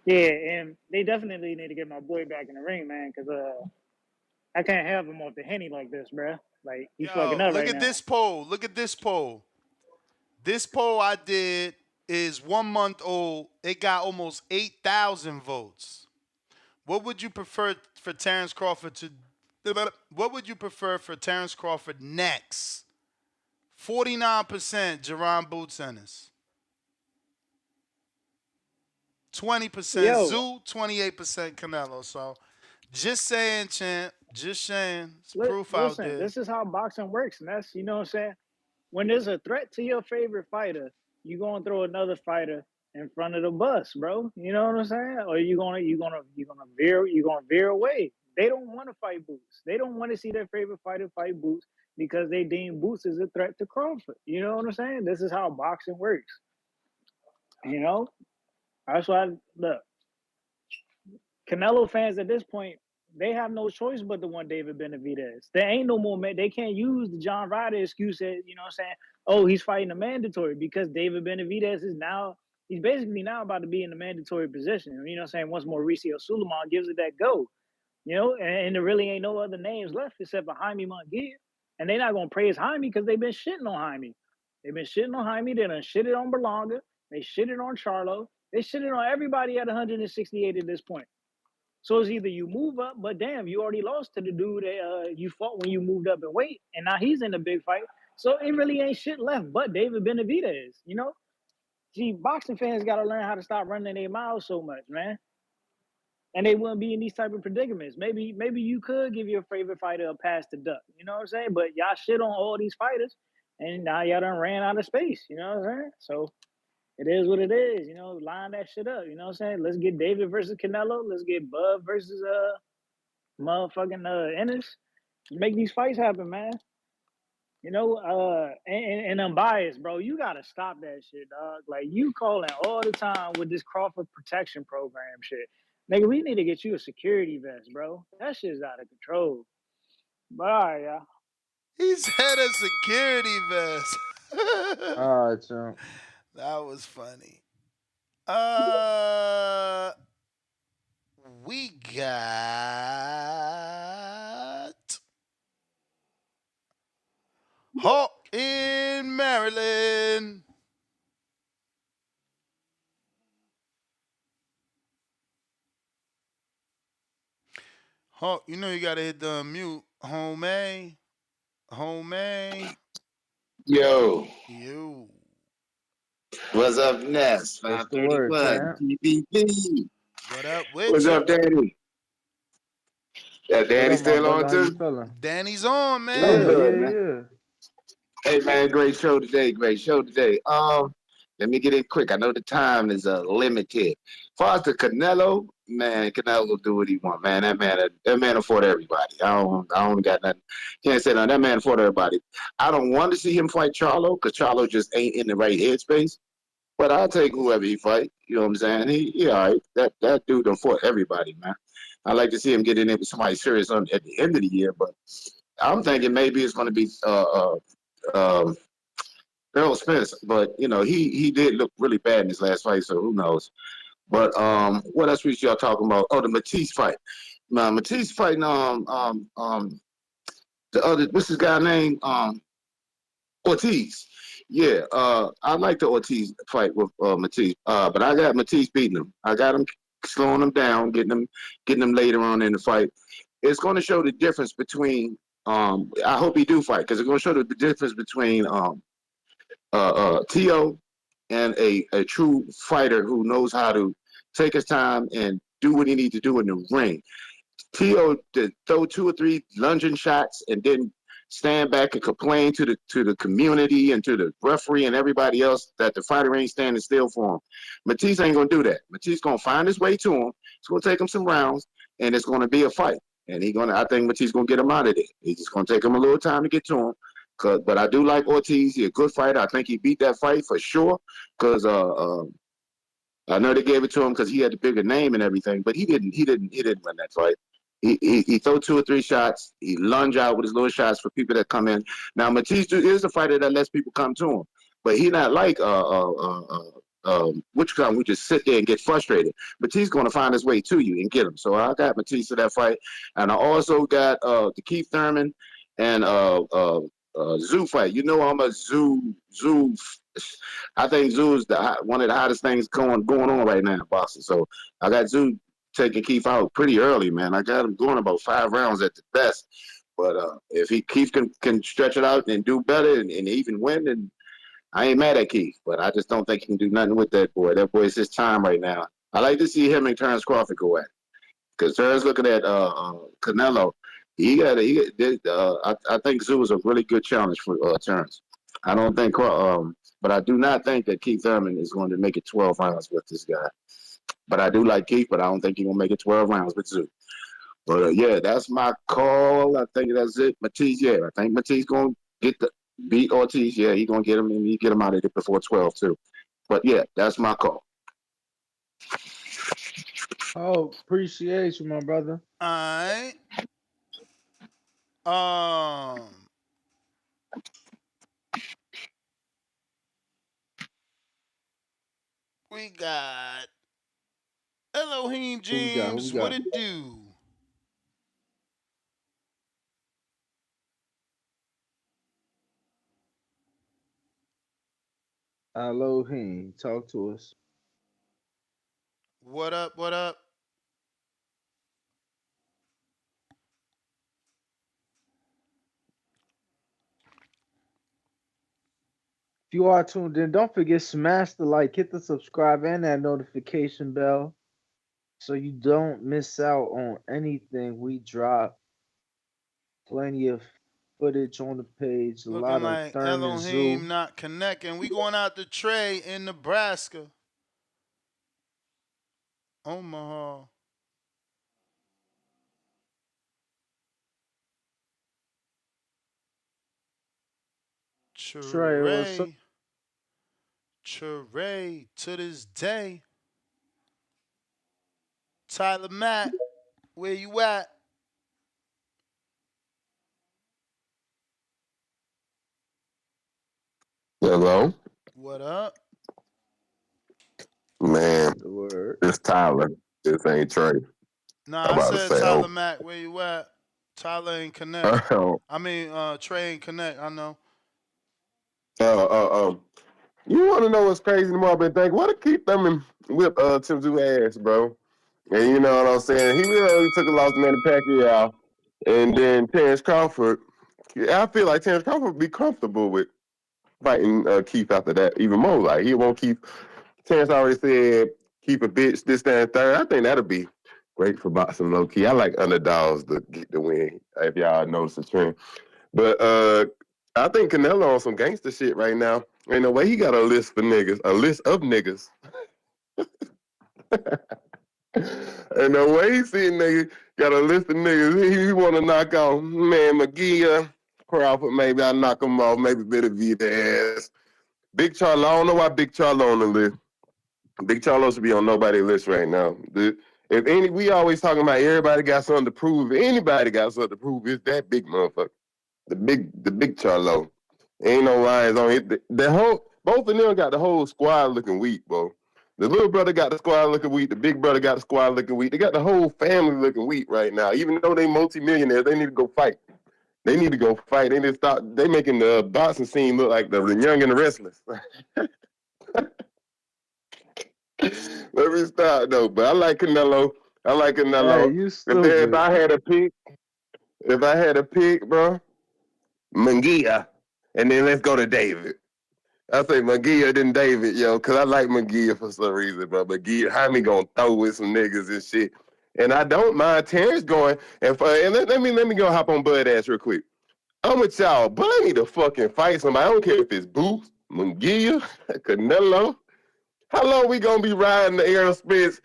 Yeah, and they definitely need to get my boy back in the ring, man, because I can't have him off the Henny like this, bruh. Like, he's fucking up Look right at now. this poll. Look at this poll. This poll I did is 1 month old. It got almost 8,000 votes. What would you prefer for Terrence Crawford to? What would you prefer for Terrence Crawford next? 49% Jerron Boots Ennis. 20% Tszyu, 28% Canelo. So just saying, champ. Just saying. It's proof out there. This is how boxing works, and that's, you know what I'm saying? When there's a threat to your favorite fighter, you're gonna throw another fighter in front of the bus, bro. You know what I'm saying? Or you're gonna veer away. They don't want to fight Boots. They don't want to see their favorite fighter fight Boots because they deem Boots as a threat to Crawford. You know what I'm saying? This is how boxing works. You know? That's why look. Canelo fans at this point, they have no choice but to want David Benavidez. There ain't no more, they can't use the John Ryder excuse that, you know what I'm saying? Oh, he's fighting a mandatory because David Benavidez is now, he's basically now about to be in the mandatory position. You know what I'm saying? Once Mauricio Suleiman gives it that go, you know, and there really ain't no other names left except for Jaime Munguia. And they're not going to praise Jaime because they've been shitting on Jaime. They've been shitting on Jaime. They done shitted on Berlanga. They shitted on Charlo. They shitted on everybody at 168 at this point. So it's either you move up, but damn, you already lost to the dude that you fought when you moved up in weight, and now he's in a big fight. So it really ain't shit left but David Benavidez, you know? See, boxing fans got to learn how to stop running their mouths so much, man. And they wouldn't be in these type of predicaments. Maybe you could give your favorite fighter a pass to duck, you know what I'm saying? But y'all shit on all these fighters, and now y'all done ran out of space, you know what I'm saying? So It is what it is. Line that shit up. You know what I'm saying? Let's get David versus Canelo. Let's get Bud versus motherfucking Ennis. Make these fights happen, man. And I'm biased, bro. You gotta stop that shit, dog. Like you calling all the time with this Crawford protection program shit. Nigga, we need to get you a security vest, bro. That shit's out of control. But all right, y'all. He said a security vest. All right, so That was funny. We got Hawk in Maryland. Hawk, you gotta hit the mute. Homie. Yo, You. what's up next? what's the word, 531 champ? TVP. What up with What's you? up, Danny? That What Danny up, my still brother? on How you too? feeling? Danny's on, I'm Yeah, man. good, yeah, man. yeah. Hey, man, great show today. Great show today. Let me get in quick. I know the time is limited. As far as the Canelo, man, Canelo will do what he want, man. That man afford everybody. I don't got nothing. Can't say nothing. That man afford everybody. I don't want to see him fight Charlo because Charlo just ain't in the right headspace. But I'll take whoever he fight. You know what I'm saying? He all right. That dude done fought everybody, man. I like to see him get in there with somebody serious at the end of the year, but I'm thinking maybe it's going to be Earl Spence. But he did look really bad in his last fight, so who knows? But what else was y'all talking about? Oh, the Matisse fight. Now Matisse fighting the other what's his guy name Ortiz. Yeah, I like the Ortiz fight with Matisse, but I got Matisse beating him. I got him slowing him down, getting him later on in the fight. It's going to show the difference between. I hope he do fight because it's going to show the difference between Tszyu and a true fighter who knows how to take his time and do what he needs to do in the ring. Tszyu did throw 2 or 3 lunging shots and then stand back and complain to the community and to the referee and everybody else that the fighter ain't standing still for him. Matisse ain't gonna do that. Matisse gonna find his way to him. It's gonna take him some rounds, and it's gonna be a fight. And I think Matisse gonna get him out of there. He's just gonna take him a little time to get to him. But I do like Ortiz. He's a good fighter. I think he beat that fight for sure. Cause I know they gave it to him because he had the bigger name and everything, but he didn't win that fight. He throw 2 or 3 shots. He lunge out with his little shots for people that come in. Now Matisse is a fighter that lets people come to him, but he not like which kind we just sit there and get frustrated. Matisse going to find his way to you and get him. So I got Matisse to that fight, and I also got the Keith Thurman and Tszyu fight. I'm a Tszyu. I think Tszyu is one of the hottest things going on right now in boxing. So I got Tszyu taking Keith out pretty early, man. I got him going about 5 rounds at the best. But if Keith can stretch it out and do better and even win, then I ain't mad at Keith. But I just don't think he can do nothing with that boy. That boy is his time right now. I like to see him and Terrence Crawford go at it. Because Terrence looking at Canelo, I think Tszyu is a really good challenge for Terrence. I don't think, but I do not think that Keith Thurman is going to make it 12 rounds with this guy. But I do like Keith, but I don't think he's going to make it 12 rounds with Tszyu. But yeah, that's my call. I think that's it. Matisse, yeah. I think Matisse going to beat Ortiz. Yeah, he's going to get him, and he get him out of there before 12, too. But yeah, that's my call. Oh, appreciate you, my brother. All right. We got Elohim Who we got? James. What it do? Elohim, talk to us. What up? What up? If you are tuned in, don't forget smash the like, hit the subscribe, and that notification bell so you don't miss out on anything we drop. Plenty of footage on the page. A Looking lot of like Thurman Elohim Zoo. not connecting. We going out to Trey in Nebraska. Omaha. Trey, what's up? Trey to this day. Tyler Matt, where you at? Hello, What up? man. The word. It's Tyler. This ain't Trey. Nah, I'm I about to said say, Tyler Mack, where you at? Tyler ain't connect. oh, I mean, Trey ain't connect. I know. oh, you want to know what's crazy? The more I've been thinking, what to keep them and whip Tim Tszyu ass, bro. And you know what I'm saying? He really took a loss to Manny Pacquiao, and then Terrence Crawford. Yeah, I feel like Terrence Crawford would be comfortable with fighting Keith after that, even more. Like he won't keep. Terrence already said keep a bitch this, that, and third. I think that'll be great for boxing, low key. I like underdogs to get the win. If y'all notice the trend, but I think Canelo on some gangster shit right now. Ain't no way he got a list for niggas, a list of niggas. Ain't no way he see nigga got a list of niggas he want to knock out. Man, McGee, Crawford, maybe I knock him off. Maybe Benavidez. Big Charlo, I don't know why Big Charlo on the list. Big Charlo should be on nobody's list right now. We always talking about everybody got something to prove. If anybody got something to prove, it's that big motherfucker. The big Charlo. Ain't no lines on it. Both of them got the whole squad looking weak, bro. The little brother got the squad looking weak. The big brother got the squad looking weak. They got the whole family looking weak right now. Even though they multimillionaires, they need to go fight. They need to go fight. They need to stop. They making the boxing scene look like the young and the restless. Let me stop though. But I like Canelo. I like Hey, Canelo. you If stupid. I had a pick, bro, Munguia, and then let's go to David. I say Munguia then David, yo, because I like Munguia for some reason, bro. Munguia, Jaime gonna throw with some niggas and shit. And I don't mind Terrence going. And let me go hop on Bud ass real quick. I'm with y'all. Bud need to fucking fight somebody. I don't care if it's Boots, Munguia, Canelo. How long we gonna be riding the air Spence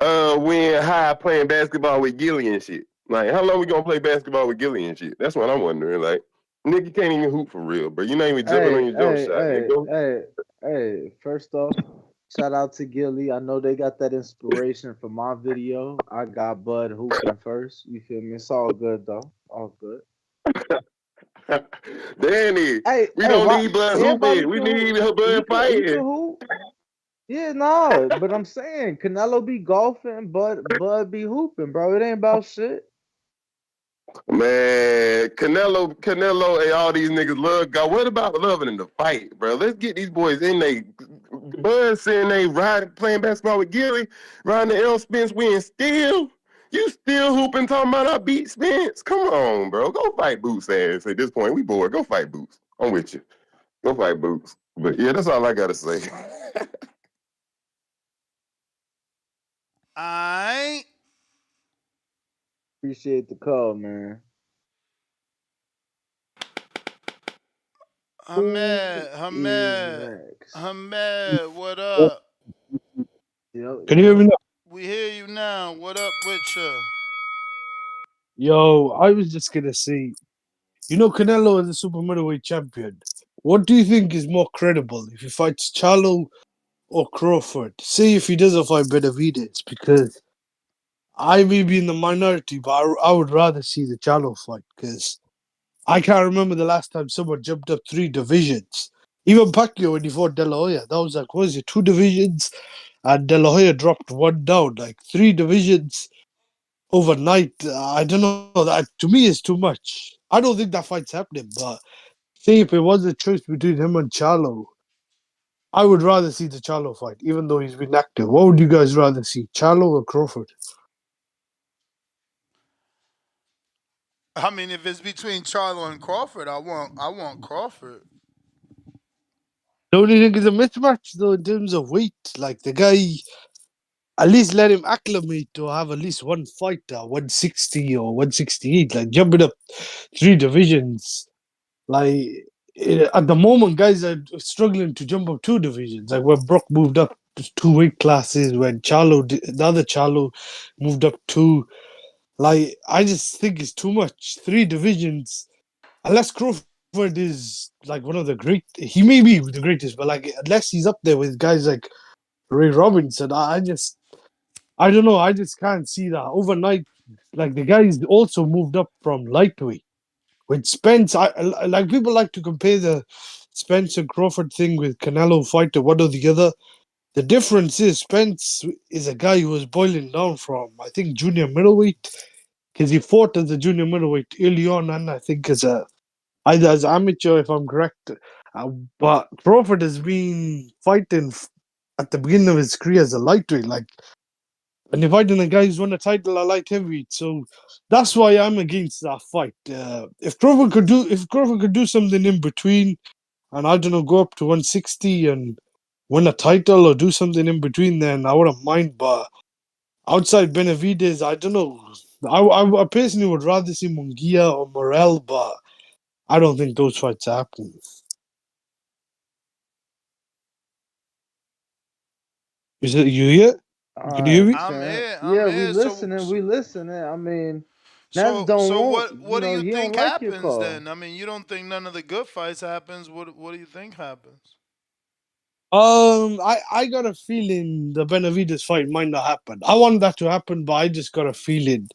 when high playing basketball with Gilly and shit? Like, how long we gonna play basketball with Gilly and shit? That's what I'm wondering. Like, nigga, you can't even hoop for real, bro. You're not even dribbling on Hey, your jump hey, shot, hey, nigga. hey, hey. First off, shout out to Gilly. I know they got that inspiration from my video. I got Bud hooping first. You feel me? It's all good though. All good. Danny, Hey, we hey, don't why need Bud everybody hooping. We can need hoop? Bud He can fighting. hoop. Yeah, no, but I'm saying Canelo be golfing, Bud be hooping, bro. It ain't about shit. Man, Canelo, and all these niggas love God. What about loving in the fight, bro? Let's get these boys in they Bud saying they riding playing basketball with Gilly, riding the L Spence win still. You still hooping talking about I beat Spence? Come on, bro. Go fight Boots ass. At this point, we bored. Go fight Boots. I'm with you. Go fight Boots. But yeah, that's all I gotta say. I Appreciate the call, man. Who is next? Hamed, what up? Yo, Can you hear me yo. now? We hear you now. What up with you? Yo, I was just gonna say, Canelo is the super middleweight champion. What do you think is more credible if he fights Charlo or Crawford? Say if he doesn't fight Benavidez, because I may be in the minority, but I would rather see the Charlo fight because I can't remember the last time someone jumped up 3 divisions. Even Pacquiao when he fought De La Hoya, that was like, what was it, 2 divisions? And De La Hoya dropped one down, like 3 divisions overnight. I don't know. That to me is too much. I don't think that fight's happening. But say if it was a choice between him and Charlo, I would rather see the Charlo fight, even though he's been active. What would you guys rather see, Charlo or Crawford? I mean, if it's between Charlo and Crawford, I want Crawford. Don't you think it's a mismatch though in terms of weight? Like the guy, at least let him acclimate to have at least one fight, 160 or 168. Like jumping up 3 divisions. Like at the moment, guys are struggling to jump up 2 divisions. Like when Brock moved up to 2 weight classes, when the other Charlo moved up 2. Like I just think it's too much. 3 divisions, unless Crawford is like one of the great. He may be the greatest, but like unless he's up there with guys like Ray Robinson, I don't know. I just can't see that overnight. Like the guys also moved up from lightweight. With Spence, like people like to compare the Spence and Crawford thing with Canelo fight to one or the other. The difference is Spence is a guy who was boiling down from, I think, junior middleweight, because he fought as a junior middleweight early on, and I think either as amateur, if I'm correct. But Crawford has been fighting at the beginning of his career as a lightweight, like, and you're fighting a guy who's won a title at light heavyweight. So that's why I'm against that fight. If Crawford could do something in between, and I don't know, go up to 160 and win a title or do something in between, then I wouldn't mind. But outside Benavidez, I don't know. I personally would rather see Munguia or Morel, but I don't think those fights are happening. Is it you here? Can you hear me? I'm here. Yeah, we So, listening. We listening. I mean, Nets so, don't so want. what do you He don't think like your happens call. then? I mean, you don't think none of the good fights happens. What do you think happens? I got a feeling the Benavidez fight might not happen. I want that to happen, but I just got a feeling.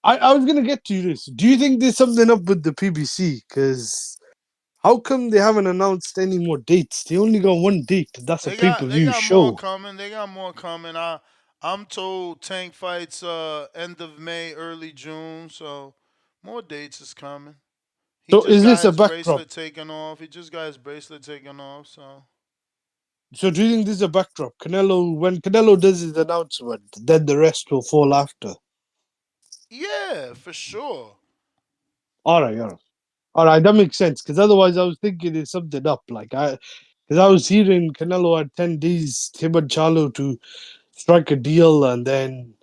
I was gonna get to this. Do you think there's something up with the PBC? Because how come they haven't announced any more dates? They only got one date. That's a They pay-per-view got more show. coming. They got more coming. I'm told Tank fights end of May, early June. So more dates is coming. He So just is got this a his backdrop? bracelet taken off. He just got his bracelet taken off. So So do you think this is a backdrop? When Canelo does his announcement, then the rest will fall after. yeah, for sure. All right, that makes sense. Because otherwise, I was thinking there's something up. Because I was hearing Canelo had 10 days, him and Charlo to strike a deal, and then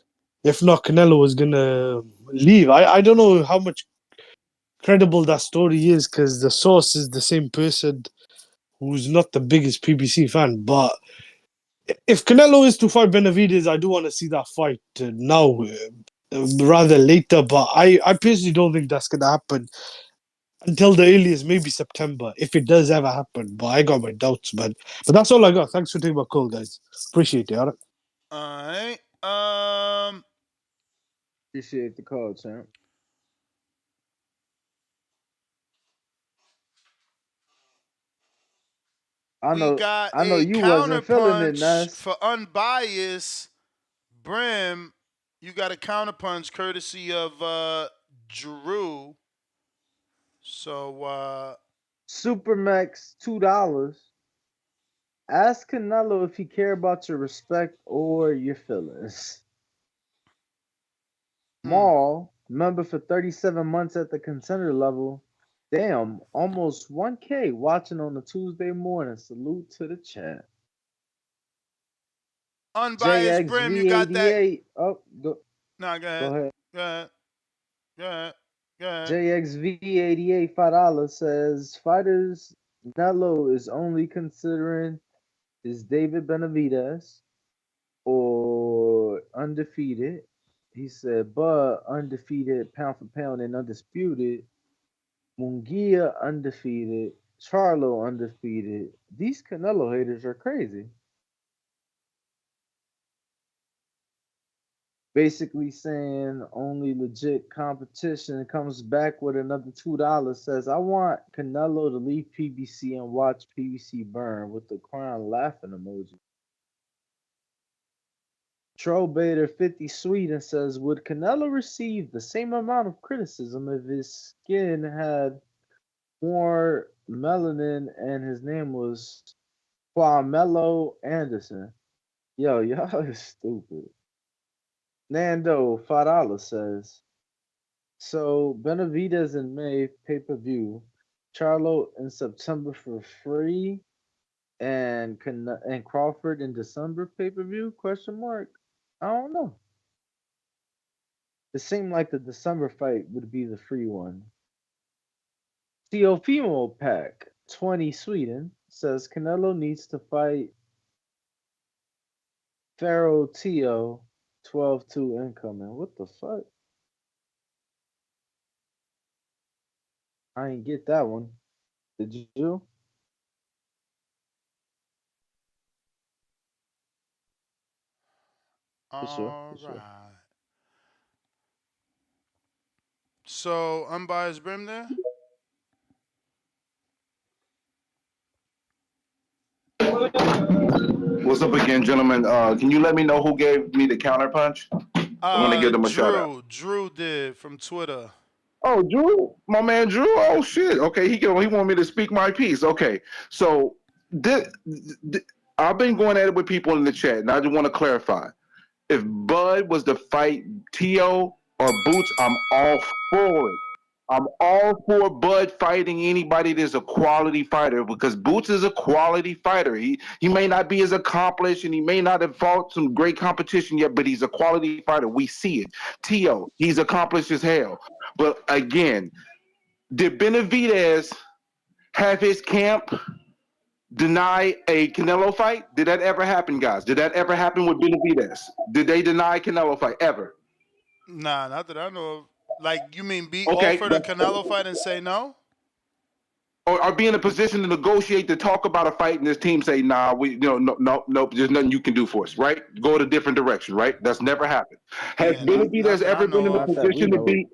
if not, Canelo was gonna leave. I don't know how much credible that story is because the source is the same person who's not the biggest PBC fan. But if Canelo is to fight Benavidez, I do want to see that fight now rather later. But I personally don't think that's gonna happen until the earliest, maybe September, if it does ever happen. But I got my doubts, but that's all I got. Thanks for taking my call, guys. Appreciate it. All right. All right. Appreciate the call, champ. We got I know a you wasn't feeling it, counterpunch Ness. for unbiased Brim. You got a counterpunch courtesy of Drew. So Supermax $2. Ask Canelo if he care about your respect or your feelings. Maul, member for 37 months at the contender level. Damn, almost 1K watching on a Tuesday morning. Salute to the chat. unbiased Brim, you got that. JXV88. Oh, go No, go ahead. ahead. Go ahead. Go ahead. Go ahead. JXV88 $5 says fighters Canelo is only considering is David Benavidez or undefeated. He said, but undefeated pound for pound and undisputed. Munguia undefeated. Charlo undefeated. These Canelo haters are crazy. Basically saying only legit competition comes back with another $2. Says, I want Canelo to leave PBC and watch PBC burn with the crown laughing emoji. Troll Bader 50 Sweden says, would Canelo receive the same amount of criticism if his skin had more melanin and his name was Quamelo Anderson? Yo, y'all is stupid. Nando $5 says, so Benavidez in May pay-per-view, Charlo in September for free, and Crawford in December pay-per-view? Question mark. I don't know. It seemed like the December fight would be the free one. Teofimo Pack 20 Sweden says Canelo needs to fight Pharaoh Tio 12-2 incoming. What the fuck? I ain't get that one. Did you? For sure. All right. So, unbiased Brim there? What's up again, gentlemen? Can you let me know who gave me the counter punch? I want to give them a shout out. Drew did from Twitter. Oh, Drew, my man Drew. Oh shit. Okay, he want me to speak my piece. Okay, so I've been going at it with people in the chat, and I just want to clarify. If Bud was to fight Tio or Boots, I'm all for it. I'm all for Bud fighting anybody that's a quality fighter because Boots is a quality fighter. He may not be as accomplished and he may not have fought some great competition yet, but he's a quality fighter. We see it. Tio, he's accomplished as hell. But again, did Benavidez have his camp deny a Canelo fight? Did that ever happen, guys? Did that ever happen with Benavidez? Did they deny Canelo fight ever? Nah, not that I know of. Like, you mean Okay, offered a Canelo fight and say no? Or be in a position to negotiate to talk about a fight, and this team say, "Nah, nope, there's nothing you can do for us." Right? Go in a different direction. Right? That's never happened. Has Benavidez ever been in a position to be?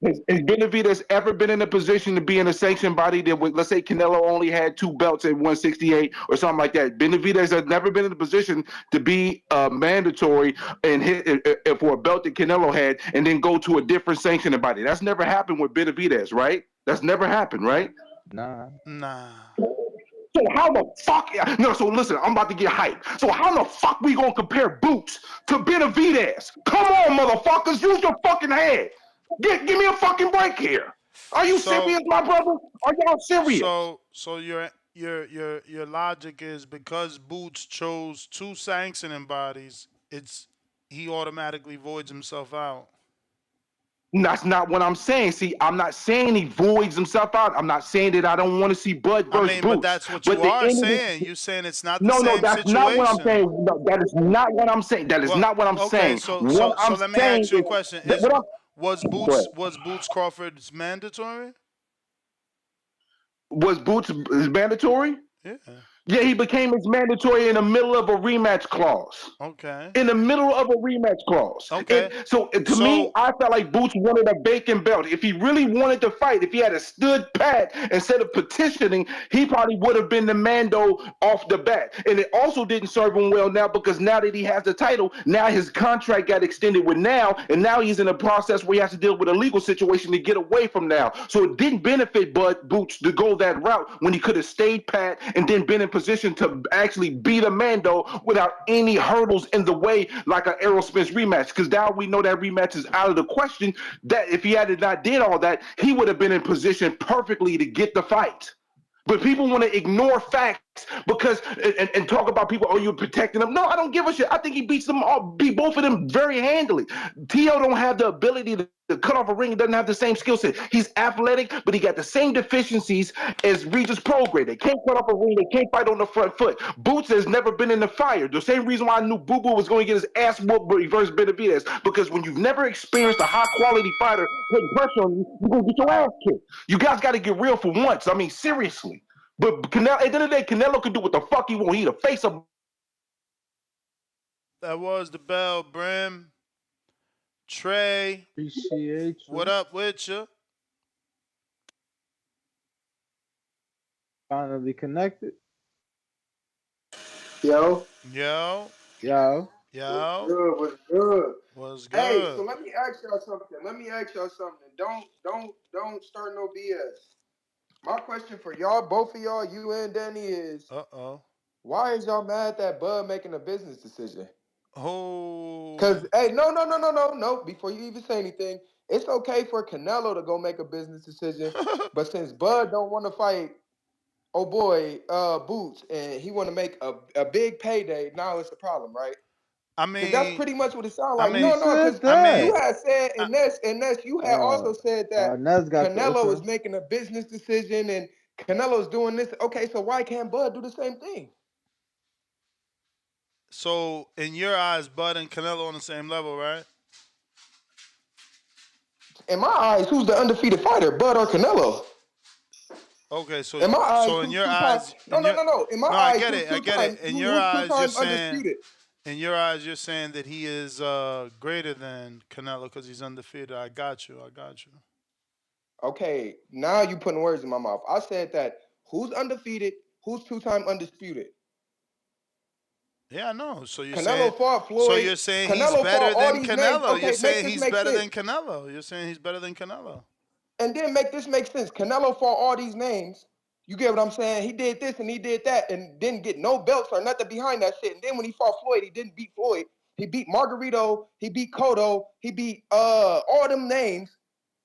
Has Benavidez ever been in a position to be in a sanctioned body that would, let's say Canelo only had 2 belts at 168 or something like that? Benavidez has never been in a position to be mandatory and hit for a belt that Canelo had and then go to a different sanctioned body. That's never happened with Benavidez, right? That's never happened, right? Nah. So how the fuck? No, so listen, I'm about to get hyped. So how the fuck we gonna compare Boots to Benavidez? Come on, motherfuckers, use your fucking head. Give me a fucking break here. Are you serious, my brother? Are y'all serious? So your logic is because Boots chose 2 sanctioning bodies, he automatically voids himself out. That's not what I'm saying. See, I'm not saying he voids himself out. I'm not saying that I don't want to see Bud versus Boots. But that's what you are saying. You're saying it's not the same situation. No, that's not what I'm saying. No, that is not what I'm saying. That is not what I'm saying. So What let me ask you a question. Was Boots Crawford mandatory? Was Boots mandatory? Yeah. Yeah, he became his mandatory in the middle of a rematch clause. Okay. In the middle of a rematch clause. Okay. To me, I felt like Boots wanted a vacant belt. If he really wanted to fight, if he had a stood pat instead of petitioning, he probably would have been the Mando off the bat. And it also didn't serve him well now because now that he has the title, now his contract got extended with Now, and now he's in a process where he has to deal with a legal situation to get away from Now. So it didn't benefit Boots to go that route when he could have stayed pat and then been in position to actually beat a Mando without any hurdles in the way, like an Errol Spence rematch. Because now we know that rematch is out of the question. That if he had not did all that, he would have been in position perfectly to get the fight. But people want to ignore facts because and talk about people. Oh, you're protecting them. No, I don't give a shit. I think he beat both of them very handily. Tio don't have the ability to cut off a ring. He doesn't have the same skill set. He's athletic, but he got the same deficiencies as Regis Prograde. They can't cut off a ring. They can't fight on the front foot. Boots has never been in the fire. The same reason why I knew Boo Boo was going to get his ass whooped versus Benavidez, because when you've never experienced a high quality fighter putting pressure on you, you're going to get your ass kicked. You guys got to get real for once. I mean, seriously. But Canelo, at the end of the day, Canelo can do what the fuck he want. He the face of. That was the bell, Brim. Trey. Appreciate you. What up with you? Finally connected. Yo. What's good? What's good? Hey, so let me ask y'all something. Don't start no BS. My question for y'all, both of y'all, you and Danny, is why is y'all mad that Bud making a business decision? Oh. Because, hey, no. Before you even say anything, it's okay for Canelo to go make a business decision. But since Bud don't want to fight, Boots, and he want to make a big payday, now it's a problem, right? I Because that's mean, pretty much what it sounds I like. mean, No, because I mean, you had said, and Ness, you had also said that Ness got the Canelo is intro. making a business decision and Canelo's doing this. Okay, so why can't Bud do the same thing? so in your eyes, Bud and Canelo on the same level, right? In my eyes, who's the undefeated fighter, Bud or Canelo? Okay, so In my eyes, so in who's your 2 times? eyes, No, no, no, no. In my no, I eyes, get who's it, I two get it. times? In your Who's eyes, you're 2 times saying, undisputed? in your eyes, you're saying that he is greater than Canelo because he's undefeated. I got you. Okay, now you putting words in my mouth. I said that who's undefeated, who's 2 time undisputed. Yeah, I know. So you're saying, Canelo fought Floyd. he's Canelo better fought all than these names. Canelo. You're Okay, make saying this he's make better sense. than Canelo. You're saying he's better than Canelo. And then make this make sense. Canelo fought all these names. You get what I'm saying? He did this and he did that and didn't get no belts or nothing behind that shit. And then when he fought Floyd, he didn't beat Floyd. He beat Margarito. He beat Cotto. He beat all them names.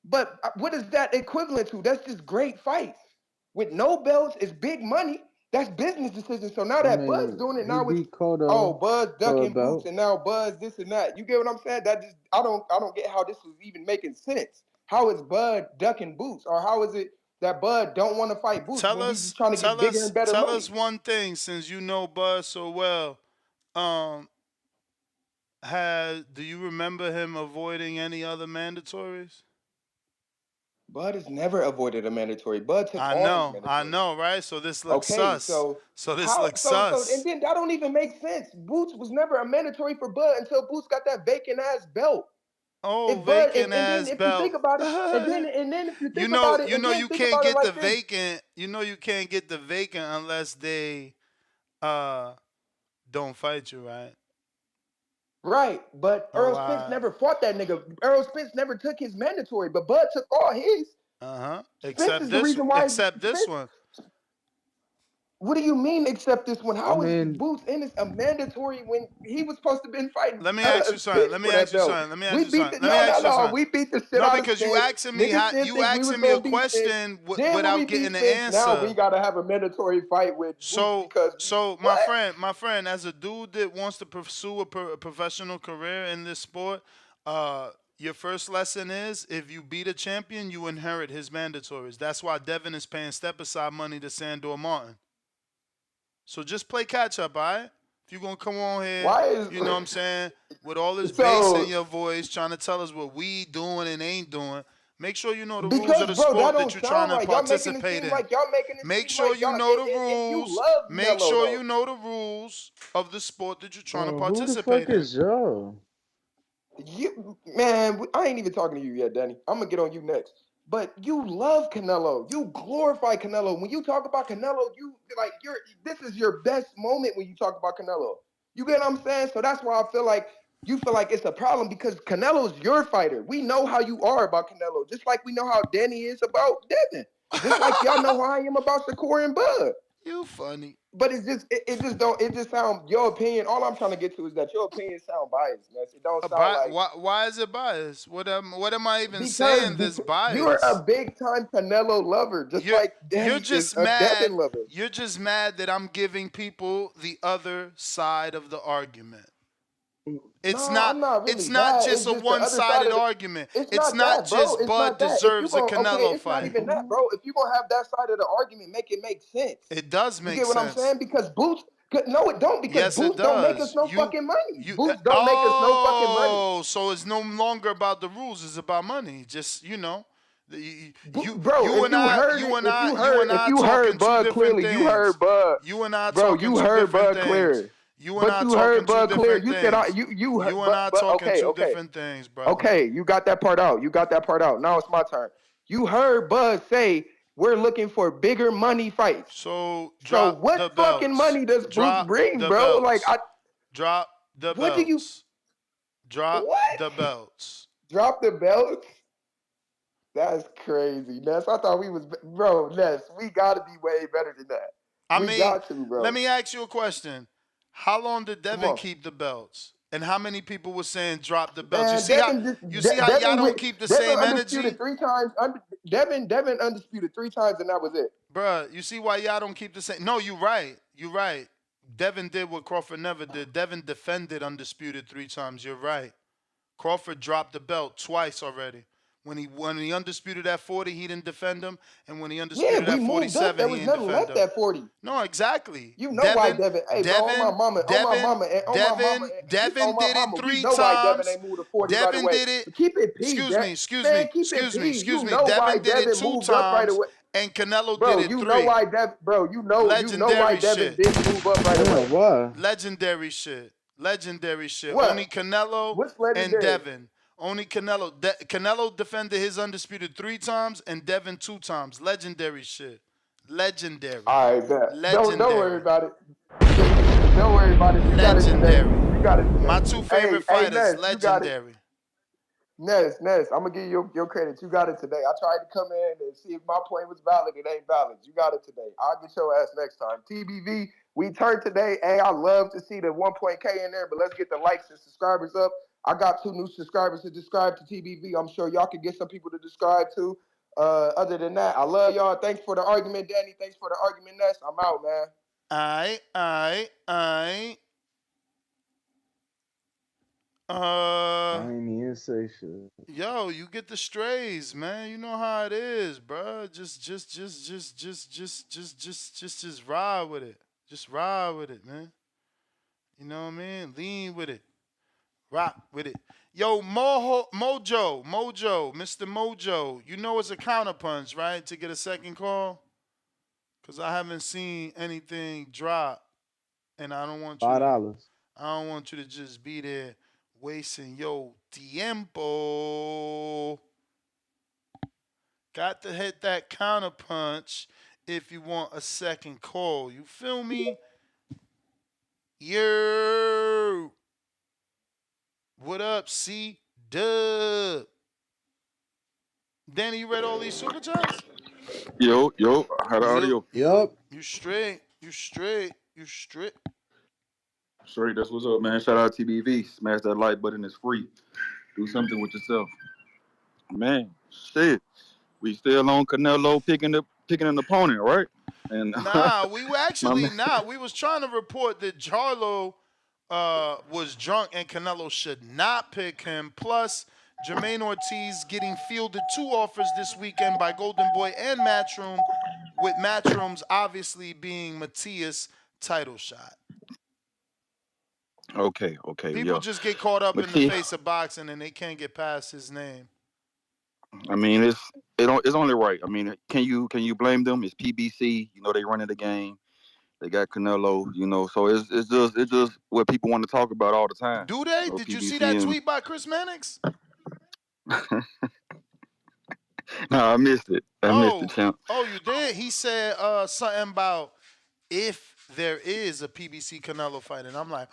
But what is that equivalent to? That's just great fights. With no belts, it's big money. That's business decisions. So now I that Bud's mean, doing it, he now it's beat Cotto Bud's for a ducking boots belt. and now Bud's this and that. You get what I'm saying? That just I don't get how this is even making sense. How is Bud ducking boots? Or how is it that Bud don't want to fight boots Tell when we us, just trying to get bigger and better tell money? us one thing since you know Bud so well. Um, do you remember him avoiding any other mandatories? Bud has never avoided a mandatory. Bud took all his I mandatories. know, right? So this looks Okay, sus. so So this how looks so and sus. then that don't even make sense. Boots was never a mandatory for Bud until Boots got that vacant ass belt. Oh, If Bud vacant and then ass if you belt. think about it, and then if you You think know, about it, and then you think can't about it get the like this. vacant. You know, you can't get the vacant unless they uh don't fight you, right? Right, but Oh, Earl Spence never fought that nigga. Earl Spence never took his mandatory, but Bud took all his. Spence is the reason why Except this Spence. one. What do you mean except this one? I How is mean, Boots Ennis a mandatory when he was supposed to been fighting Let me ask you something. Spence for that belt? We beat the no. We beat the shit No, out of because you Spence. asking me Niggas didn't think we was asking me a gonna beat Spence. question Then when we without beat getting the Spence, now we answer. gotta have a mandatory fight with Boots because So what? my friend, as a dude that wants to pursue a professional career in this sport, your first lesson is if you beat a champion, you inherit his mandatories. That's why Devin is paying step aside money to Sandor Martin. So just play catch up, all right? If you're gonna come on here, you know what I'm saying, with all this bass in your voice, trying to tell us what we doing and ain't doing. Make sure you know the rules of the Bro, that sport don't that you're trying sound to right. Y'all making it participate seem in. like y'all making it Make seem sure like you y'all know the and you rules. love Make Melo sure though. you know the rules of the sport that you're trying to who the participate fuck in. is Joe? Man, I ain't even talking to you yet, Danny. I'm gonna get on you next. But you love Canelo. You glorify Canelo. When you talk about Canelo, you like this is your best moment when you talk about Canelo. You get what I'm saying? So that's why I feel like you feel like it's a problem because Canelo's your fighter. We know how you are about Canelo, just like we know how Danny is about Devin. Just like y'all know how I am about Shakur and Bud. You funny. But it just sound your opinion. All I'm trying to get to is that your opinion sound biased. It don't sound like Why is it biased? What am I even because saying this you're a biased? big time Canelo lover, just like You're Danny is just a mad. Devin lover. You're just mad that I'm giving people the other side of the argument. It's No, I'm not really it's not mad. just It's a just the other side one-sided of the. argument. It's It's not not that, bro. just It's Bud not that. If you deserves a going okay, Canelo it's not fight. even that, bro. If you gonna have that side of the argument, make it make sense. It does You make get what I'm sense. saying? Because Boots, no, it don't. Because Yes, it Boots don't make us does. no fucking money. Boots don't make us no fucking money. So it's no longer about the rules. It's about money. Just Bro, if you heard it, if you heard Bud clearly, you heard Bud. You and I Bro, talking you two heard different Bud things. clear. You and But I you talking heard two Bud clear. different You said things. you heard, You and I talking okay, two okay. different things, brother. Okay, you got that part out. You got that part out. Now it's my turn. You heard Bud say we're looking for bigger money fights. So what fucking money does Boots bring, bro? Like drop the what do you drop what? the belts. Drop the belts? That's crazy, Ness. I thought we was bro, Ness. We gotta be way better than that. We got to, bro. Let me ask you a question. How long did Devin on. keep the belts? And how many people were saying drop the belts? Man, You see how y'all don't keep the same energy? Undisputed 3 times. Devin undisputed 3 times, and that was it. Bruh, you see why y'all don't keep the same? No, you right. You right. Devin did what Crawford never did. Devin defended undisputed 3 times. You're right. Crawford dropped the belt twice already. When he undisputed at 40, he didn't defend him, and when he Yeah, undisputed we at moved up. There 47, he was didn't nothing defend left him. at 40. No, exactly. You know why Devin? Hey, bro, on my mama, Devin did it we 3 know why Devin times. ain't moved to 40 right Devin away. did it. But keep it P, Excuse me. You know why Devin did it Devin 2 moved up right times, away. and Canelo did Bro, it you know 3. why Devin, bro, you know why Legendary Devin shit. didn't move up right away. Why? Legendary shit. Legendary shit. What? Only Canelo What's and legendary? Devin. Only Canelo. Canelo defended his undisputed 3 times and Devin 2 times. Legendary shit. Legendary. All right, bet. Legendary. Don't worry about it. Don't worry about it. You got it today. Legendary. You got it today. My 2 favorite Hey, fighters. Ness, you got it. Legendary. Ness, I'm gonna give you your credit. You got it today. I tried to come in and see if my point was valid. It ain't valid. You got it today. I'll get your ass next time. TBV, we turned today. Hey, I love to see the 1K in there, but let's get the likes and subscribers up. I got 2 new subscribers to subscribe to TBV. I'm sure y'all can get some people to subscribe to. Other than that, I love y'all. Thanks for the argument, Danny. Thanks for the argument, Ness. I'm out, man. I ain't even say shit. Yo, you get the strays, man. You know how it is, bro. Just ride with it. Just ride with it, man. You know what I mean? Lean with it. Rock with it. Yo, Mojo, Mr. Mojo. You know it's a counterpunch, right? To get a second call? Because I haven't seen anything drop. And I don't want you $5. I don't want you to just be there wasting your tiempo. Got to hit that counter punch if you want a second call. You feel me? Yo. What up, C Dub? Danny, you read all these super chats? Yo, I had audio. Yup. You straight. Straight, that's what's up, man. Shout out TBV. Smash that like button. It's free. Do something with yourself. Man, shit. We still on Canelo picking an opponent, right? And nah, we were actually not. We was trying to report that Charlo was drunk and Canelo should not pick him. Plus, Jamaine Ortiz getting fielded 2 offers this weekend by Golden Boy and Matchroom, with Matchroom's obviously being Matias' title shot. Okay. People just get caught up in the face of boxing and they can't get past his name. I mean, it's only right. I mean, can you blame them? It's PBC. You know, they running the game. They got Canelo. You know, so it's just what people want to talk about all the time. Do they? Did you see that tweet by Chris Mannix? No, I missed it. I missed it, champ. Oh, you did? He said something about if there is a PBC Canelo fight, and I'm like,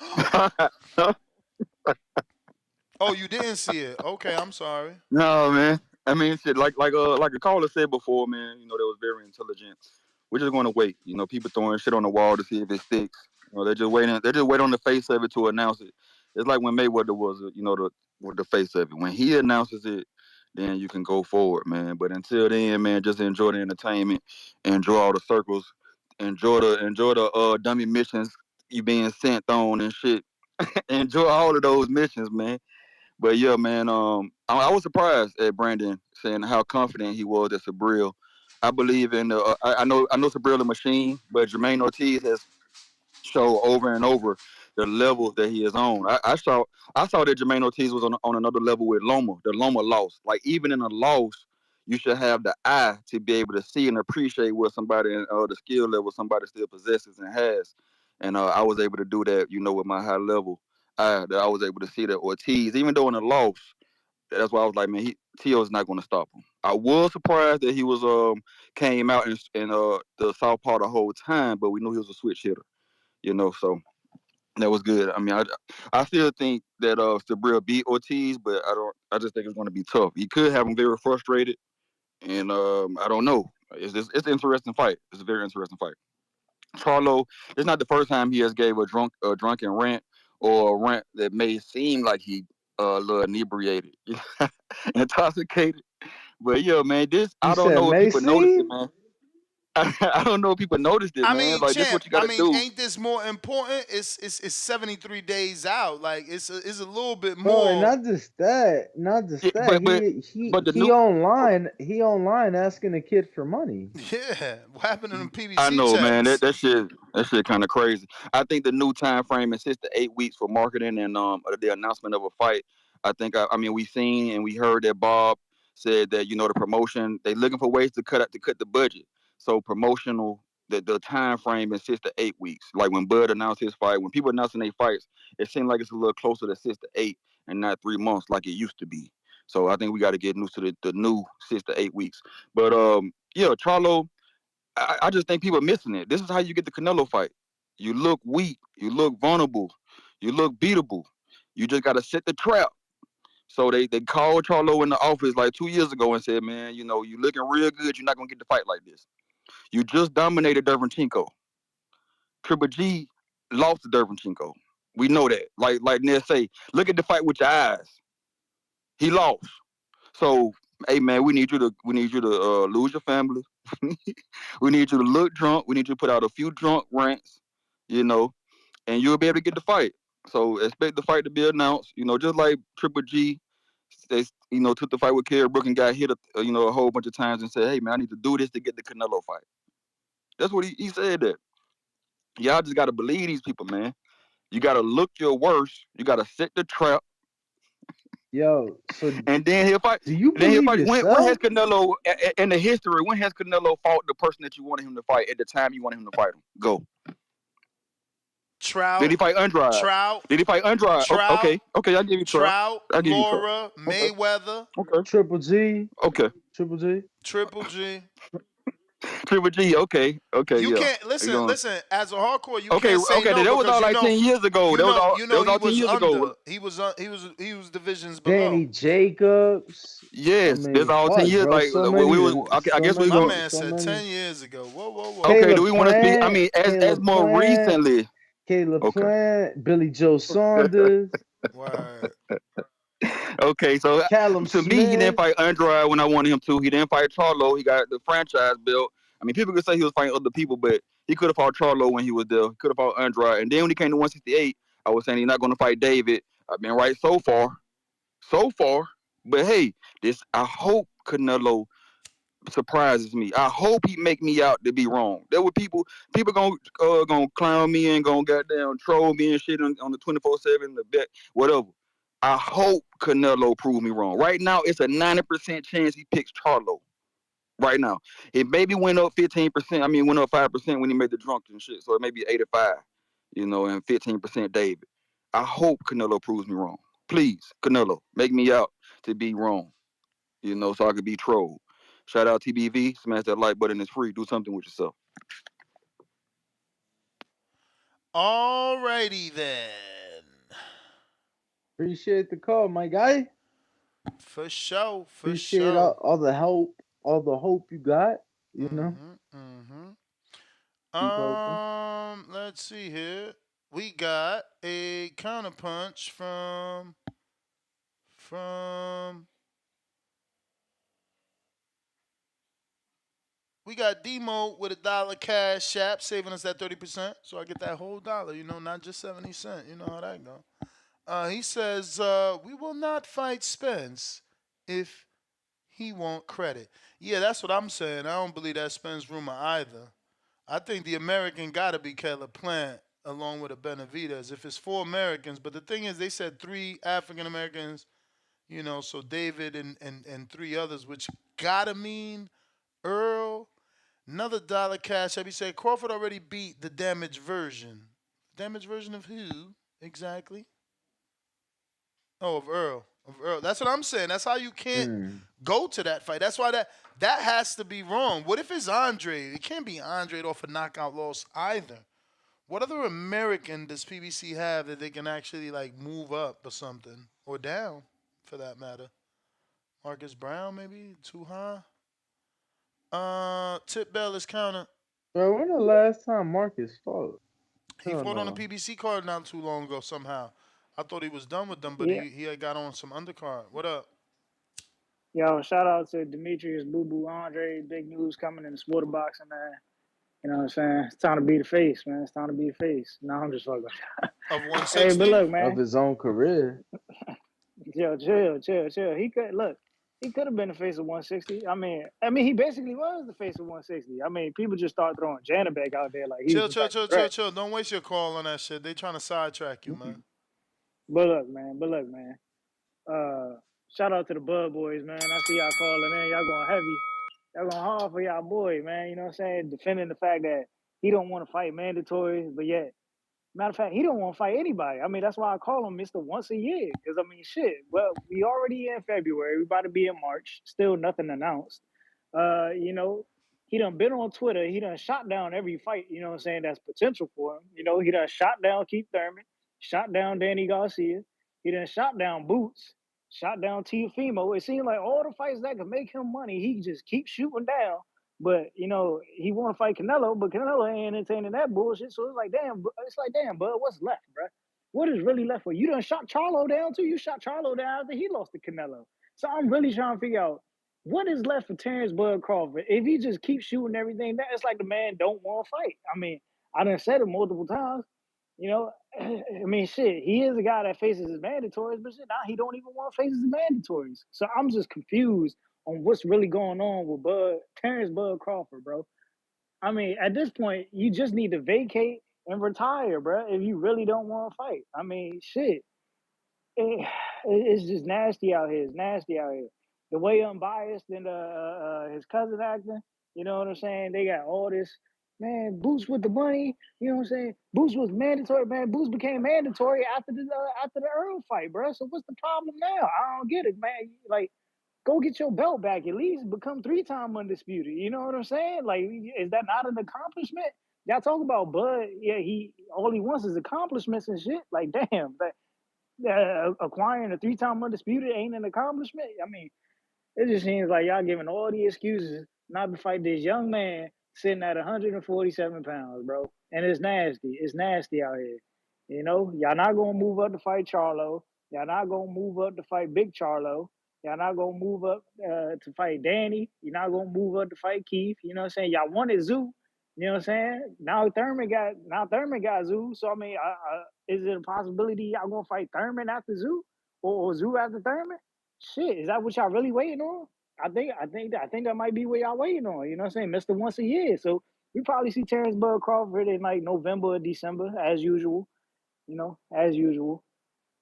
oh, you didn't see it? Okay, I'm sorry. No, man. I mean, shit, like a caller said before, man. You know, that was very intelligent. We're just going to wait. You know, people throwing shit on the wall to see if it sticks. You know, they're just waiting. They just wait on the face of it to announce it. It's like when Mayweather was, you know, the face of it. When he announces it, then you can go forward, man. But until then, man, just enjoy the entertainment, enjoy all the circles, enjoy the dummy missions you being sent on and shit. Enjoy all of those missions, man. But yeah, man, I was surprised at Brandon saying how confident he was at Subriel. I believe in the. I know Subriel a machine, but Jamaine Ortiz has showed over and over the level that he is on. I saw that Jamaine Ortiz was on another level with Loma. The Loma loss, like even in a loss, you should have the eye to be able to see and appreciate what somebody the skill level somebody still possesses and has. And I was able to do that, you know, with my high level. That I was able to see that Ortiz, even though in a loss, that's why I was like, man, Tio is not going to stop him. I was surprised that he was came out in the southpaw the whole time, but we knew he was a switch hitter, you know, so that was good. I mean, I still think that Subriel beat Ortiz, but I just think it's going to be tough. He could have him very frustrated, and I don't know. It's an interesting fight. It's a very interesting fight. Charlo, it's not the first time he has gave a drunken rant or a rant that may seem like he a little inebriated, intoxicated. But yeah, man, I don't know if people notice it, man. I don't know if people noticed it, I man. mean, Like this, champ. what you I got to mean, do. ain't this more important? It's 73 days out. Like it's a little bit Bro, and more. not just that, not just Yeah, that. but the He new. online, he online asking the kid for money. Yeah, what happened to them I PBC know, man. checks? That shit kind of crazy. I think the new time frame is 6 to 8 weeks for marketing and the announcement of a fight. I mean we seen and we heard that Bob said that the promotion they looking for ways to cut the budget. So promotional the time frame is 6 to 8 weeks. Like when Bud announced his fight, when people announcing their fights, it seemed like it's a little closer to 6 to 8 and not 3 months like it used to be. So I think we got to get used to the new 6 to 8 weeks. But yeah, Charlo. I just think people are missing it. This is how you get the Canelo fight. You look weak. You look vulnerable. You look beatable. You just got to set the trap. So they called Charlo in the office like 2 years ago and said, man, you looking real good. You're not going to get the fight like this. You just dominated Derevchenko. Triple G lost to Derevchenko. We know that. Like Ned say, look at the fight with your eyes. He lost. So, hey man, we need you to lose your family. We need you to look drunk. We need you to put out a few drunk rants, you know, and you'll be able to get the fight. So expect the fight to be announced. Just like Triple G, they took the fight with Kerry Brook and got hit a whole bunch of times and said, hey man, I need to do this to get the Canelo fight. That's what he said that. Y'all just gotta believe these people, man. You gotta look your worst. You gotta set the trap, Yo, so and then he'll fight. do you Then he'll believe fight. When has yourself? Canelo in the history? When has Canelo fought the person that you wanted him to fight at the time you wanted him to fight him? Go. Did Trout, he fight Andrade? Trout, Did he fight Andrade? Trout, Okay. I'll give you Trout. Trout, I'll give you Trout. Laura, Okay. Mayweather, Okay. Triple G, Okay. Triple G. Triple G. Triple G. Okay. Okay. You Yeah. can't You listen. going? Listen, as a hardcore, you Okay. can't say Okay. no That was because all like 10 years ago. That was all. That was he all 10 was years ago. under. He was divisions below. Danny Jacobs. I Yes. That's mean, all 10 fuck, years. bro. Like So we many, was. Okay, I so guess we My going. many, man so said many. 10 years ago. Whoa, whoa, whoa. Okay. Do Caleb we want to speak? I Plant, mean, as Caleb more Plant, recently. Caleb Okay. Plant, Billy Joe Saunders, Word. Okay, so Callum to me, he didn't Smith. fight Andrade when I wanted him to. He didn't fight Charlo. He got the franchise belt. I mean, people could say he was fighting other people, but he could have fought Charlo when he was there. He could have fought Andrade. And then when he came to 168, I was saying he's not going to fight David. I've been right so far. So far. But hey, I hope Canelo surprises me. I hope he make me out to be wrong. There were people gonna clown me and gonna goddamn troll me and shit on the 24/7 the bet whatever. I hope Canelo prove me wrong. Right now, it's a 90% chance he picks Charlo. Right now, it maybe went up 15%. I mean, went up 5% when he made the drunk and shit. So it may be 85, and 15% David. I hope Canelo proves me wrong. Please, Canelo, make me out to be wrong, so I could be trolled. Shout out TBV. Smash that like button. It's free. Do something with yourself. Alrighty then. Appreciate the call, my guy. For sure. For Appreciate sure. all the help, all the hope you got. Keep hoping. Let's see here. We got a counterpunch from we got Demo with $1 cash app saving us that 30%. So I get that whole dollar, not just 70 cents. You know how that go. He says, we will not fight Spence if he won't credit. Yeah, that's what I'm saying. I don't believe that Spence rumor either. I think the American got to be Caleb Plant along with a Benavidez. If it's 4 Americans, but the thing is, they said 3 African Americans, so David and 3 others, which got to mean Earl. Another dollar cash. Have you said Crawford already beat the damaged version? Damaged version of who exactly? Oh, of Earl. Of Earl. That's what I'm saying. That's how you can't go to that fight. That's why that has to be wrong. What if it's Andre? It can't be Andre off a knockout loss either. What other American does PBC have that they can actually move up or something? Or down, for that matter. Marcus Brown, maybe? Too high? Tip Bell is counter. Bro, when the last time Marcus fought? He fought on the PBC card not too long ago somehow. I thought he was done with them, but Yeah. he had got on some undercard. What up? Yo, shout out to Demetrius, Boo Boo, Andre. Big news coming in the sport of boxing, man. You know what I'm saying? It's time to be the face, man. It's time to be the face. No, I'm just fucking. Of Hey, but 160? look, Of man. his own career. Yo, chill. He could look. He could have been the face of 160. I mean, he basically was the face of 160. I mean, people just start throwing Janet back out there like he was Chill, some chill, type of chill, chill, threat. chill. Don't waste your call on that shit. They trying to sidetrack you, man. But look, man. Shout out to the Bud Boys, man. I see y'all calling in. Y'all going heavy. Y'all going hard for y'all boy, man. You know what I'm saying? Defending the fact that he don't want to fight mandatory, but yet, matter of fact, he don't want to fight anybody. I mean, that's why I call him Mr. Once a Year. Because, I mean, shit. Well, we already in February. We about to be in March. Still nothing announced. You know, he done been on Twitter. He done shot down every fight, you know what I'm saying, that's potential for him. You know, he done shot down Keith Thurman, shot down Danny Garcia. He done shot down Boots, shot down Teofimo. It seems like all the fights that could make him money, he just keeps shooting down. But, you know, he want to fight Canelo, but Canelo ain't entertaining that bullshit. So it's like, damn, bud, what's left, bro? What is really left for you? You done shot Charlo down too. You shot Charlo down after he lost to Canelo. So I'm really trying to figure out what is left for Terrence Bud Crawford. If he just keeps shooting everything, it's like the man don't want to fight. I mean, I done said it multiple times. You know, I mean, shit, he is a guy that faces his mandatories, but shit, now he don't even want to face his mandatories. So I'm just confused on what's really going on with Terrence Bud Crawford, bro. I mean, at this point, you just need to vacate and retire, bro, if you really don't want to fight. I mean, shit. It's just nasty out here. It's nasty out here. The way unbiased and his cousin acting, you know what I'm saying? They got all this, man, Boots with the money, you know what I'm saying? Boots was mandatory, man. Boots became mandatory after the Earl fight, bro. So what's the problem now? I don't get it, man. Like, go get your belt back at least. Become 3-time undisputed. You know what I'm saying? Like, is that not an accomplishment? Y'all talk about Bud. Yeah, he all he wants is accomplishments and shit. Like, damn, acquiring a 3-time undisputed ain't an accomplishment. I mean, it just seems like y'all giving all the excuses not to fight this young man sitting at 147 pounds, bro. And it's nasty. It's nasty out here. You know, y'all not gonna move up to fight Charlo. Y'all not gonna move up to fight Big Charlo. Y'all not gonna move up to fight Danny. You're not gonna move up to fight Keith. You know what I'm saying? Y'all wanted Zoo. You know what I'm saying? Now Thurman got Zoo. So I mean, is it a possibility y'all gonna fight Thurman after Zoo or Zoo after Thurman? Shit, is that what y'all really waiting on? I think that might be what y'all waiting on. You know what I'm saying? Mr. Once a Year. So we probably see Terrence Bud Crawford in like November or December as usual. You know, as usual.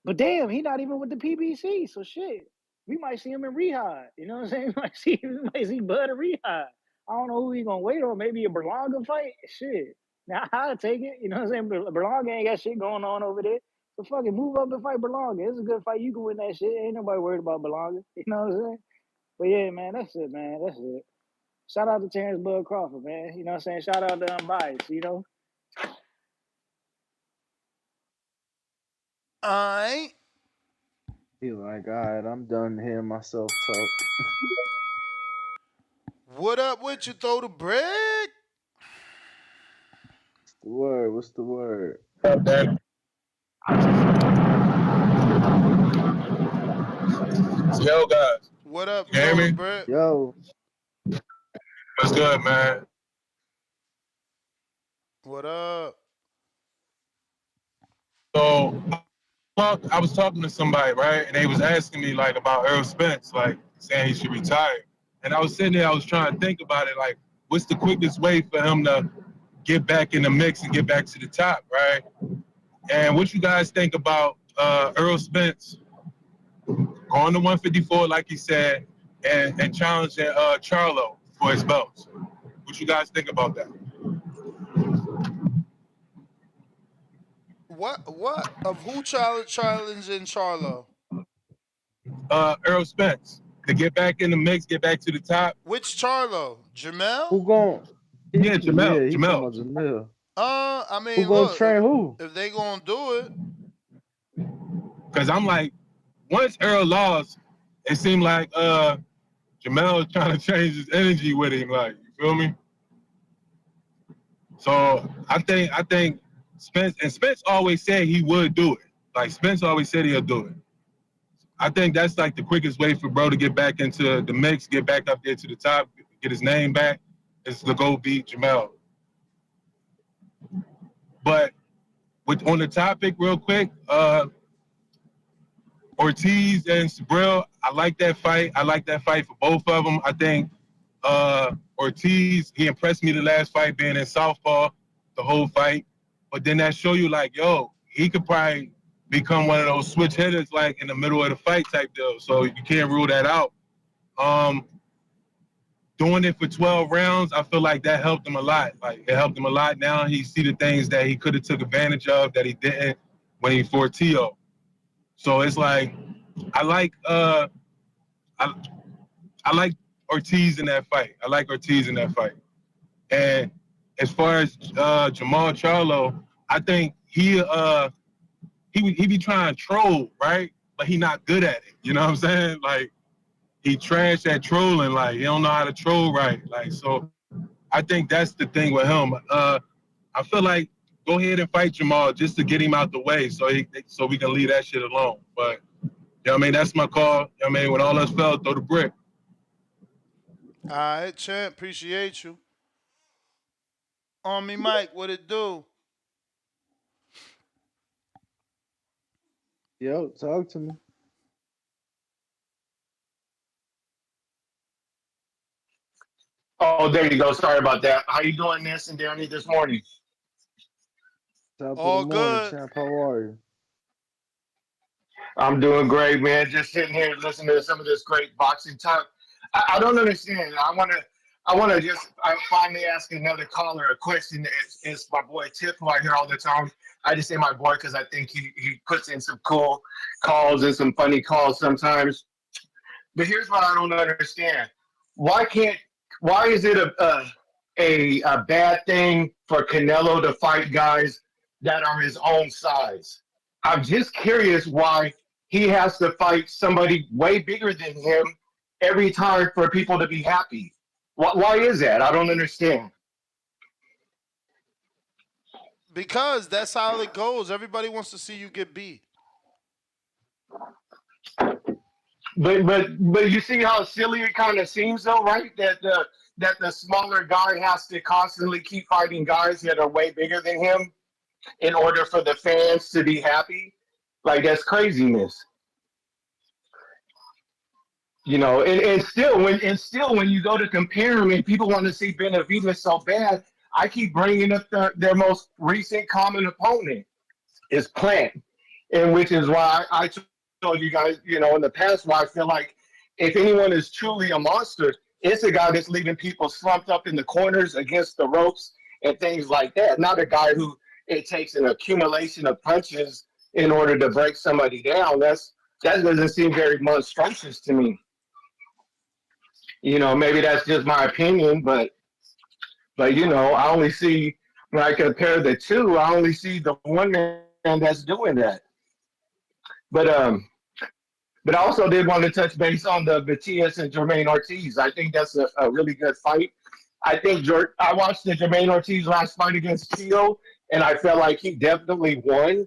But damn, he not even with the PBC. So shit, we might see him in rehab. You know what I'm saying? We might see Bud in rehab. I don't know who he gonna wait on. Maybe a Berlanga fight. Shit. Now I'll take it. You know what I'm saying? Berlanga ain't got shit going on over there. So fucking move up and fight Berlanga. It's a good fight. You can win that shit. Ain't nobody worried about Berlanga. You know what I'm saying? But yeah, man, that's it, man. That's it. Shout out to Terrence Bud Crawford, man. You know what I'm saying? Shout out to Unbiased, you know? I He like, all right, I'm done hearing myself talk. What up with you? Throw the brick. What's the word? What's the word? Yo, guys. What up? You hear Throw the me? brick. Yo. What's good, man? What up? So, I was talking to somebody, right? And they was asking me, like, about Earl Spence, like, saying he should retire. And I was sitting there, I was trying to think about it, like, what's the quickest way for him to get back in the mix and get back to the top, right? And what you guys think about Earl Spence going to 154, like he said, and challenging Charlo for his belts? What you guys think about that? What? Of who challenging Charlo? Earl Spence to get back in the mix, get back to the top. Which Charlo? Jamel? Who gon' Yeah, Yeah, Jamel. he talking about Jamil. I Who mean, gonna look, train who? if they gonna do it, Because I'm like, once Earl lost, it seemed like Jamel was trying to change his energy with him. Like, you feel me? So I think Spence always said he would do it. Like Spence always said he'll do it. I think that's like the quickest way for bro to get back into the mix, get back up there to the top, get his name back, is to go beat Jermall. But on the topic, real quick, Ortiz and Subriel, I like that fight. I like that fight for both of them. I think Ortiz, he impressed me the last fight being in southpaw, the whole fight. But then that show you like, yo, he could probably become one of those switch hitters like in the middle of the fight type deal. So you can't rule that out. Doing it for 12 rounds, I feel like that helped him a lot. Like it helped him a lot. Now he see the things that he could have took advantage of that he didn't when he fought Tszyu. So it's like I like Ortiz in that fight. I like Ortiz in that fight. And as far as Jermall Charlo, I think he be trying to troll, right? But he not good at it. You know what I'm saying? Like he trash at trolling. Like he don't know how to troll right. Like so, I think that's the thing with him. I feel like go ahead and fight Jermall just to get him out the way, so we can leave that shit alone. But you know what I mean, that's my call. You know what I mean, when all else fails, throw the brick. All right, champ. Appreciate you. On me, Mike. What it do? Yo, talk to me. Oh, there you go. Sorry about that. How you doing, Ness and Danny, this morning? Top All of the morning, good. champ. How are you? I'm doing great, man. Just sitting here listening to some of this great boxing talk. I don't understand. I wanna just finally ask another caller a question. It's my boy Tip, who I hear all the time. I just say my boy because I think he puts in some cool calls and some funny calls sometimes. But here's what I don't understand. Why is it a bad thing for Canelo to fight guys that are his own size? I'm just curious why he has to fight somebody way bigger than him every time for people to be happy. Why is that? I don't understand. Because that's how it goes. Everybody wants to see you get beat. But you see how silly it kind of seems, though, right? That the smaller guy has to constantly keep fighting guys that are way bigger than him in order for the fans to be happy. Like that's craziness. You know, and still when you go to compare them and people want to see Benavidez so bad, I keep bringing up their most recent common opponent is Plant, and which is why I told you guys, you know, in the past, why I feel like if anyone is truly a monster, it's a guy that's leaving people slumped up in the corners against the ropes and things like that. Not a guy who it takes an accumulation of punches in order to break somebody down. That doesn't seem very monstrous to me. You know, maybe that's just my opinion, but you know, I only see when I compare the two, I only see the one man that's doing that. But I also did want to touch base on the Matias and Jamaine Ortiz. I think that's a really good fight. I watched the Jamaine Ortiz last fight against Tszyu, and I felt like he definitely won.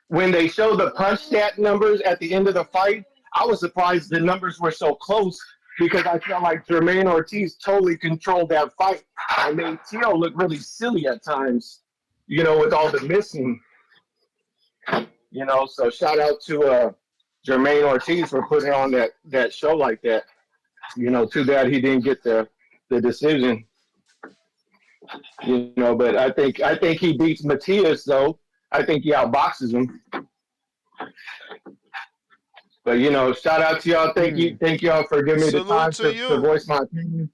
When they showed the punch stat numbers at the end of the fight, I was surprised the numbers were so close because I felt like Jamaine Ortiz totally controlled that fight. I made Tszyu look really silly at times, you know, with all the missing. You know, so shout out to Jamaine Ortiz for putting on that show like that. You know, too bad he didn't get the decision. You know, but I think he beats Matias though. I think he outboxes him. But you know, shout out to y'all. Thank y'all for giving me the time to voice my opinion.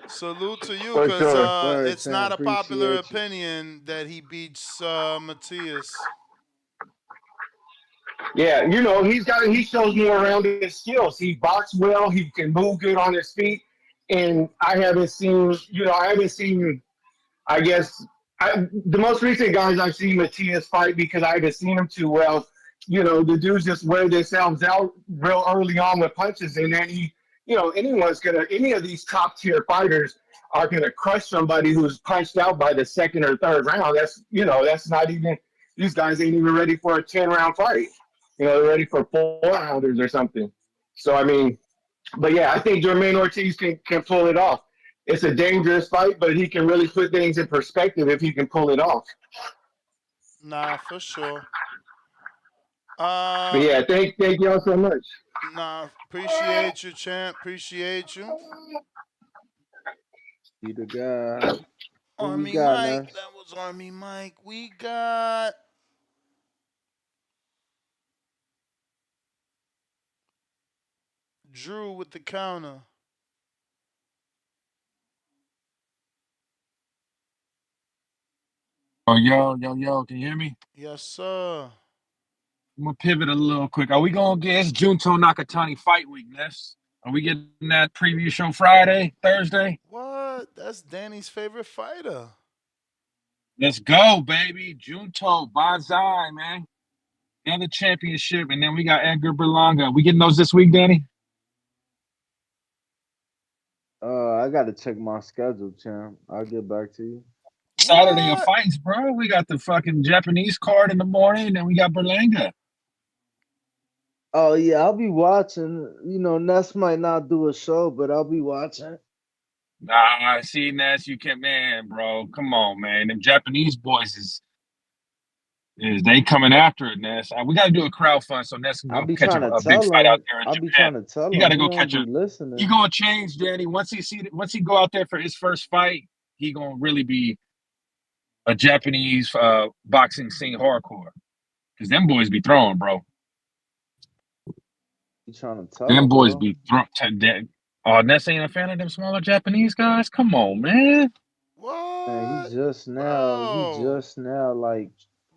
Salute to you, For because sure. it's not a popular opinion that he beats Matias. Yeah, you know, he shows more rounded skills. He boxes well. He can move good on his feet. And I haven't seen, I guess, the most recent guys I've seen Matias fight because I haven't seen him too well. You know, the dudes just wear themselves out real early on with punches. And then any of these top tier fighters are going to crush somebody who's punched out by the second or third round. That's not even, these guys ain't even ready for a 10-round fight. they're ready for 4-rounders or something. So I mean, but yeah, I think Jamaine Ortiz can pull it off. It's a dangerous fight, but he can really put things in perspective if he can pull it off. Nah, for sure. But yeah, thank y'all so much. Nah, appreciate you, champ. Appreciate you. You the guy. Who we Army got, Mike. Ness? That was Army Mike. We got Drew with the counter. Oh, yo, can you hear me? Yes, sir. I'm gonna pivot a little quick. Are we gonna get it's Junto Nakatani fight week, Ness? Are we getting that preview show Friday, Thursday? What? That's Danny's favorite fighter. Let's go, baby. Junto, Banzai, man. Another championship, and then we got Edgar Berlanga. We getting those this week, Danny? I gotta check my schedule, champ. I'll get back to you. Saturday of What? fights, bro. We got the fucking Japanese card in the morning, and then we got Berlanga. Oh yeah, I'll be watching. Ness might not do a show, but I'll be watching. Nah, see, Ness, you can't, man, bro. Come on, man. Them Japanese boys is they coming after it, Ness. We got to do a crowd fund so Ness can I'll go be catch trying to a big tell fight out him. there in I'll be Japan. trying to tell You got him. to He go don't catch be a. listening. He gonna change, Danny. Once he go out there for his first fight, he gonna really be a Japanese boxing scene hardcore. Cause them boys be throwing, bro. You trying to tell Them him, boys bro? be throwing. Oh, Ness ain't a fan of them smaller Japanese guys. Come on, man. Man, What? he Bro. just now like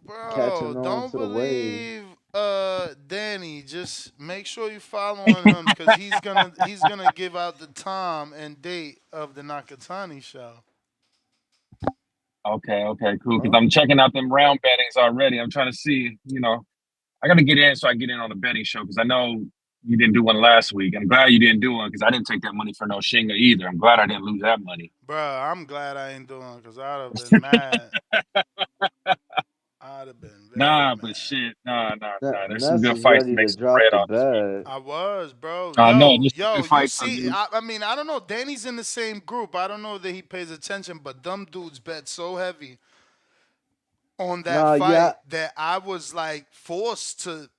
Bro, catching on don't to the wave. believe Danny. Just make sure you following him because he's gonna give out the time and date of the Nakatani show. Okay, cool. Because Huh? I'm checking out them round bettings already. I'm trying to see, I got to get in so I get in on the betting show because I know you didn't do one last week. I'm glad you didn't do one because I didn't take that money for no Shinga either. I'm glad I didn't lose that money. Bro, I'm glad I ain't doing because I'd have been mad. I'd have been very Nah, but mad. shit, nah. There's some Ness good is fights to ready make to some drop bread the on this week. bag. I was, bro. I know, Yo, there's some yo, good you fights on see, this. I mean, I don't know. Danny's in the same group. I don't know that he pays attention, but them dudes bet so heavy on that Nah, yeah, fight that I was like forced to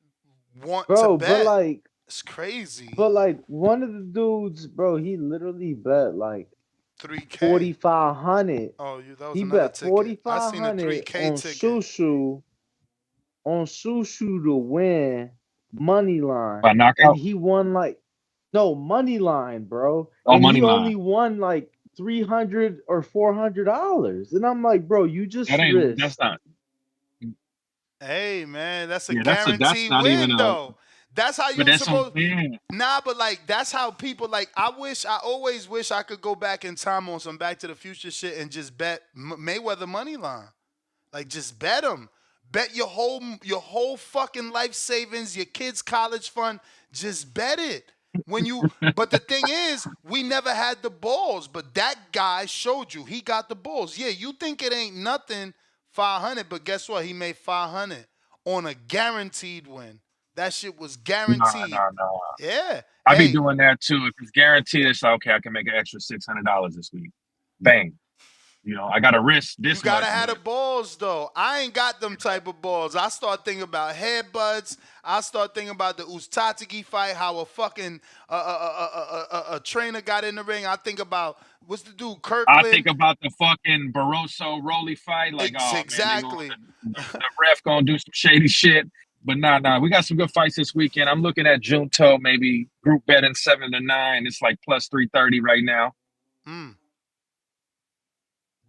want to bro, bet. It's crazy. but like one of the dudes, bro, he literally bet like 3K. 4,500. Oh, that was He another bet ticket. I seen a 4,500 3K ticket. On Sushu to win money line, By and knockout? he won like no money line, bro, Oh, and money he line. only won like $300 or $400, and I'm like, bro, you just That's risked. not. Hey man, that's a Yeah, that's guaranteed not even win a. though. That's how But you that's a supposed. win. Nah, but like that's how people like. I always wish I could go back in time on some Back to the Future shit and just bet Mayweather money line. Like just bet him. Bet your whole fucking life savings, your kids' college fund. Just bet it. But the thing is, we never had the balls. But that guy showed you he got the balls. Yeah, you think it ain't nothing, 500, but guess what? He made 500 on a guaranteed win. That shit was guaranteed. No. Yeah. I be Hey, doing that too. If it's guaranteed, it's like, okay, I can make an extra $600 this week. Bang. I got to risk you this gotta much, have the but balls though. I ain't got them type of balls. I start thinking about headbutts. I start thinking about the Ustatsky fight, how a fucking a trainer got in the ring. I think about what's the dude I think Kirkland. about the fucking Barroso Rolly fight. Like, oh man, Exactly. the ref gonna do some shady shit. But nah, we got some good fights this weekend. I'm looking at Junto, maybe group betting 7-9. It's like plus 330 right now. You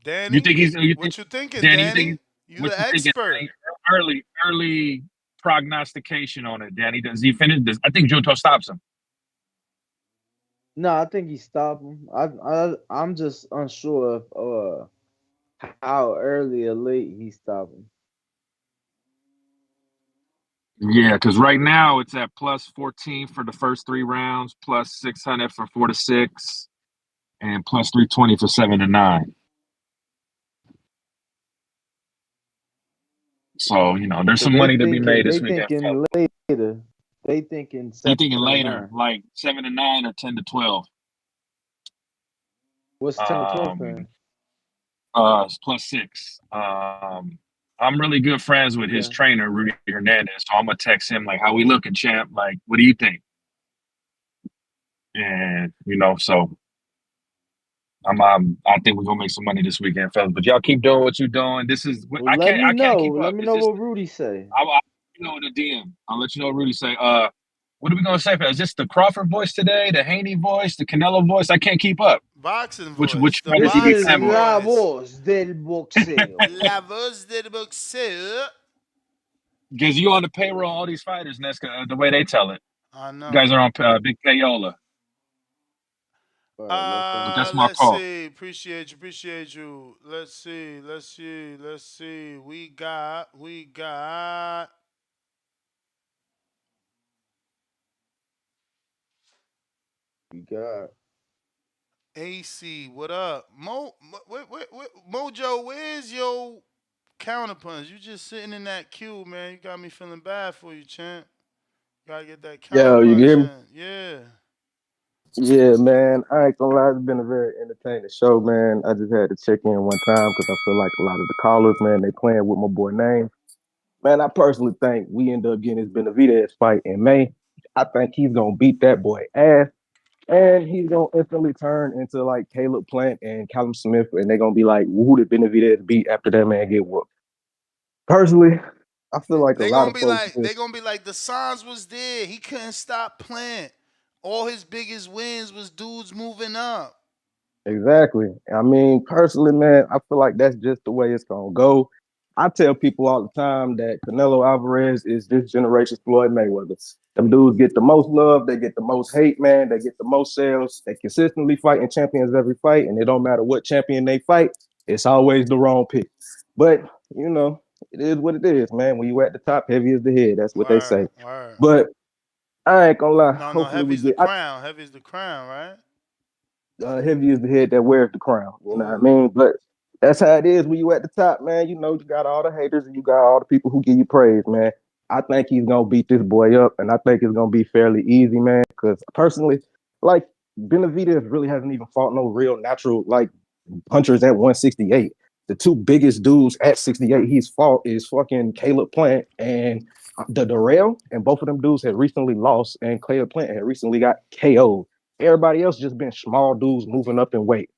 Danny, think he's? You think what you thinking, Danny? Danny? You What the you thinking? expert. Danny? Early prognostication on it, Danny. Does he finish this? I think Junto stops him. No, I think he stopped him. I'm just unsure of how early or late he stopped him. Yeah, because right now it's at plus 14 for the first 3 rounds, plus 600 for 4 to 6, and plus 320 for 7-9. So there's some money to be made this weekend. Thinking later They thinking They 7 thinking to later, 9. like 7 to 9 or 10 to 12. What's 10 to 12 paying? It's +6. I'm really good friends with his Okay. trainer, Rudy Hernandez. So I'm gonna text him like, "How we looking, champ? Like, what do you think?" And so I think we're gonna make some money this weekend, fellas. But y'all keep doing what you're doing. This is Well, I let can't me I can't know. keep Let up. me It's know just what Rudy say. I'll let you know in the DM. I'll let you know what Rudy say. What are we gonna say? Is this the Crawford voice today? The Haney voice? The Canelo voice? I can't keep up. Boxing Which voice. The This strategy we is playing boxing with? la voice. voz del boxeo. La voz del boxeo. Because you on the payroll, all these fighters, and that's the way they tell it. I You guys know. are on big payola. All right, no But problem. that's my Let's call. see. Appreciate you. Appreciate you. Let's see. Let's see. Let's see. We got. You got AC. What up, Mojo? Where's your counterpunch? You just sitting in that queue, man. You got me feeling bad for you, champ. Gotta get that Yo, you can counterpunch hear me? in. Yeah. Yeah, man. I ain't gonna lie, it's been a very entertaining show, man. I just had to check in one time because I feel like a lot of the callers, man, they playing with my boy name. Man, I personally think we end up getting this Benavidez fight in May. I think he's gonna beat that boy ass, and he's gonna instantly turn into like Caleb Plant and Callum Smith, and they're gonna be like, who did Benavidez beat after that man get whooped? Personally, I feel like a They lot gonna of be folks like just the signs was there. He couldn't stop playing. All his biggest wins was dudes moving up. exactly. I mean, personally, man, I feel like that's just the way it's gonna go. I tell people all the time that Canelo Alvarez is this generation's Floyd Mayweather. Them dudes get the most love, they get the most hate, man. They get the most sales. They consistently fighting champions every fight, and it don't matter what champion they fight, it's always the wrong pick. But you know, it is what it is, man. When you at the top, heavy is the head. That's what they say. Word. But I ain't gonna lie. No, Hopefully, we heavy's the get. crown. Heavy's the crown, right? Heavy is the head that wears the crown. You know what I Ooh. mean? But that's how it is when you at the top, man. You know, you got all the haters and you got all the people who give you praise, man. I think he's gonna beat this boy up, and I think it's gonna be fairly easy, man. Because personally, like Benavidez really hasn't even fought no real natural like punchers at 168. The two biggest dudes at 68 he's fought is fucking Caleb Plant and the Darrell, and both of them dudes had recently lost, and Caleb Plant had recently got KO'd. Everybody else just been small dudes moving up in weight.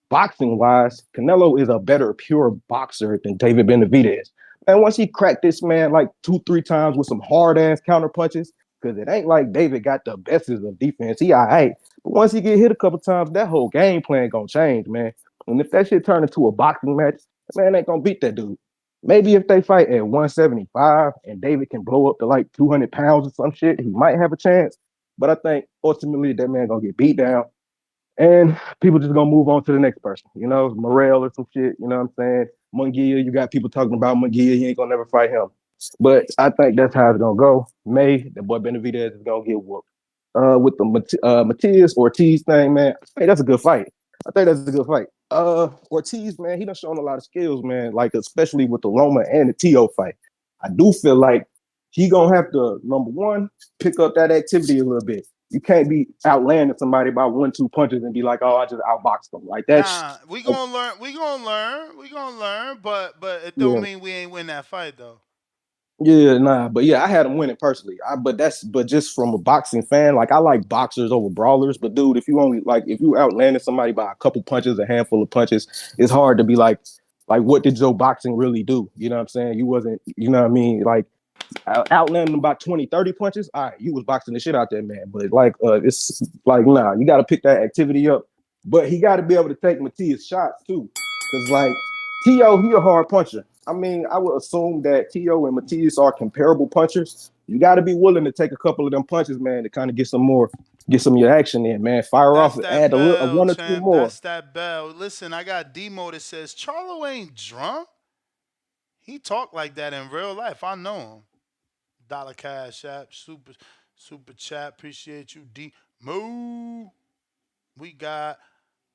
Boxing wise, Canelo is a better pure boxer than David Benavidez. And once he cracked this man like 2, 3 times with some hard ass counter punches, because it ain't like David got the best of defense. He all right. But once he get hit a couple times, that whole game plan gonna change, man. And if that shit turn into a boxing match, man ain't gonna beat that dude. Maybe if they fight at 175 and David can blow up to like 200 pounds or some shit, he might have a chance. But I think ultimately that man gonna get beat down and people just gonna move on to the next person, you know, Morel or some shit, you know what I'm saying? Munguia, you got people talking about Munguia, he ain't gonna never fight him. But I think that's how it's gonna go. May, the boy Benavidez is gonna get whooped. With the Matias Ortiz thing, man, I think that's a good fight. I think that's a good fight. Ortiz, man, he done shown a lot of skills, man, like especially with the Loma and the Tio fight. I do feel like he gonna have to, number one, pick up that activity a little bit. You can't be outlanding somebody by 1, 2 punches and be like, oh, I just outboxed them. Like that's Nah, we gonna learn. We gonna learn. We gonna learn. But it don't yeah, mean we ain't win that fight though. yeah, nah. But yeah, I had him winning personally. But just from a boxing fan, like I like boxers over brawlers. But dude, if you outlanded somebody by a couple punches, a handful of punches, it's hard to be like what did Joe boxing really do? You know what I'm saying? You wasn't, you know what I mean? Like outlanding him by 20, 30 punches, all right, you was boxing the shit out that man. But like it's like nah, you gotta pick that activity up. But he gotta be able to take Matias shots too. Cause like T.O., he a hard puncher. I mean, I would assume that T.O. and Matias are comparable punchers. You gotta be willing to take a couple of them punches, man, to kind of get some of your action in, man. Fire That's off, that add a bell, one or two champ. more. That's that bell. Listen, I got Demo that says Charlo ain't drunk. He talk like that in real life. I know him. Dollar Cash App, super chat. Appreciate you, D. Moo. We got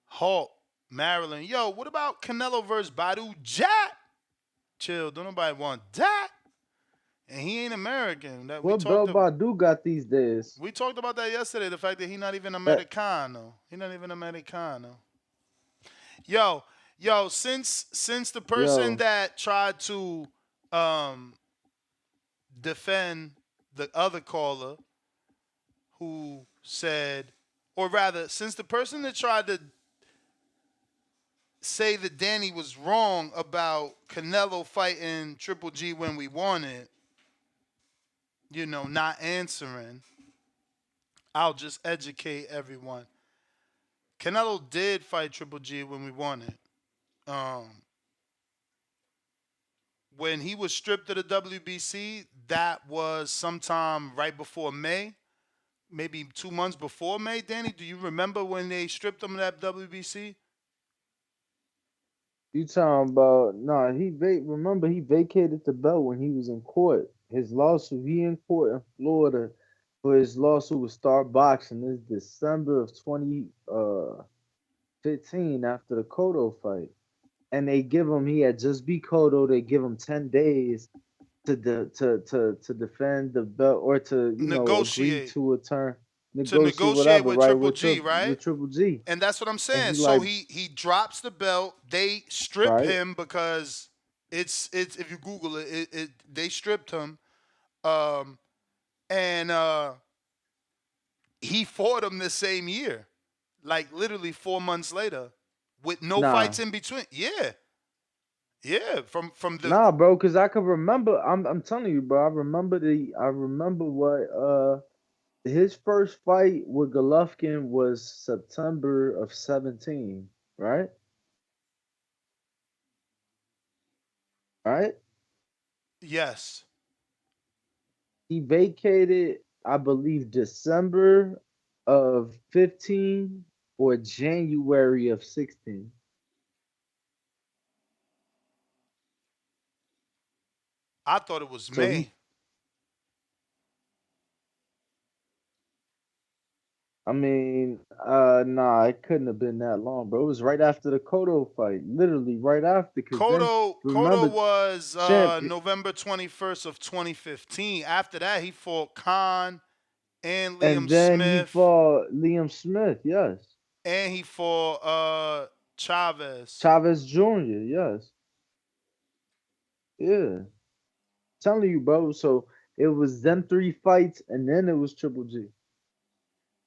Hulk, Maryland. Yo, what about Canelo versus Badu Jack? Chill. Don't nobody want that. and he ain't American. That What Bell Badu got these days? we talked about that yesterday. The fact that he not even That Americano. He not even Americano. Yo, since the person yo, that tried to um defend the other caller who said, or rather, since the person that tried to say that Danny was wrong about Canelo fighting Triple G when we won it, not answering, I'll just educate everyone. Canelo did fight Triple G when we won it. When he was stripped of the WBC, that was sometime right before May, maybe 2 months before May. Danny, do you remember when they stripped him of that WBC? you talking about? Nah, remember he vacated the belt when he was in court. His lawsuit, he in court in Florida for his lawsuit with Star Boxing this December of 2015 after the Cotto fight. And they give him, he had just beat Cotto, they give him 10 days to defend the belt or to agree Negotiate. to a term, To negotiate whatever, with right? Triple G, right? With Triple G. And that's what I'm And saying. he So like, he drops the belt. They strip right? him because it's if you Google it, they stripped him. Um and he fought him the same year. Like literally 4 months later. With no Nah. fights in between. Yeah. Yeah. From the Nah, bro, cause I can remember. I'm telling you, bro. I remember what his first fight with Golovkin was September of 17, right? Right? Yes. He vacated, I believe, December of 15 or January of 16. I thought it was So he, May. I mean, nah, it couldn't have been that long, bro. It was right after the Cotto fight, literally right after. Cause then Cotto remember, was champ, November 21st of 2015. After that, he fought Khan and and Liam then he Smith, fought Liam Smith, yes. and he fought Chavez. Chavez Jr., yes, yeah. Telling you, bro. So it was them three fights, and then it was Triple G.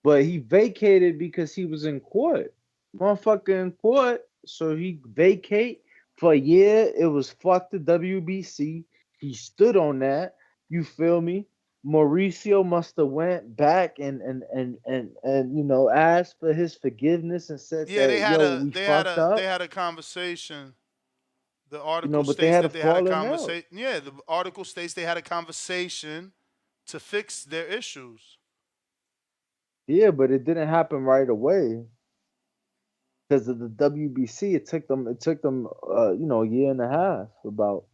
But he vacated because he was in court. Motherfucker in court. So he vacate for a year. It was fuck the WBC. He stood on that. You feel me? Mauricio must have went back and asked for his forgiveness and said Yeah, that we fucked they up. had a conversation. The article But they states had a that they had a falling out. conversation. Yeah, the article states they had a conversation to fix their issues. Yeah, but it didn't happen right away because of the WBC. It took them a year and a half about.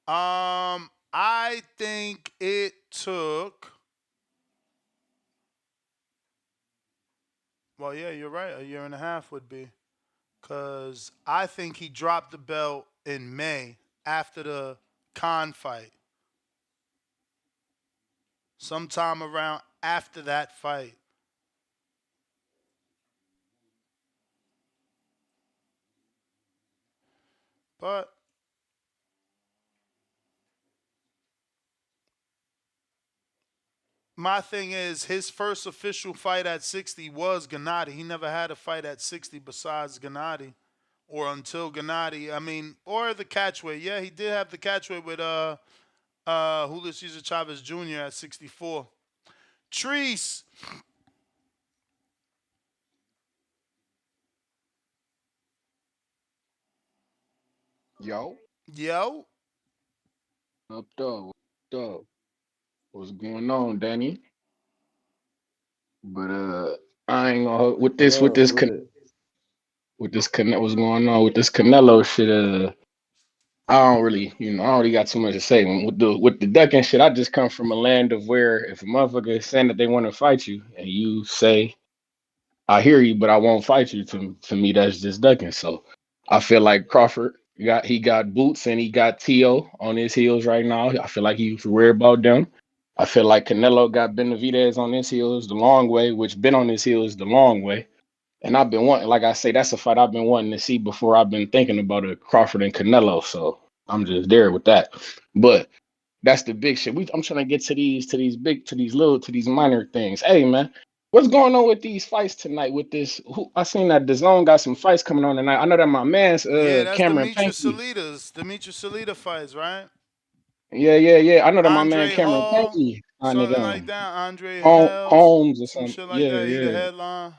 I think it took. Well, yeah, you're right. A year and a half would be. Because I think he dropped the belt in May after the Khan fight. Sometime around after that fight. But my thing is, his first official fight at 60 was Gennady. He never had a fight at 60 besides Gennady. Or until Gennady. I mean, or the catchweight. Yeah, he did have the catchweight with Julio Cesar Chavez Jr. at 64. Treese. Yo, Yo. up dog, up? What's going on, Danny? But I ain't gonna with What this with up this with it? with this what's going on with this Canelo shit. I don't really, I don't really got too much to say. With the ducking shit, I just come from a land of where if a motherfucker is saying that they want to fight you and you say, I hear you, but I won't fight you, to me that's just ducking. So I feel like Crawford He got Boots and he got Tio on his heels right now. I feel like he's worried about them. I feel like Canelo got Benavidez on his heels the long way, which been on his heels the long way. And I've been wanting, like I say, that's a fight I've been wanting to see before I've been thinking about a Crawford and Canelo. So I'm just there with that. But that's the big shit. I'm trying to get to these minor things. Hey man, what's going on with these fights tonight? With this, I seen that DAZN got some fights coming on tonight. I know that my man's Yeah, that's Cameron Demetrius Panky. Salitas. Demetrius Salita fights, right? Yeah. I know that my man Andre Cameron Hall, Panky signed it something like that. Andre Hales, Holmes or some something. shit like that. He the Yeah. headline.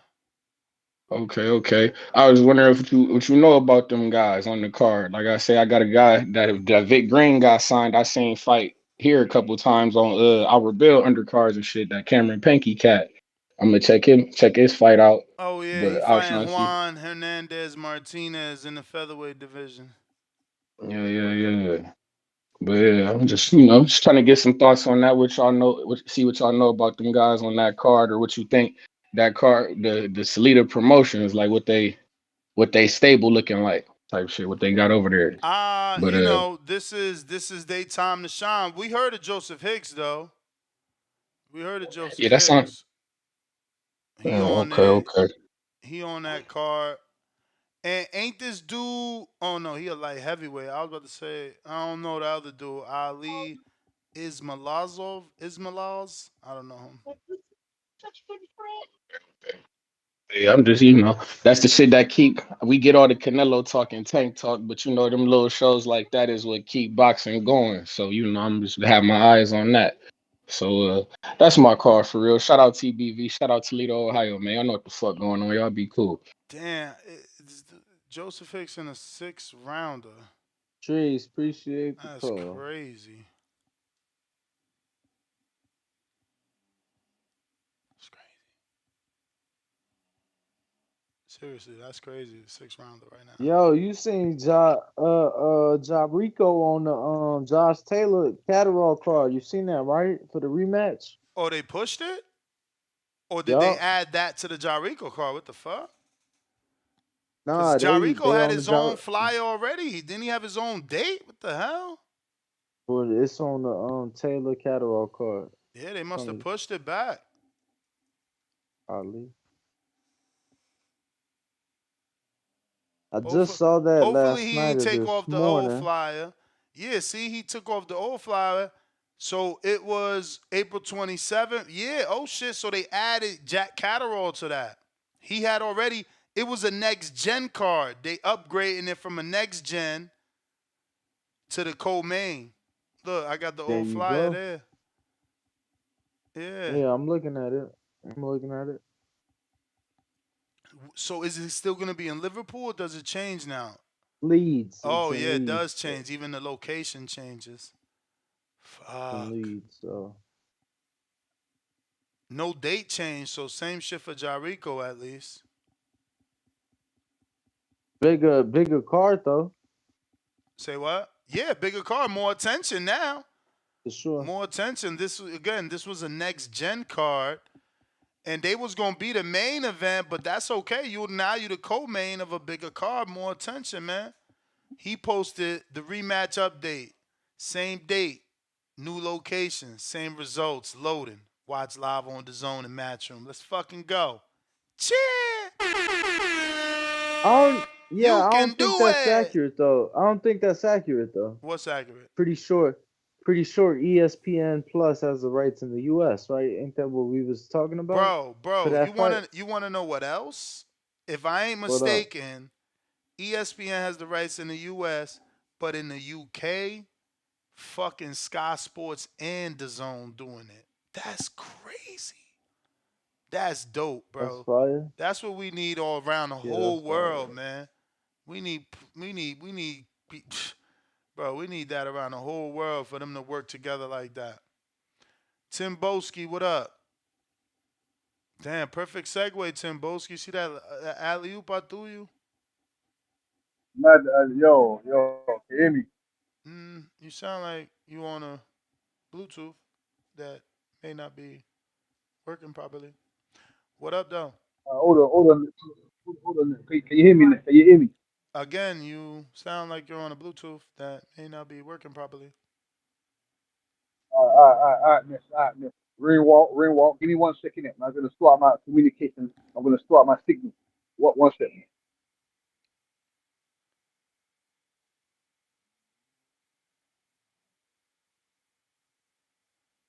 Okay. I was wondering if what you know about them guys on the card. Like I say, I got a guy that Vic Green got signed. I seen fight here a couple times on our Bill undercards and shit. That Cameron Panky cat. I'm gonna check his fight out. Oh yeah, he But I was fighting trying to see. Juan Hernandez Martinez in the featherweight division. Yeah. But yeah, I'm just just trying to get some thoughts on that. What y'all know, see what y'all know about them guys on that card, or what you think that card, the Salida promotions, like what they stable looking like type shit, what they got over there. But This is their time to shine. We heard of Joseph Hicks though. We heard of yeah, Joseph that's on. Hicks. He on there. Okay. He on that card. And ain't this dude? Oh no, he a light heavyweight. I was about to say I don't know the other dude. Ali Ismailaz. I don't know him. Yeah, I'm just that's the shit that keep we get all the Canelo talk and tank talk, but them little shows like that is what keep boxing going. So I'm just have my eyes on that. So that's my card for real. Shout out TBV. Shout out Toledo, Ohio, man. I know what the fuck going on. Y'all be cool. Damn, Joseph Hicks in a 6-rounder. Trace, appreciate the That's call. crazy. That's crazy. Seriously, that's crazy. 6-rounder right now. Yo, you seen Rico on the Josh Taylor Catterall card? You seen that, right? For the rematch? Oh, they pushed it? Or did they Yup. add that to the Jarico card? What the fuck? Because Nah, Jarico they had on the his own flyer already. Didn't he have his own date? What the hell? But it's on the Taylor Catterall card. Yeah, they must have pushed it back. Ali. I just saw that Hopefully last he night ain't or take this off the old morning. flyer. Yeah, see, he took off the old flyer. So it was April 27th. Yeah, oh shit. So they added Jack Catterall to that. He had already, it was a next gen card. They upgrading it from a next gen to the co-main. Look, I got the There old you flyer go. there. Yeah. Yeah, I'm looking at it. So is it still going to be in Liverpool or does it change now? Leeds. Oh, It's yeah, in it Leeds. does change. Even the location changes. In Fuck. Leeds, so. No date change, so same shit for Jarico at least. Bigger card though. Say what? Yeah, bigger card, more attention now. For sure. More attention. This was a next gen card. And they was gonna be the main event, but that's okay. You the co-main of a bigger card, more attention, man. He posted the rematch update. Same date, new location, same results, loading. Watch live on DAZN and Matchroom. Let's fucking go. Cheer! I You can don't think do that's it. accurate though. I don't think that's accurate though. What's accurate? Pretty sure ESPN Plus has the rights in the US, right? Ain't that what we was talking about? For Bro, that fight? you wanna know what else? If I ain't What up? mistaken, ESPN has the rights in the US, but in the UK, fucking Sky Sports and DAZN doing it. That's crazy. That's dope, That's bro. fire. That's what we need all around the Yeah, whole that's fire. world, man. We need, bro. We need that around the whole world for them to work together like that. Tim Boski, what up? Damn, perfect segue, Tim Boski. See that alley oop I threw you? Not, yo, can you hear me? You sound like you on a Bluetooth that may not be working properly. What up, though? Hold on. Can you hear me? Can you hear me? Again, you sound like you're on a Bluetooth that may not be working properly. All right, miss. All right, miss. Ring walk. Give me 1 second. I'm going to start my communication. I'm going to start my signal. What? 1 second.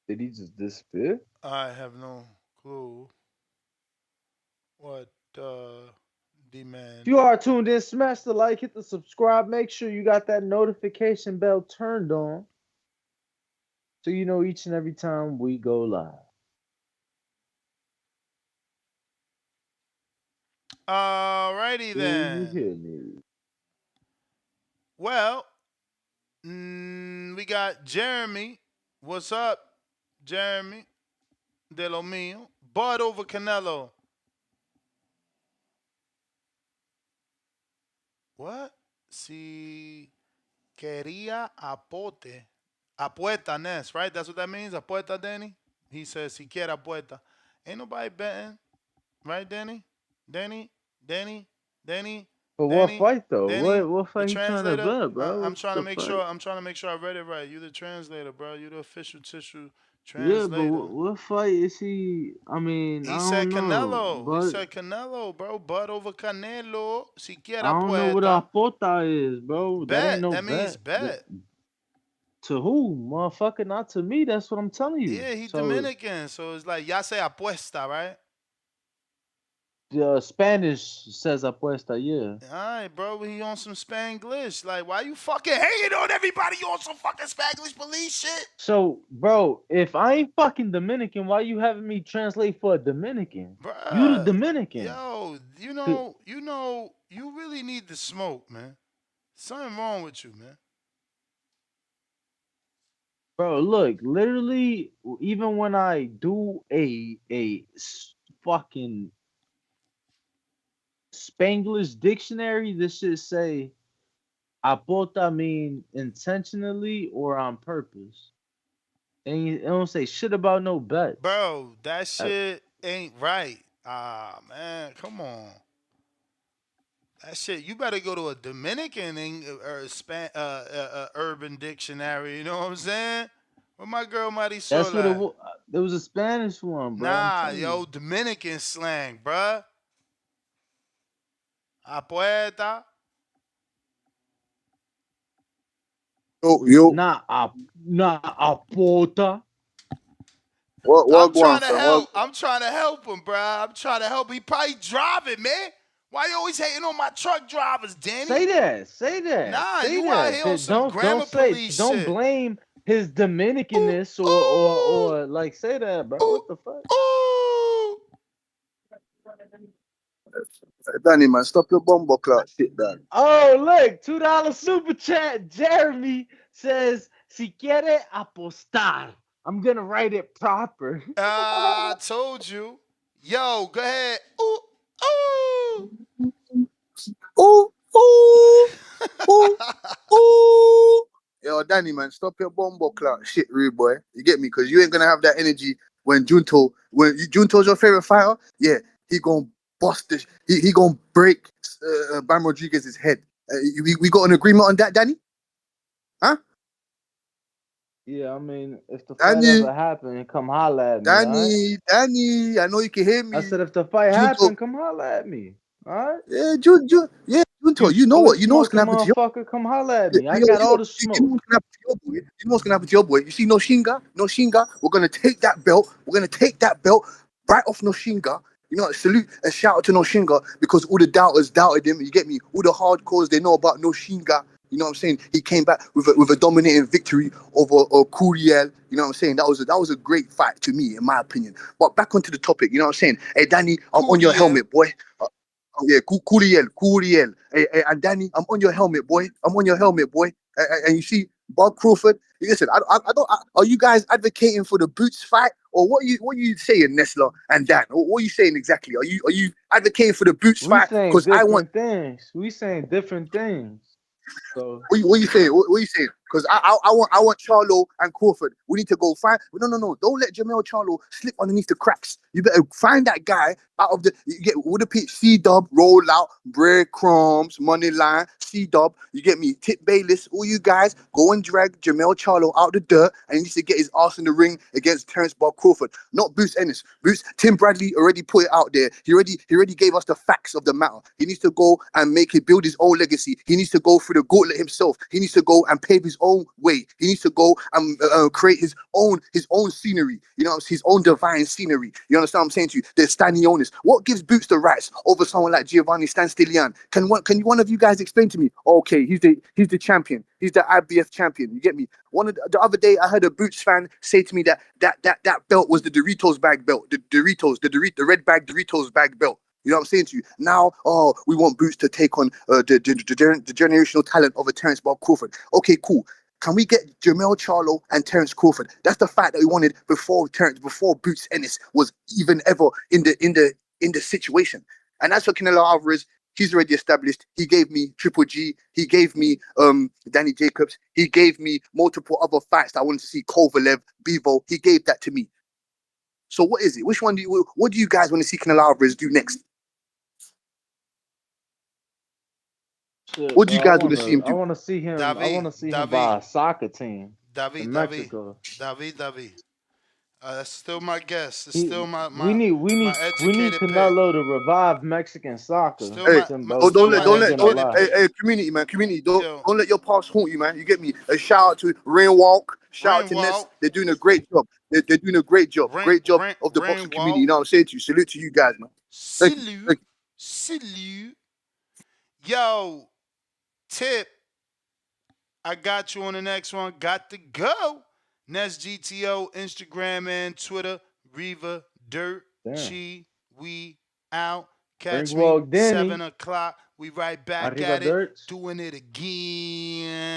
Did he just disappear? I have no clue what If demand. you are tuned in, smash the like, hit the subscribe. Make sure you got that notification bell turned on so you know each and every time we go live. Alrighty Do you then. hear me? Well, we got Jeremy. What's up, Jeremy? De lo mío. Bud over Canelo. What? Si quería apote. Apuesta, Ness, right? That's what that means? Apuesta, Danny? He says, si quiere apuesta. Ain't nobody betting. Right, Danny? Danny? Danny? Danny? But what Danny? fight though? Danny? What The fight he trying to translator? bet, bro? I'm What's trying to the make fight? sure. I'm trying to make sure I read it right. You the translator, bro. You the official tissue Yeah, but translator. what fight is he? I mean, He I said don't know, Canelo. He but said Canelo, bro. Bud over Canelo. Si quiere I don't know what apuesta. apota is, bro. That ain't Bet. no That means bet. bet. To who, motherfucker? Not to me. That's what I'm telling you. Yeah, he So Dominican. So it's like, ya se apuesta, right? the Spanish says apuesta, yeah. All right, bro. He on some Spanglish. Like, why you fucking hating on everybody on some fucking Spanglish police shit? So, bro, if I ain't fucking Dominican, why you having me translate for a Dominican? You the Bruh. Dominican. Yo, you really need the smoke, man. Something wrong with you, man. Bro, look, literally, even when I do fucking Spanglish dictionary, this should say apota mean intentionally or on purpose. And it don't say shit about no bets. Bro, that shit ain't right. Ah, man, come on. That shit, you better go to a Dominican or urban dictionary. You know what I'm saying? Where my girl That's what it Marisol was. There was a Spanish one, bro. I'm Nah, telling yo, you. Dominican slang, bruh. Apuesta. Yo. Not apota. I'm What go trying on, to fam? help. I'm trying to help him, bruh. I'm trying to help. He probably driving, man. Why you always hating on my truck drivers, Danny? Say that. Say that. Nah, Say you out that. here on some grammar police Don't shit. blame his Dominicanness or like say that, bro. What the fuck? Ooh. Danny, man, stop your bumbo clock shit, Dan. Oh, look, $2 super chat. Jeremy says, si quiere apostar. I'm gonna write it proper. I told you. Yo, go ahead. Ooh, ooh. Ooh, ooh, ooh, ooh. Yo, Danny, man, stop your bumbo clock shit, rude boy. You get me? Because you ain't gonna have that energy when Junto's your favorite fighter. Yeah, he gonna bust this. He gonna break Bam Rodriguez's head. We got an agreement on that, Danny? Huh? Yeah, I mean, if the fight Danny, ever happened, come holla at me, all right? Danny, I know you can hear I me. said, if the fight Junto, happened, come holla at me, all right? yeah, Junto, You you know solid what's smoking gonna happen to you. motherfucker, come holla at Yo, me. I yo, got yo, all the you know smoke. what's gonna happen to your boy? You know what's gonna happen to your boy? You see No Shinga. We're gonna take that belt. We're gonna take that belt right off No Shinga. You know, salute and shout out to No Shinga because all the doubters doubted him. You get me? All the hardcores they know about No Shinga. You know what I'm saying? He came back with a dominating victory over Kuriel. You know what I'm saying? That was a great fight to me, in my opinion. But back onto the topic. You know what I'm saying? Hey, Danny, I'm on your Curiel. helmet, boy. Oh yeah, Kuriel. Hey, and Danny, I'm on your helmet, boy. I'm on your helmet, boy. And you see, Bob Crawford. Listen, I don't. Are you guys advocating for the Boots fight, or what are you saying, Nestler and Dan? What are you saying exactly? Are you advocating for the Boots We fight? saying Because I want. different things. We saying different things. So What you saying? What you saying? Because I want Charlo and Crawford. We need to go find. No. Don't let Jamel Charlo slip underneath the cracks. You better find that guy out of the. You get would have picked C Dub roll out breadcrumbs money line C-Dub, you get me, Tip Bayless, all you guys, go and drag Jermall Charlo out the dirt, and he needs to get his ass in the ring against Terence Bob Crawford, not Boots Ennis. Boots, Tim Bradley already put it out there. He already gave us the facts of the matter. He needs to go and build his own legacy. He needs to go through the gauntlet himself. He needs to go and pave his own way. He needs to go and create his own scenery. You know, his own divine scenery. You understand what I'm saying to you? There's Stanionis. What gives Boots the rights over someone like Giovanni Stanstilian? Can one of you guys explain to me? Okay, he's the champion. He's the IBF champion. You get me? The other day, I heard a Boots fan say to me that belt was the Doritos bag belt. The red bag Doritos bag belt. You know what I'm saying to you? Now, we want Boots to take on the generational talent of a Terence Bob Crawford. Okay, cool. Can we get Jermall Charlo and Terence Crawford? That's the fight that we wanted before Boots Ennis was even ever in the situation. And as for Canelo Alvarez, he's already established. He gave me Triple G. He gave me Danny Jacobs. He gave me multiple other fights that I wanted to see. Kovalev, Bivol. He gave that to me. So what is it? What do you guys want to see Canelo Alvarez do next? Shit, What do you bro, guys want to see him I do? want to see him. I want to see him David, buy a soccer team in David, Mexico. That's still my guess. It's He, still my we need educated pick. Canelo to revive Mexican soccer. Still my Don't let educated pick. hey, community, don't let your past haunt you, man. You get me? A shout out to Rainwalk, shout out to Ness. They're doing a great job. They're doing a great job of the boxing community. You know what I'm saying to you? Salute to you guys, man. Salute. Yo, Tip, I got you on the next one. Got to go. Ness GTO, Instagram and Twitter. Reva Dirt Chi. We out. Catch me 7 o'clock. We right back at it. Doing it again.